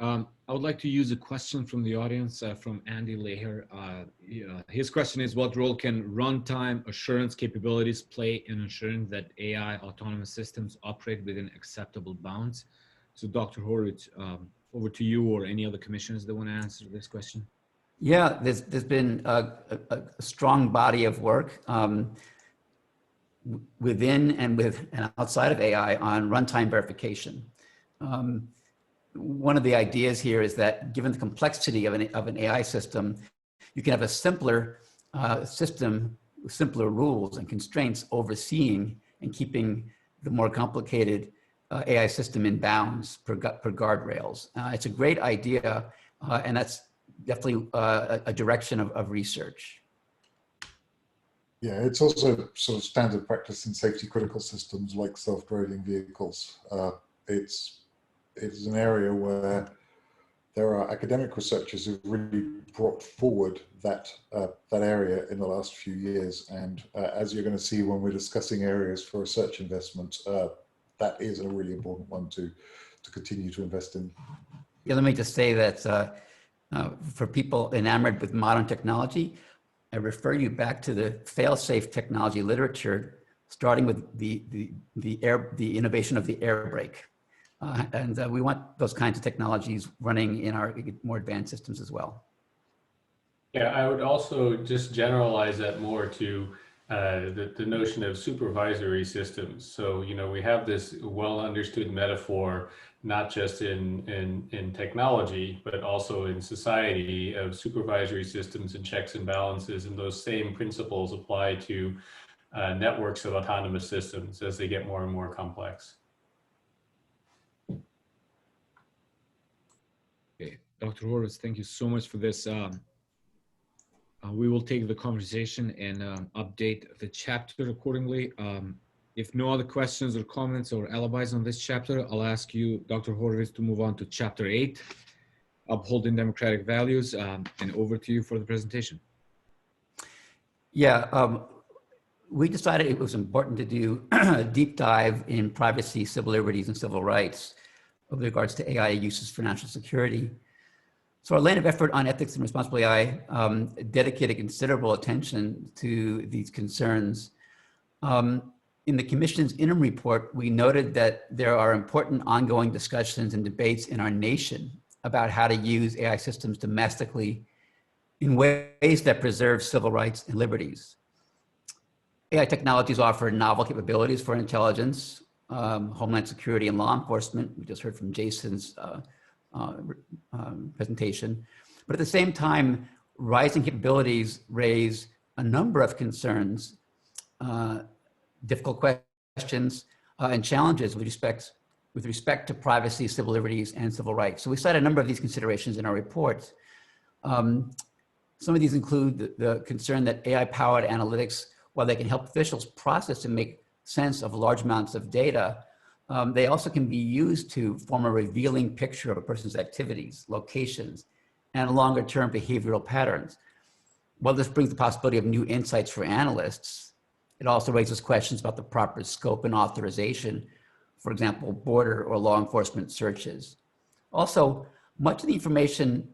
I would like to use a question from the audience from Andy Leher. His question is, what role can runtime assurance capabilities play in ensuring that AI autonomous systems operate within acceptable bounds? So Dr. Horowitz, over to you or any other commissioners that want to answer this question. Yeah, there's been a strong body of work within and outside of AI on runtime verification. one of the ideas here is that given the complexity of an AI system, you can have a simpler system with simpler rules and constraints overseeing and keeping the more complicated AI system in bounds per guardrails. It's a great idea, and that's definitely a direction of research. Yeah, it's also sort of standard practice in safety critical systems like self-driving vehicles. It's an area where there are academic researchers who've really brought forward that area in the last few years. And as you're going to see when we're discussing areas for research investment, that is a really important one to continue to invest in. Yeah, let me just say that for people enamored with modern technology, I refer you back to the fail-safe technology literature, starting with the innovation of the air brake. And we want those kinds of technologies running in our more advanced systems as well. Yeah, I would also just generalize that more to the notion of supervisory systems. So, you know, we have this well understood metaphor, not just in technology, but also in society, of supervisory systems and checks and balances. And those same principles apply to networks of autonomous systems as they get more and more complex. Okay, Dr. Horowitz, thank you so much for this. We will take the conversation and update the chapter accordingly. If no other questions or comments or alibis on this chapter, I'll ask you, Dr. Horowitz, to move on to Chapter 8, Upholding Democratic Values, and over to you for the presentation. Yeah, we decided it was important to do a deep dive in privacy, civil liberties, and civil rights with regards to AI uses for national security. So our line of effort on ethics and responsible AI dedicated considerable attention to these concerns. In the Commission's interim report, we noted that there are important ongoing discussions and debates in our nation about how to use AI systems domestically in ways that preserve civil rights and liberties. AI technologies offer novel capabilities for intelligence, homeland security, and law enforcement. We just heard from Jason's presentation. But at the same time, rising capabilities raise a number of concerns, difficult questions, and challenges with respect to privacy, civil liberties, and civil rights. So we cite a number of these considerations in our report. Some of these include the concern that AI-powered analytics, while they can help officials process and make sense of large amounts of data, they also can be used to form a revealing picture of a person's activities, locations, and longer-term behavioral patterns. While this brings the possibility of new insights for analysts, it also raises questions about the proper scope and authorization, for example, border or law enforcement searches. Also, much of the information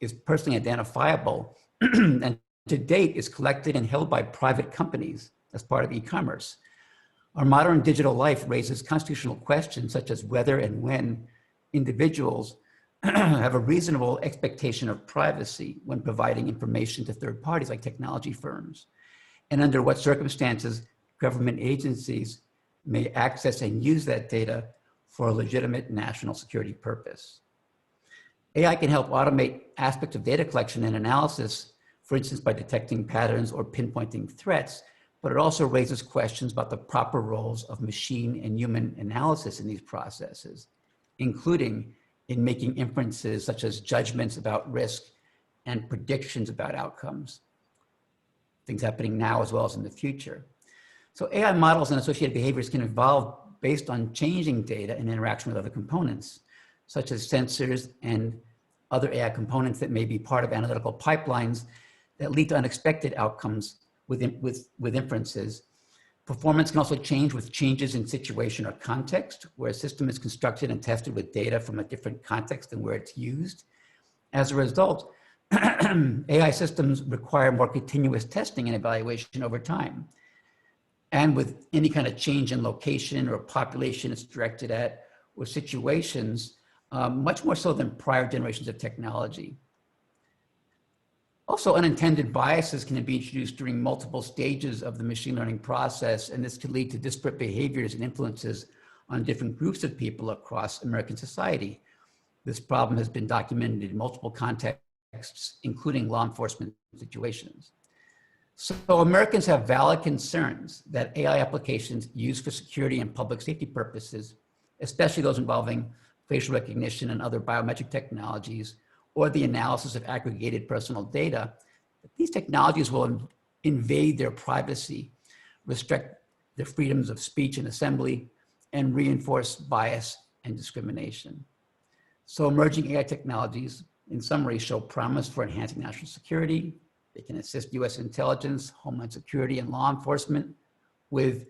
is personally identifiable and to date is collected and held by private companies as part of e-commerce. Our modern digital life raises constitutional questions such as whether and when individuals have a reasonable expectation of privacy when providing information to third parties like technology firms, and under what circumstances government agencies may access and use that data for a legitimate national security purpose. AI can help automate aspects of data collection and analysis, for instance, by detecting patterns or pinpointing threats, but it also raises questions about the proper roles of machine and human analysis in these processes, including in making inferences such as judgments about risk and predictions about outcomes, things happening now as well as in the future. So AI models and associated behaviors can evolve based on changing data and interaction with other components, such as sensors and other AI components that may be part of analytical pipelines that lead to unexpected outcomes with inferences. Performance can also change with changes in situation or context, where a system is constructed and tested with data from a different context than where it's used. As a result, AI systems require more continuous testing and evaluation over time. And with any kind of change in location or population it's directed at, or situations, much more so than prior generations of technology. Also, unintended biases can be introduced during multiple stages of the machine learning process, and this can lead to disparate behaviors and influences on different groups of people across American society. This problem has been documented in multiple contexts, including law enforcement situations. So Americans have valid concerns that AI applications used for security and public safety purposes, especially those involving facial recognition and other biometric technologies, or the analysis of aggregated personal data, these technologies will invade their privacy, restrict the freedoms of speech and assembly, and reinforce bias and discrimination. So emerging AI technologies, in summary, show promise for enhancing national security. They can assist US intelligence, homeland security, and law enforcement with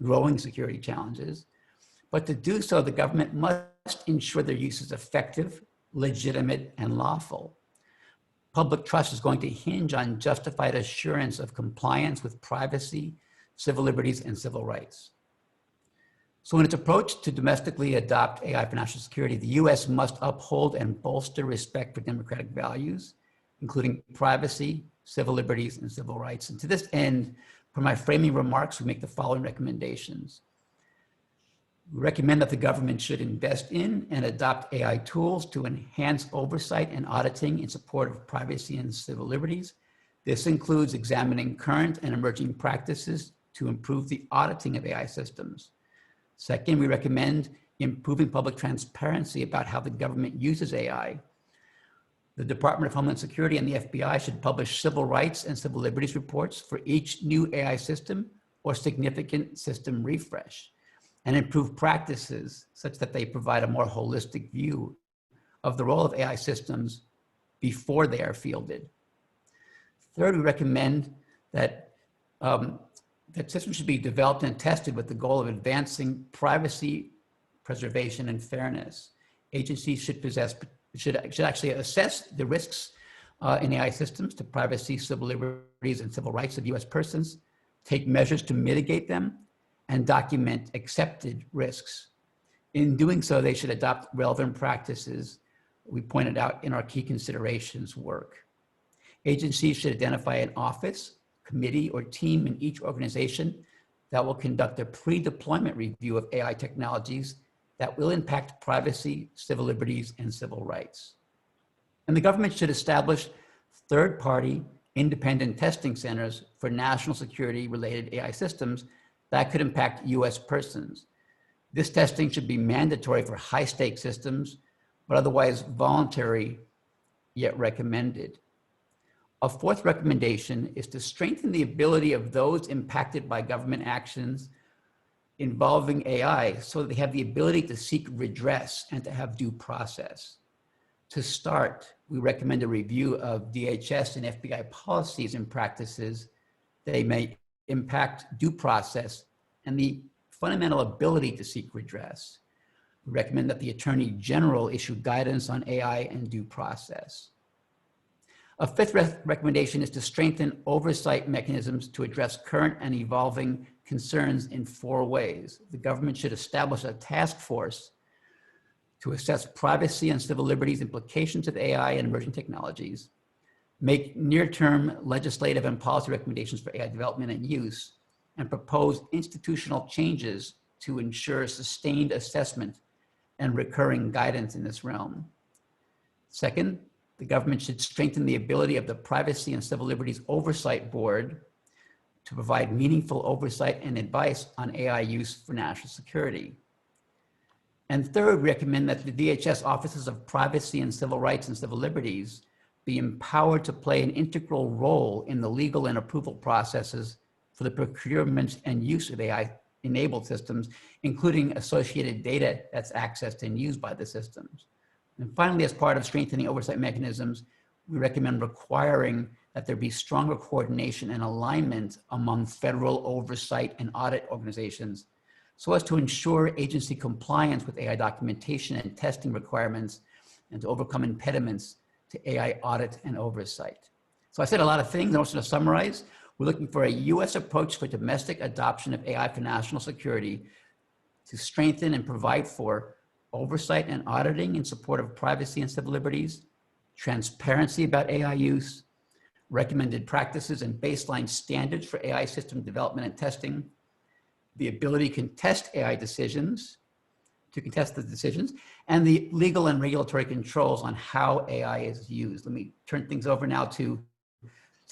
growing security challenges. But to do so, the government must ensure their use is effective, legitimate, and lawful. Public trust is going to hinge on justified assurance of compliance with privacy, civil liberties, and civil rights. So in its approach to domestically adopt AI for national security, the US must uphold and bolster respect for democratic values, including privacy, civil liberties, and civil rights. And to this end, for my framing remarks, we make the following recommendations. We recommend that the government should invest in and adopt AI tools to enhance oversight and auditing in support of privacy and civil liberties. This includes examining current and emerging practices to improve the auditing of AI systems. Second, we recommend improving public transparency about how the government uses AI. The Department of Homeland Security and the FBI should publish civil rights and civil liberties reports for each new AI system or significant system refresh, and improve practices such that they provide a more holistic view of the role of AI systems before they are fielded. Third, we recommend that that systems should be developed and tested with the goal of advancing privacy, preservation, and fairness. Agencies should actually assess the risks in AI systems to privacy, civil liberties, and civil rights of US persons, take measures to mitigate them, and document accepted risks. In doing so, they should adopt relevant practices we pointed out in our key considerations work. Agencies should identify an office, committee, or team in each organization that will conduct a pre-deployment review of AI technologies that will impact privacy, civil liberties, and civil rights. And the government should establish third-party independent testing centers for national security-related AI systems that could impact US persons. This testing should be mandatory for high-stakes systems, but otherwise voluntary, yet recommended. A fourth recommendation is to strengthen the ability of those impacted by government actions involving AI so that they have the ability to seek redress and to have due process. To start, we recommend a review of DHS and FBI policies and practices that may impact due process and the fundamental ability to seek redress. We recommend that the Attorney General issue guidance on AI and due process. A fifth recommendation is to strengthen oversight mechanisms to address current and evolving concerns in 4 ways. The government should establish a task force to assess privacy and civil liberties implications of AI and emerging technologies, make near-term legislative and policy recommendations for AI development and use, and propose institutional changes to ensure sustained assessment and recurring guidance in this realm. Second, the government should strengthen the ability of the Privacy and Civil Liberties Oversight Board to provide meaningful oversight and advice on AI use for national security. And third, we recommend that the DHS offices of privacy and civil rights and civil liberties be empowered to play an integral role in the legal and approval processes for the procurement and use of AI-enabled systems, including associated data that's accessed and used by the systems. And finally, as part of strengthening oversight mechanisms, we recommend requiring that there be stronger coordination and alignment among federal oversight and audit organizations so as to ensure agency compliance with AI documentation and testing requirements and to overcome impediments to AI audit and oversight. So I said a lot of things. I'm also going to summarize. We're looking for a US approach for domestic adoption of AI for national security to strengthen and provide for oversight and auditing in support of privacy and civil liberties, transparency about AI use, recommended practices and baseline standards for AI system development and testing, the ability to contest AI decisions, to contest the decisions, and the legal and regulatory controls on how AI is used. Let me turn things over now to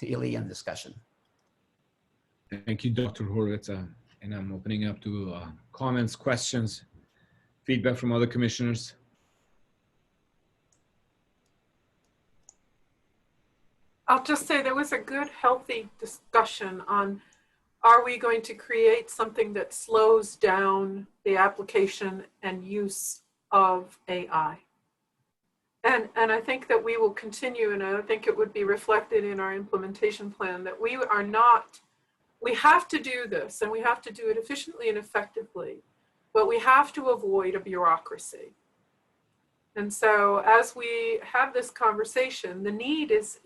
Illy and discussion. Thank you, Dr. Horowitz. And I'm opening up to comments, questions, feedback from other commissioners. I'll just say there was a good, healthy discussion on, are we going to create something that slows down the application and use of AI? And I think that we will continue, and I think it would be reflected in our implementation plan, that we are not, we have to do this, and we have to do it efficiently and effectively, but we have to avoid a bureaucracy. And so as we have this conversation, the need is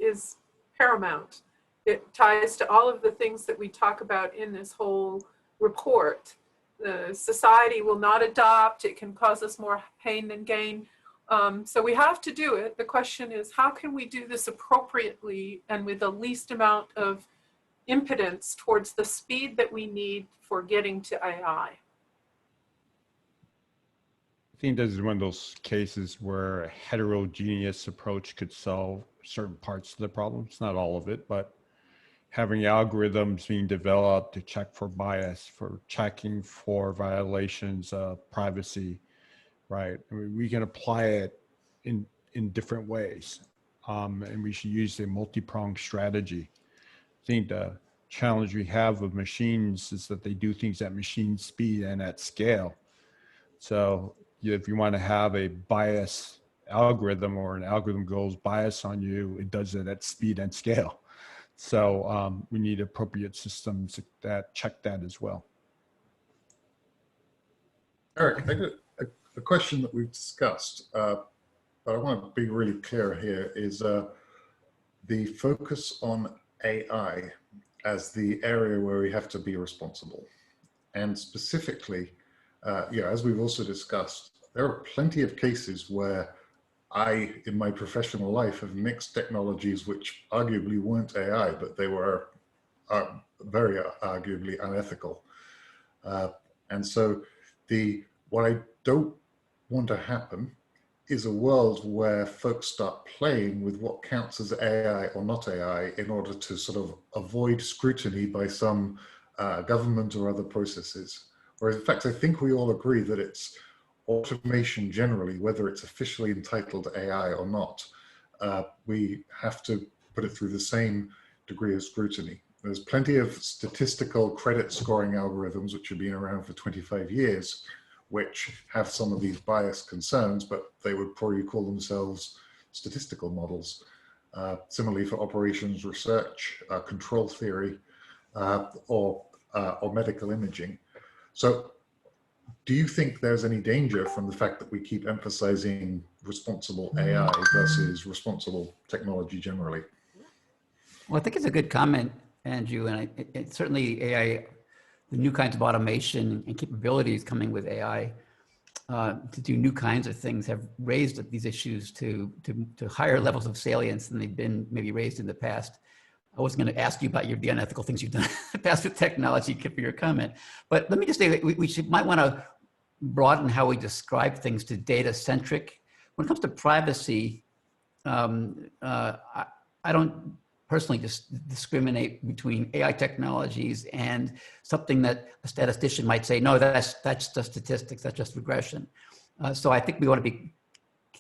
paramount. It ties to all of the things that we talk about in this whole report. The society will not adopt, it can cause us more pain than gain. So we have to do it. The question is, how can we do this appropriately and with the least amount of impedance towards the speed that we need for getting to AI? I think this is one of those cases where a heterogeneous approach could solve certain parts of the problem. It's not all of it, but having algorithms being developed to check for bias, for checking for violations of privacy, right? I mean, we can apply it in different ways, and we should use a multi-pronged strategy. I think the challenge we have with machines is that they do things at machine speed and at scale. So if you want to have a bias algorithm, or an algorithm goes bias on you, it does it at speed and scale. So we need appropriate systems that check that as well. Eric, I got a question that we've discussed, but I want to be really clear here, is the focus on AI as the area where we have to be responsible. And specifically, as we've also discussed, there are plenty of cases where I, in my professional life, have mixed technologies which arguably weren't AI, but they were very arguably unethical. And so what I don't want to happen is a world where folks start playing with what counts as AI or not AI in order to sort of avoid scrutiny by some government or other processes. Whereas in fact, I think we all agree that it's automation generally, whether it's officially entitled AI or not, we have to put it through the same degree of scrutiny. There's plenty of statistical credit scoring algorithms which have been around for 25 years, which have some of these bias concerns, but they would probably call themselves statistical models. Similarly for operations research, control theory, or medical imaging. So do you think there's any danger from the fact that we keep emphasizing responsible AI versus responsible technology generally? Well, I think it's a good comment, Andrew, and certainly AI, the new kinds of automation and capabilities coming with AI to do new kinds of things have raised these issues to higher levels of salience than they've been maybe raised in the past. I wasn't going to ask you about the unethical things you've done in the past with technology for your comment, but let me just say that we might want to broaden how we describe things to data-centric. When it comes to privacy, I don't personally just discriminate between AI technologies and something that a statistician might say, no, that's just statistics, that's just regression. So I think we want to be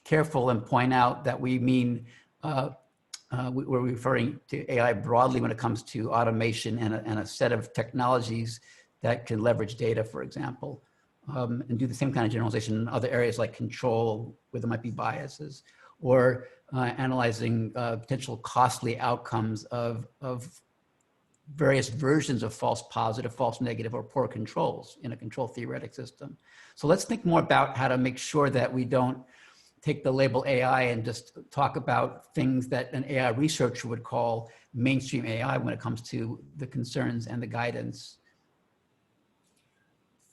careful and point out that we mean, we're referring to AI broadly when it comes to automation and a set of technologies that can leverage data, for example, and do the same kind of generalization in other areas like control, where there might be biases, or analyzing potential costly outcomes of various versions of false positive, false negative, or poor controls in a control theoretic system. So let's think more about how to make sure that we don't take the label AI and just talk about things that an AI researcher would call mainstream AI when it comes to the concerns and the guidance.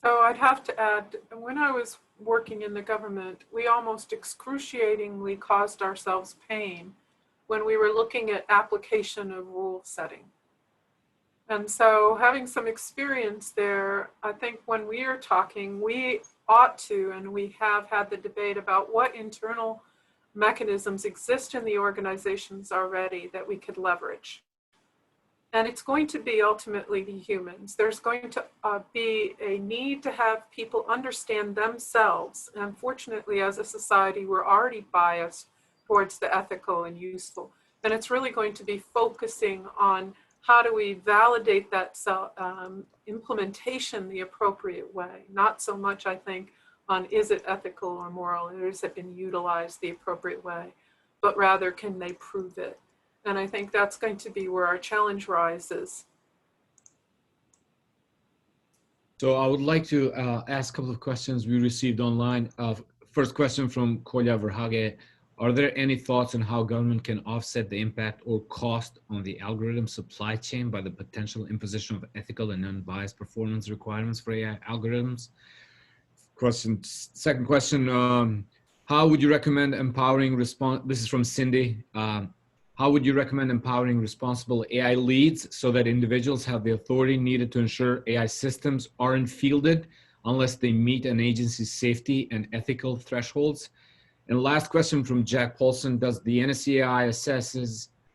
So I'd have to add, when I was working in the government, we almost excruciatingly caused ourselves pain when we were looking at application of rule setting. And so having some experience there, I think when we are talking, we ought to, and we have had the debate about what internal mechanisms exist in the organizations already that we could leverage. And it's going to be ultimately the humans. There's going to be a need to have people understand themselves. And unfortunately, as a society, we're already biased towards the ethical and useful. And it's really going to be focusing on how do we validate that implementation the appropriate way. Not so much, I think, on is it ethical or moral, or is it been utilized the appropriate way, but rather can they prove it? And I think that's going to be where our challenge rises. So I would like to ask a couple of questions we received online. First question from Kolya Verhage. Are there any thoughts on how government can offset the impact or cost on the algorithm supply chain by the potential imposition of ethical and unbiased performance requirements for AI algorithms? Second question, how would you recommend empowering this is from Cindy. How would you recommend empowering responsible AI leads so that individuals have the authority needed to ensure AI systems aren't fielded unless they meet an agency's safety and ethical thresholds? And last question from Jack Paulson, does the NSCAI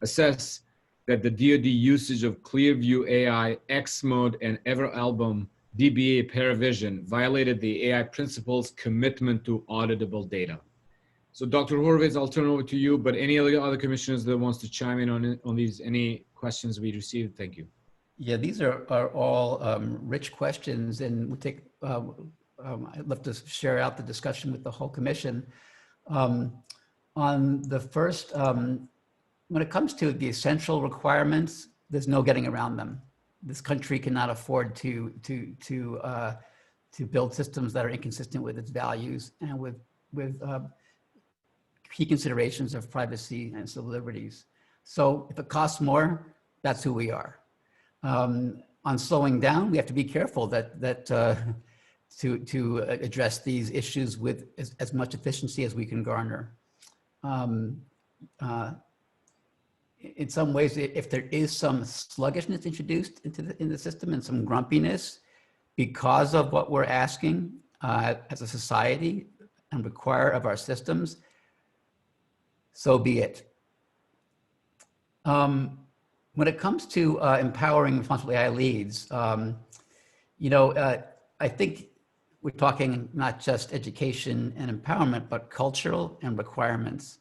assess that the DoD usage of Clearview AI, X-Mode, and EverAlbum DBA Paravision violated the AI principles commitment to auditable data? So Dr. Horowitz, I'll turn over to you, but any other commissioners that wants to chime in on these, any questions we received? Thank you. Yeah, these are all rich questions, and we'll take, I'd love to share out the discussion with the whole commission. On the first, when it comes to the essential requirements, there's no getting around them. This country cannot afford to build systems that are inconsistent with its values and with key considerations of privacy and civil liberties. So if it costs more, that's who we are. On slowing down, we have to be careful to address these issues with as much efficiency as we can garner. In some ways, if there is some sluggishness introduced in the system and some grumpiness because of what we're asking as a society and require of our systems, so be it. When it comes to empowering responsible AI leads, I think we're talking not just education and empowerment, but cultural and requirements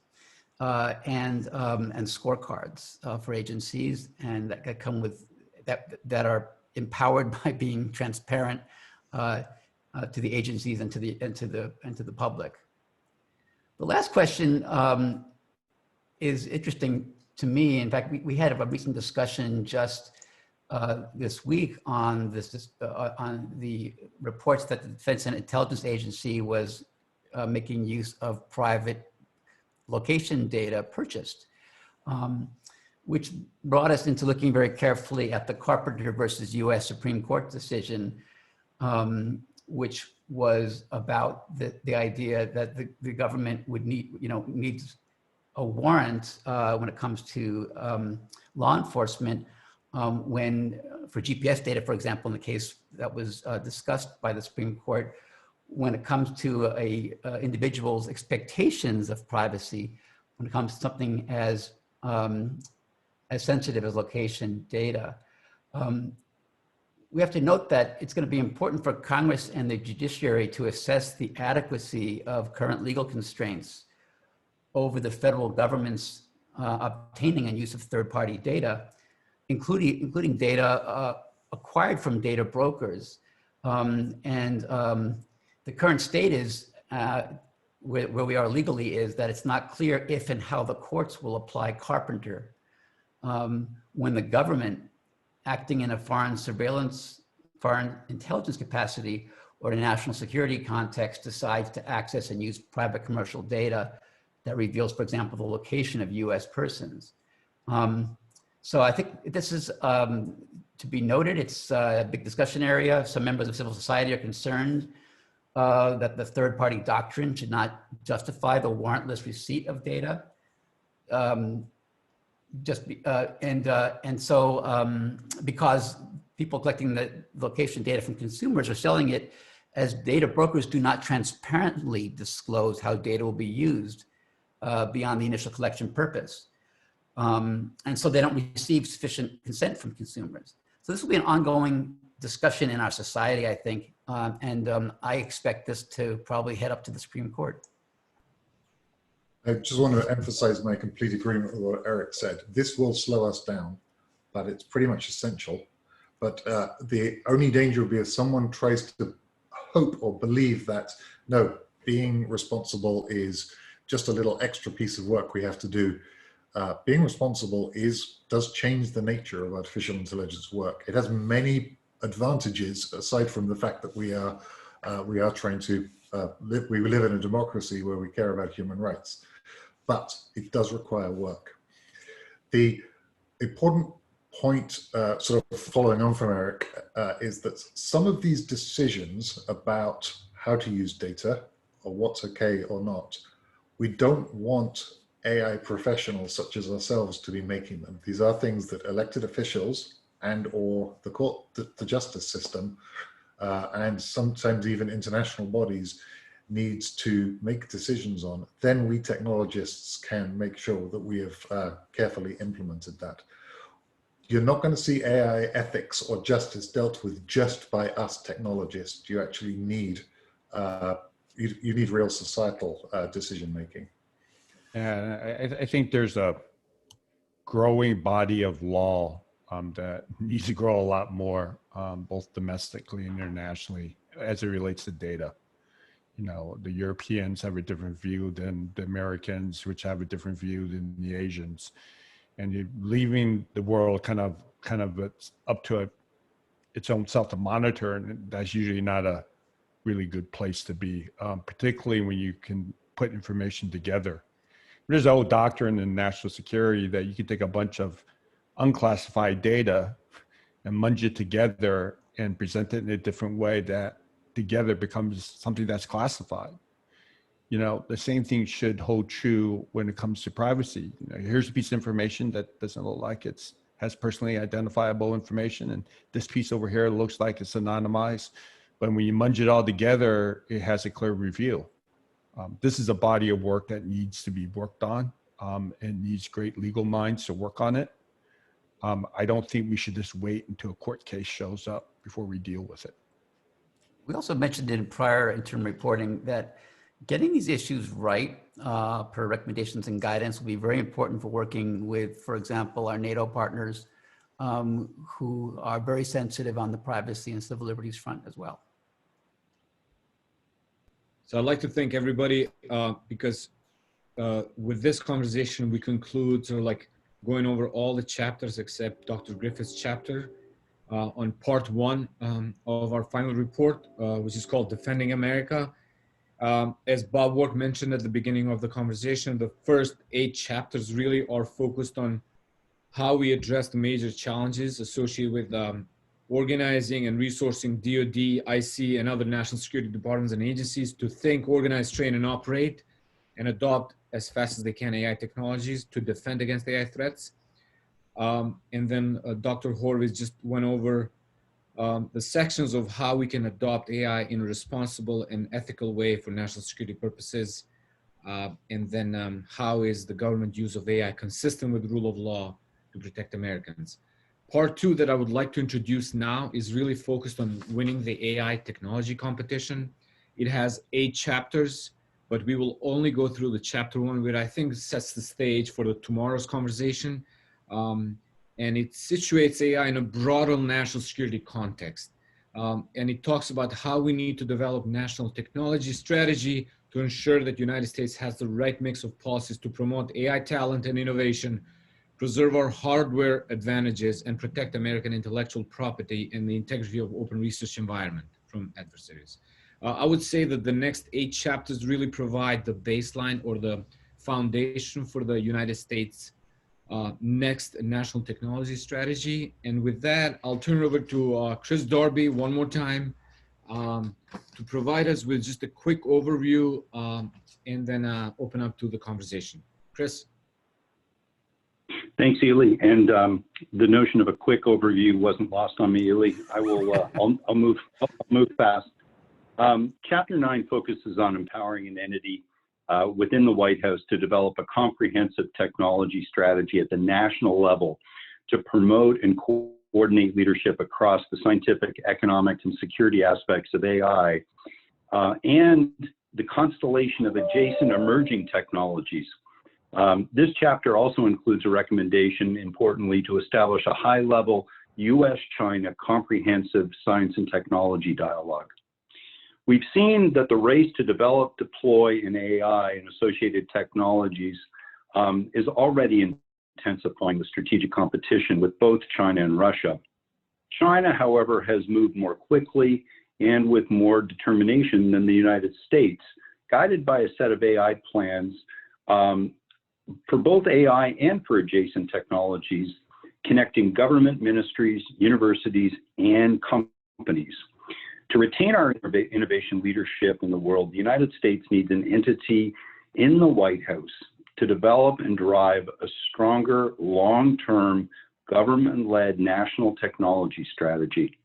and scorecards for agencies, and that come with that are empowered by being transparent to the agencies and to the public. The last question is interesting to me. In fact, we had a recent discussion just this week on on the reports that the Defense and Intelligence Agency was making use of private location data purchased, which brought us into looking very carefully at the Carpenter versus U.S. Supreme Court decision, which was about the idea that the government would needs a warrant when it comes to law enforcement for GPS data, for example, in the case that was discussed by the Supreme Court, when it comes to a individual's expectations of privacy, when it comes to something as sensitive as location data. We have to note that it's going to be important for Congress and the judiciary to assess the adequacy of current legal constraints over the federal government's obtaining and use of third-party data, including data acquired from data brokers. The current state is, where we are legally, is that it's not clear if and how the courts will apply Carpenter when the government, acting in a foreign surveillance, foreign intelligence capacity, or in a national security context, decides to access and use private commercial data that reveals, for example, the location of US persons. So I think this is to be noted. It's a big discussion area. Some members of civil society are concerned that the third-party doctrine should not justify the warrantless receipt of data. Because people collecting the location data from consumers are selling it as data brokers do not transparently disclose how data will be used beyond the initial collection purpose. And so they don't receive sufficient consent from consumers. So this will be an ongoing discussion in our society, I think. I expect this to probably head up to the Supreme Court. I just want to emphasize my complete agreement with what Eric said. This will slow us down, but it's pretty much essential. But the only danger will be if someone tries to hope or believe that, no, being responsible is just a little extra piece of work we have to do. Being responsible does change the nature of artificial intelligence work. It has many advantages aside from the fact that we are trying to we live in a democracy where we care about human rights, but it does require work. The important point, sort of following on from Eric, is that some of these decisions about how to use data or what's okay or not, we don't want AI professionals such as ourselves to be making them. These are things that elected officials and or the court, the justice system, and sometimes even international bodies needs to make decisions on. Then we technologists can make sure that we have carefully implemented that. You're not going to see AI ethics or justice dealt with just by us technologists. You actually need you need real societal decision making. I think there's a growing body of law that needs to grow a lot more, both domestically and internationally, as it relates to data. You know, the Europeans have a different view than the Americans, which have a different view than the Asians. And you're leaving the world kind of up to its own self to monitor, and that's usually not a really good place to be, particularly when you can put information together. There's an old doctrine in national security that you can take a bunch of unclassified data and munge it together and present it in a different way that together becomes something that's classified. You know, the same thing should hold true when it comes to privacy. You know, here's a piece of information that doesn't look like has personally identifiable information, and this piece over here looks like it's anonymized. But when you munge it all together, it has a clear review. This is a body of work that needs to be worked on and needs great legal minds to work on it. I don't think we should just wait until a court case shows up before we deal with it. We also mentioned in prior interim reporting that getting these issues right per recommendations and guidance will be very important for working with, for example, our NATO partners who are very sensitive on the privacy and civil liberties front as well. So I'd like to thank everybody because with this conversation, we conclude sort of like going over all the chapters except Dr. Griffith's chapter on part 1 of our final report, which is called Defending America. As Bob Work mentioned at the beginning of the conversation, the first 8 chapters really are focused on how we address the major challenges associated with organizing and resourcing DoD, IC, and other national security departments and agencies to think, organize, train, and operate, and adopt as fast as they can AI technologies to defend against AI threats. And then Dr. Horwitz just went over the sections of how we can adopt AI in a responsible and ethical way for national security purposes. And then how is the government use of AI consistent with the rule of law to protect Americans. Part 2 that I would like to introduce now is really focused on winning the AI technology competition. It has 8 chapters, but we will only go through the chapter 1, which I think sets the stage for tomorrow's conversation. And it situates AI in a broader national security context. And it talks about how we need to develop national technology strategy to ensure that the United States has the right mix of policies to promote AI talent and innovation, preserve our hardware advantages, and protect American intellectual property and the integrity of open research environment from adversaries. I would say that the next 8 chapters really provide the baseline or the foundation for the United States next national technology strategy. And with that, I'll turn it over to Chris Darby one more time to provide us with just a quick overview and then open up to the conversation. Chris. Thanks, Ely. And the notion of a quick overview wasn't lost on me, Ely. I will. I'll move fast. Chapter 9 focuses on empowering an entity within the White House to develop a comprehensive technology strategy at the national level to promote and coordinate leadership across the scientific, economic, and security aspects of AI, and the constellation of adjacent emerging technologies. This chapter also includes a recommendation, importantly, to establish a high-level U.S.-China comprehensive science and technology dialogue. We've seen that the race to develop, deploy in AI and associated technologies is already intensifying the strategic competition with both China and Russia. China, however, has moved more quickly and with more determination than the United States, guided by a set of AI plans for both AI and for adjacent technologies, connecting government ministries, universities, and companies. To retain our innovation leadership in the world, the United States needs an entity in the White House to develop and drive a stronger, long-term, government-led national technology strategy.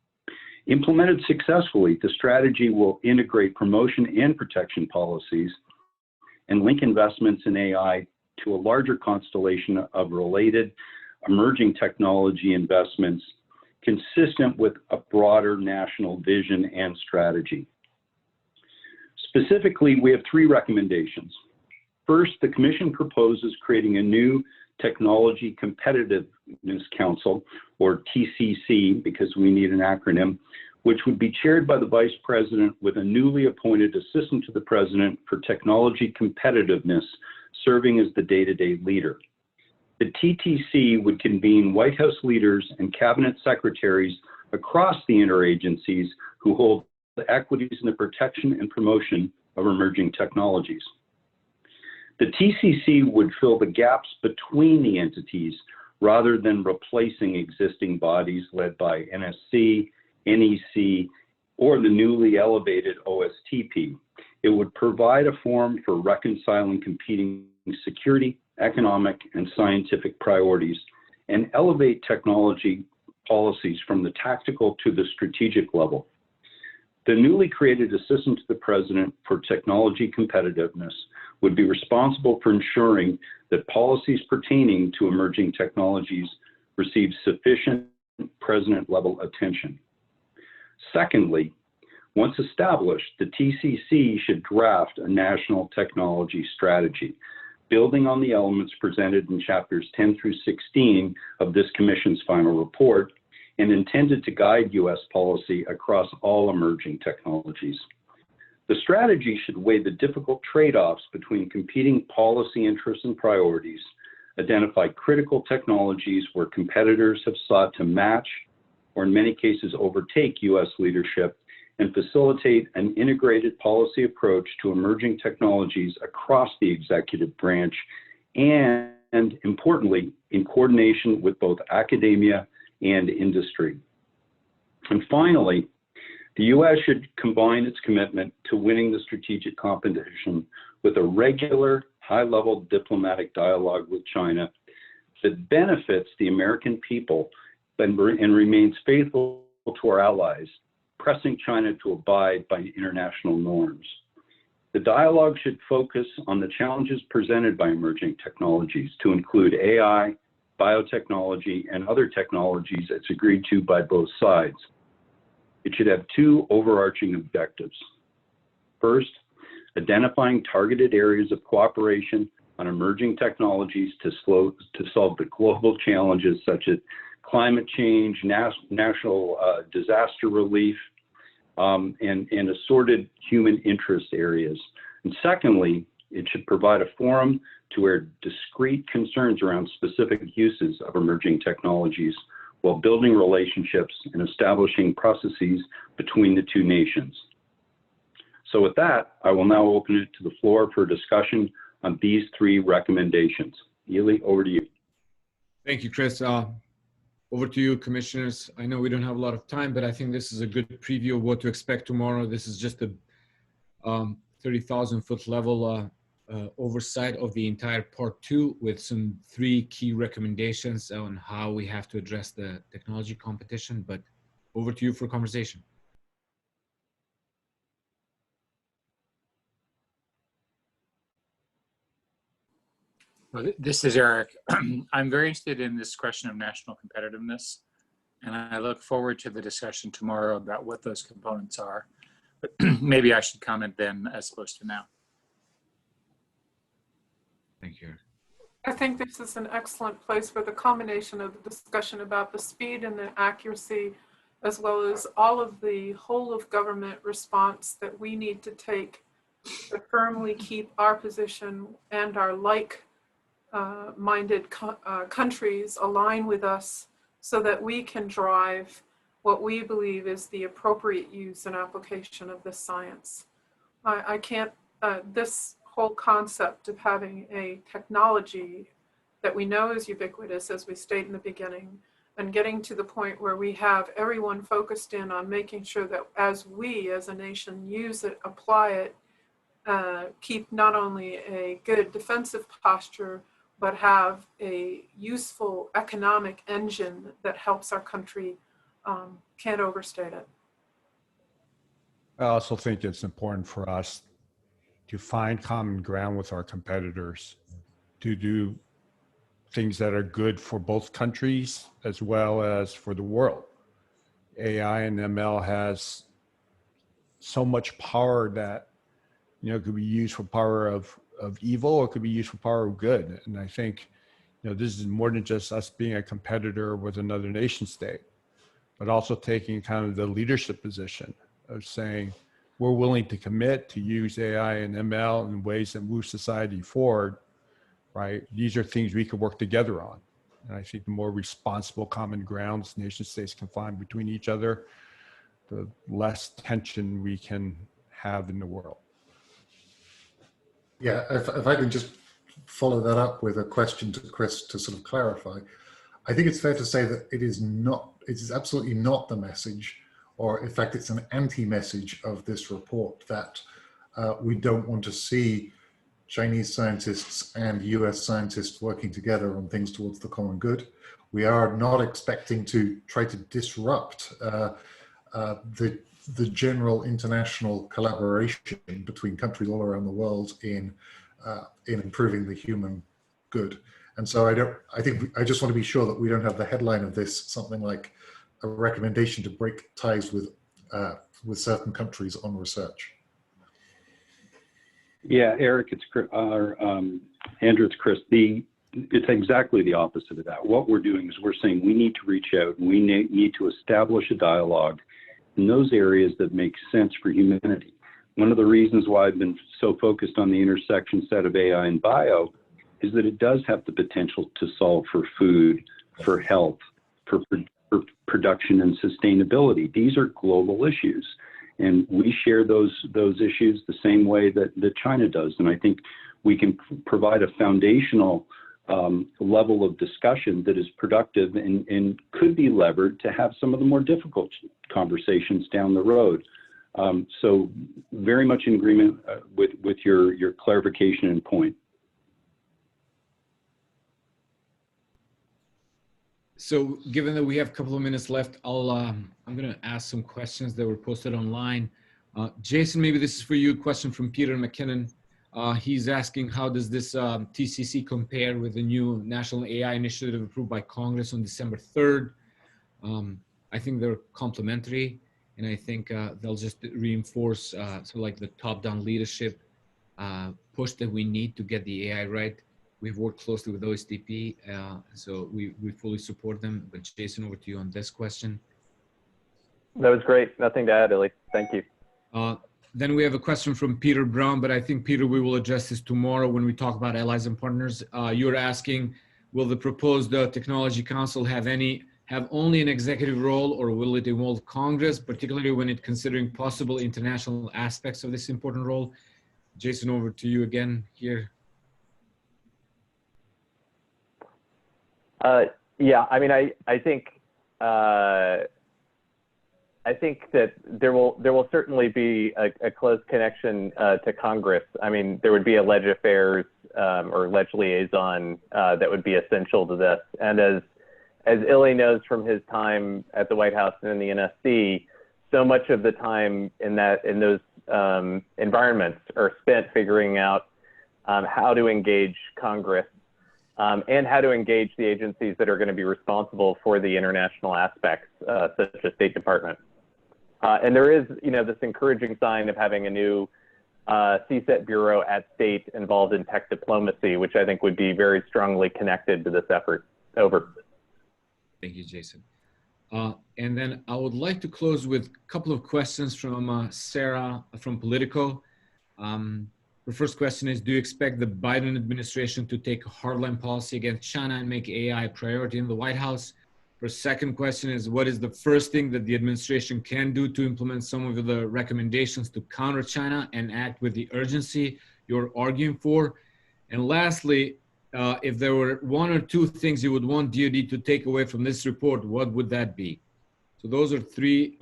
Implemented successfully, the strategy will integrate promotion and protection policies and link investments in AI to a larger constellation of related emerging technology investments consistent with a broader national vision and strategy. Specifically, we have 3 recommendations. First, the Commission proposes creating a new Technology Competitiveness Council, or TCC, because we need an acronym, which would be chaired by the Vice President with a newly appointed Assistant to the President for Technology Competitiveness, serving as the day-to-day leader. The TTC would convene White House leaders and cabinet secretaries across the interagencies who hold the equities in the protection and promotion of emerging technologies. The TCC would fill the gaps between the entities rather than replacing existing bodies led by NSC, NEC, or the newly elevated OSTP. It would provide a forum for reconciling competing security, economic, and scientific priorities, and elevate technology policies from the tactical to the strategic level. The newly created Assistant to the President for Technology Competitiveness would be responsible for ensuring that policies pertaining to emerging technologies receive sufficient President-level attention. Secondly, once established, the TCC should draft a national technology strategy, building on the elements presented in chapters 10 through 16 of this Commission's final report, and intended to guide U.S. policy across all emerging technologies. The strategy should weigh the difficult trade-offs between competing policy interests and priorities, identify critical technologies where competitors have sought to match, or in many cases overtake U.S. leadership, and facilitate an integrated policy approach to emerging technologies across the executive branch, and importantly, in coordination with both academia and industry. And finally, the U.S. should combine its commitment to winning the strategic competition with a regular, high-level diplomatic dialogue with China that benefits the American people and remains faithful to our allies, pressing China to abide by international norms. The dialogue should focus on the challenges presented by emerging technologies, to include AI, biotechnology, and other technologies as agreed to by both sides. It should have 2 overarching objectives. First, identifying targeted areas of cooperation on emerging technologies to solve the global challenges such as climate change, national disaster relief, and assorted human interest areas. And secondly, it should provide a forum to air discrete concerns around specific uses of emerging technologies while building relationships and establishing processes between the 2 nations. So with that, I will now open it to the floor for discussion on these 3 recommendations. Ely, over to you. Thank you, Chris. Over to you, Commissioners. I know we don't have a lot of time, but I think this is a good preview of what to expect tomorrow. This is just a 30,000-foot level oversight of the entire part 2 with some 3 key recommendations on how we have to address the technology competition. But over to you for conversation. Well, this is Eric. I'm very interested in this question of national competitiveness, and I look forward to the discussion tomorrow about what those components are. But maybe I should comment then as opposed to now. Thank you. I think this is an excellent place for the combination of the discussion about the speed and the accuracy, as well as all of the whole of government response that we need to take to firmly keep our position and our like-minded countries align with us so that we can drive what we believe is the appropriate use and application of this science. I can't, this whole concept of having a technology that we know is ubiquitous, as we state in the beginning, and getting to the point where we have everyone focused in on making sure that as we as a nation use it, apply it, keep not only a good defensive posture, but have a useful economic engine that helps our country, can't overstate it. I also think it's important for us to find common ground with our competitors, to do things that are good for both countries as well as for the world. AI and ML has so much power that, you know, it could be used for power of evil, or it could be used for power of good. And I think, you know, this is more than just us being a competitor with another nation state, but also taking kind of the leadership position of saying, we're willing to commit to use AI and ML in ways that move society forward, right? These are things we could work together on. And I think the more responsible common grounds nation states can find between each other, the less tension we can have in the world. Yeah, if I can just follow that up with a question to Chris to sort of clarify, I think it's fair to say that it is absolutely not the message, or in fact, it's an anti-message of this report that we don't want to see Chinese scientists and US scientists working together on things towards the common good. We are not expecting to try to disrupt the general international collaboration between countries all around the world in improving the human good. And so I just want to be sure that we don't have the headline of this something like a recommendation to break ties with certain countries on research. Yeah, Eric, it's Andrew, it's Chris. It's exactly the opposite of that. What we're doing is we're saying we need to reach out, and we need to establish a dialogue in those areas that make sense for humanity. One of the reasons why I've been so focused on the intersection set of AI and bio is that it does have the potential to solve for food, for health, for production and sustainability. These are global issues, and we share those issues the same way that China does. And I think we can provide a foundational level of discussion that is productive and could be levered to have some of the more difficult conversations down the road. So very much in agreement with your clarification and point. So given that we have a couple of minutes left, I'm going to ask some questions that were posted online. Jason, maybe this is for you. A question from Peter McKinnon. He's asking, how does this TCC compare with the new National AI Initiative approved by Congress on December 3rd? I think they're complementary, and I think they'll just reinforce like the top-down leadership push that we need to get the AI right. We've worked closely with OSTP, so we fully support them. But Jason, over to you on this question. That was great. Nothing to add, Illy. Thank you. Then we have a question from Peter Brown, but I think, Peter, we will address this tomorrow when we talk about allies and partners. You're asking, will the proposed Technology Council have only an executive role, or will it involve Congress, particularly when it considering possible international aspects of this important role? Jason, over to you again here. Yeah, I mean, I think that there will certainly be a close connection to Congress. I mean, there would be a leg affairs or leg liaison that would be essential to this. And as Illy knows from his time at the White House and in the NSC, so much of the time in those environments are spent figuring out how to engage Congress and how to engage the agencies that are going to be responsible for the international aspects, such as State Department. And there is, this encouraging sign of having a new CSET bureau at state involved in tech diplomacy, which I think would be very strongly connected to this effort. Over. Thank you, Jason. And then I would like to close with a couple of questions from Sarah from Politico. The first question is, do you expect the Biden administration to take a hardline policy against China and make AI a priority in the White House? The second question is, what is the first thing that the administration can do to implement some of the recommendations to counter China and act with the urgency you're arguing for? And lastly, if there were one or two things you would want DoD to take away from this report, what would that be? So those are three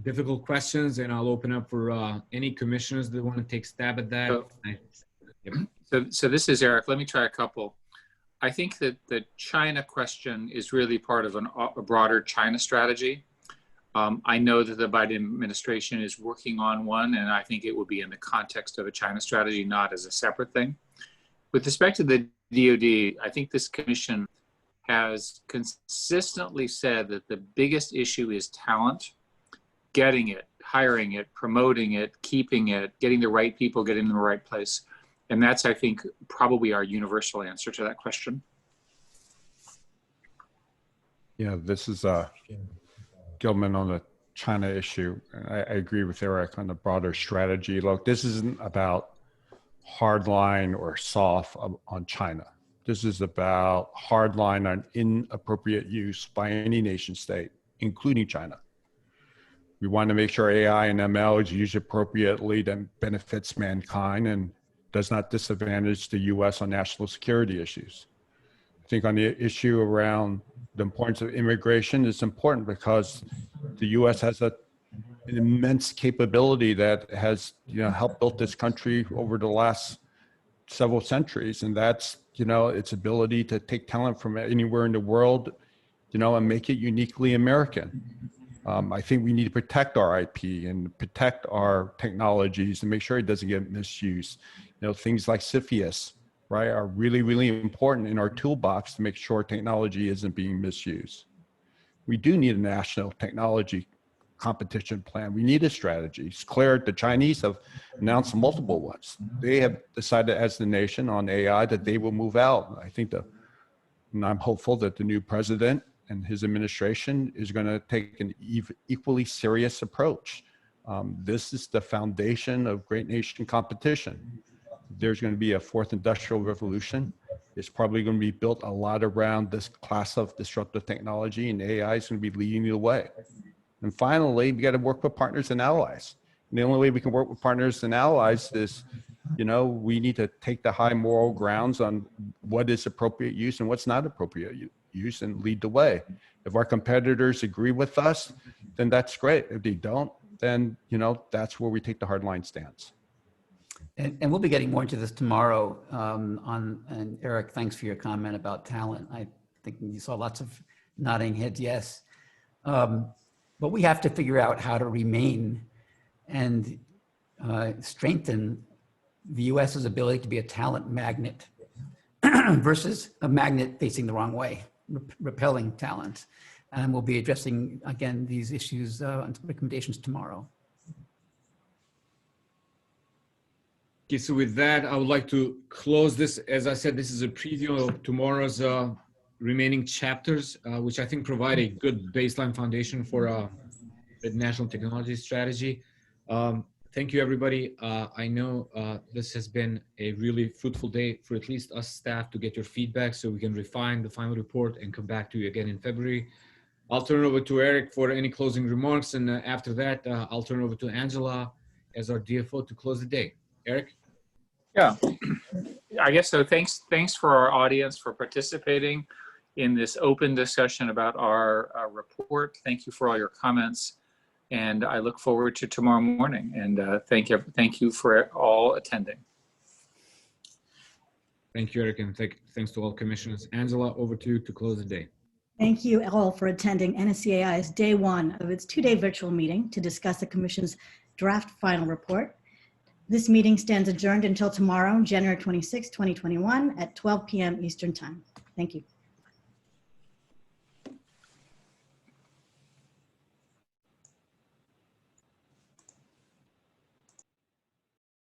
difficult questions, and I'll open up for any commissioners that want to take a stab at that. So this is Eric. Let me try a couple. I think that the China question is really part of a broader China strategy. I know that the Biden administration is working on one, and I think it will be in the context of a China strategy, not as a separate thing. With respect to the DoD, I think this commission has consistently said that the biggest issue is talent, getting it, hiring it, promoting it, keeping it, getting the right people, getting them in the right place. And that's, I think, probably our universal answer to that question. Yeah, this is Gilman on the China issue. I agree with Eric on the broader strategy. Look, this isn't about hardline or soft on China. This is about hardline on inappropriate use by any nation state, including China. We want to make sure AI and ML is used appropriately that benefits mankind and does not disadvantage the U.S. on national security issues. I think on the issue around the importance of immigration, it's important because the U.S. has an immense capability that has helped build this country over the last several centuries, and that's its ability to take talent from anywhere in the world, and make it uniquely American. I think we need to protect our IP and protect our technologies and make sure it doesn't get misused. Things like CFIUS, right, are really, really important in our toolbox to make sure technology isn't being misused. We do need a national technology competition plan. We need a strategy. It's clear the Chinese have announced multiple ones. They have decided as the nation on AI that they will move out. I think and I'm hopeful that the new president and his administration is going to take an equally serious approach. This is the foundation of great nation competition. There's going to be a fourth industrial revolution. It's probably going to be built a lot around this class of disruptive technology, and AI is going to be leading the way. And finally, we got to work with partners and allies. And the only way we can work with partners and allies is, we need to take the high moral grounds on what is appropriate use and what's not appropriate use and lead the way. If our competitors agree with us, then that's great. If they don't, then, that's where we take the hardline stance. And we'll be getting more into this tomorrow and Eric, thanks for your comment about talent. I think you saw lots of nodding heads, yes. But we have to figure out how to remain and strengthen the US's ability to be a talent magnet versus a magnet facing the wrong way, repelling talent. And we'll be addressing, again, these issues and recommendations tomorrow. Okay, so with that, I would like to close this. As I said, this is a preview of tomorrow's remaining chapters, which I think provide a good baseline foundation for the national technology strategy. Thank you, everybody. I know this has been a really fruitful day for at least us staff to get your feedback so we can refine the final report and come back to you again in February. I'll turn it over to Eric for any closing remarks. And after that, I'll turn it over to Angela as our DFO to close the day. Eric? Yeah, I guess so. Thanks for our audience for participating in this open discussion about our report. Thank you for all your comments. And I look forward to tomorrow morning. And thank you for all attending. Thank you, Eric, and thanks to all commissioners. Angela, over to you to close the day. Thank you all for attending NSCAI's day one of its two-day virtual meeting to discuss the Commission's draft final report. This meeting stands adjourned until tomorrow, January 26, 2021 at 12 p.m. Eastern Time. Thank you.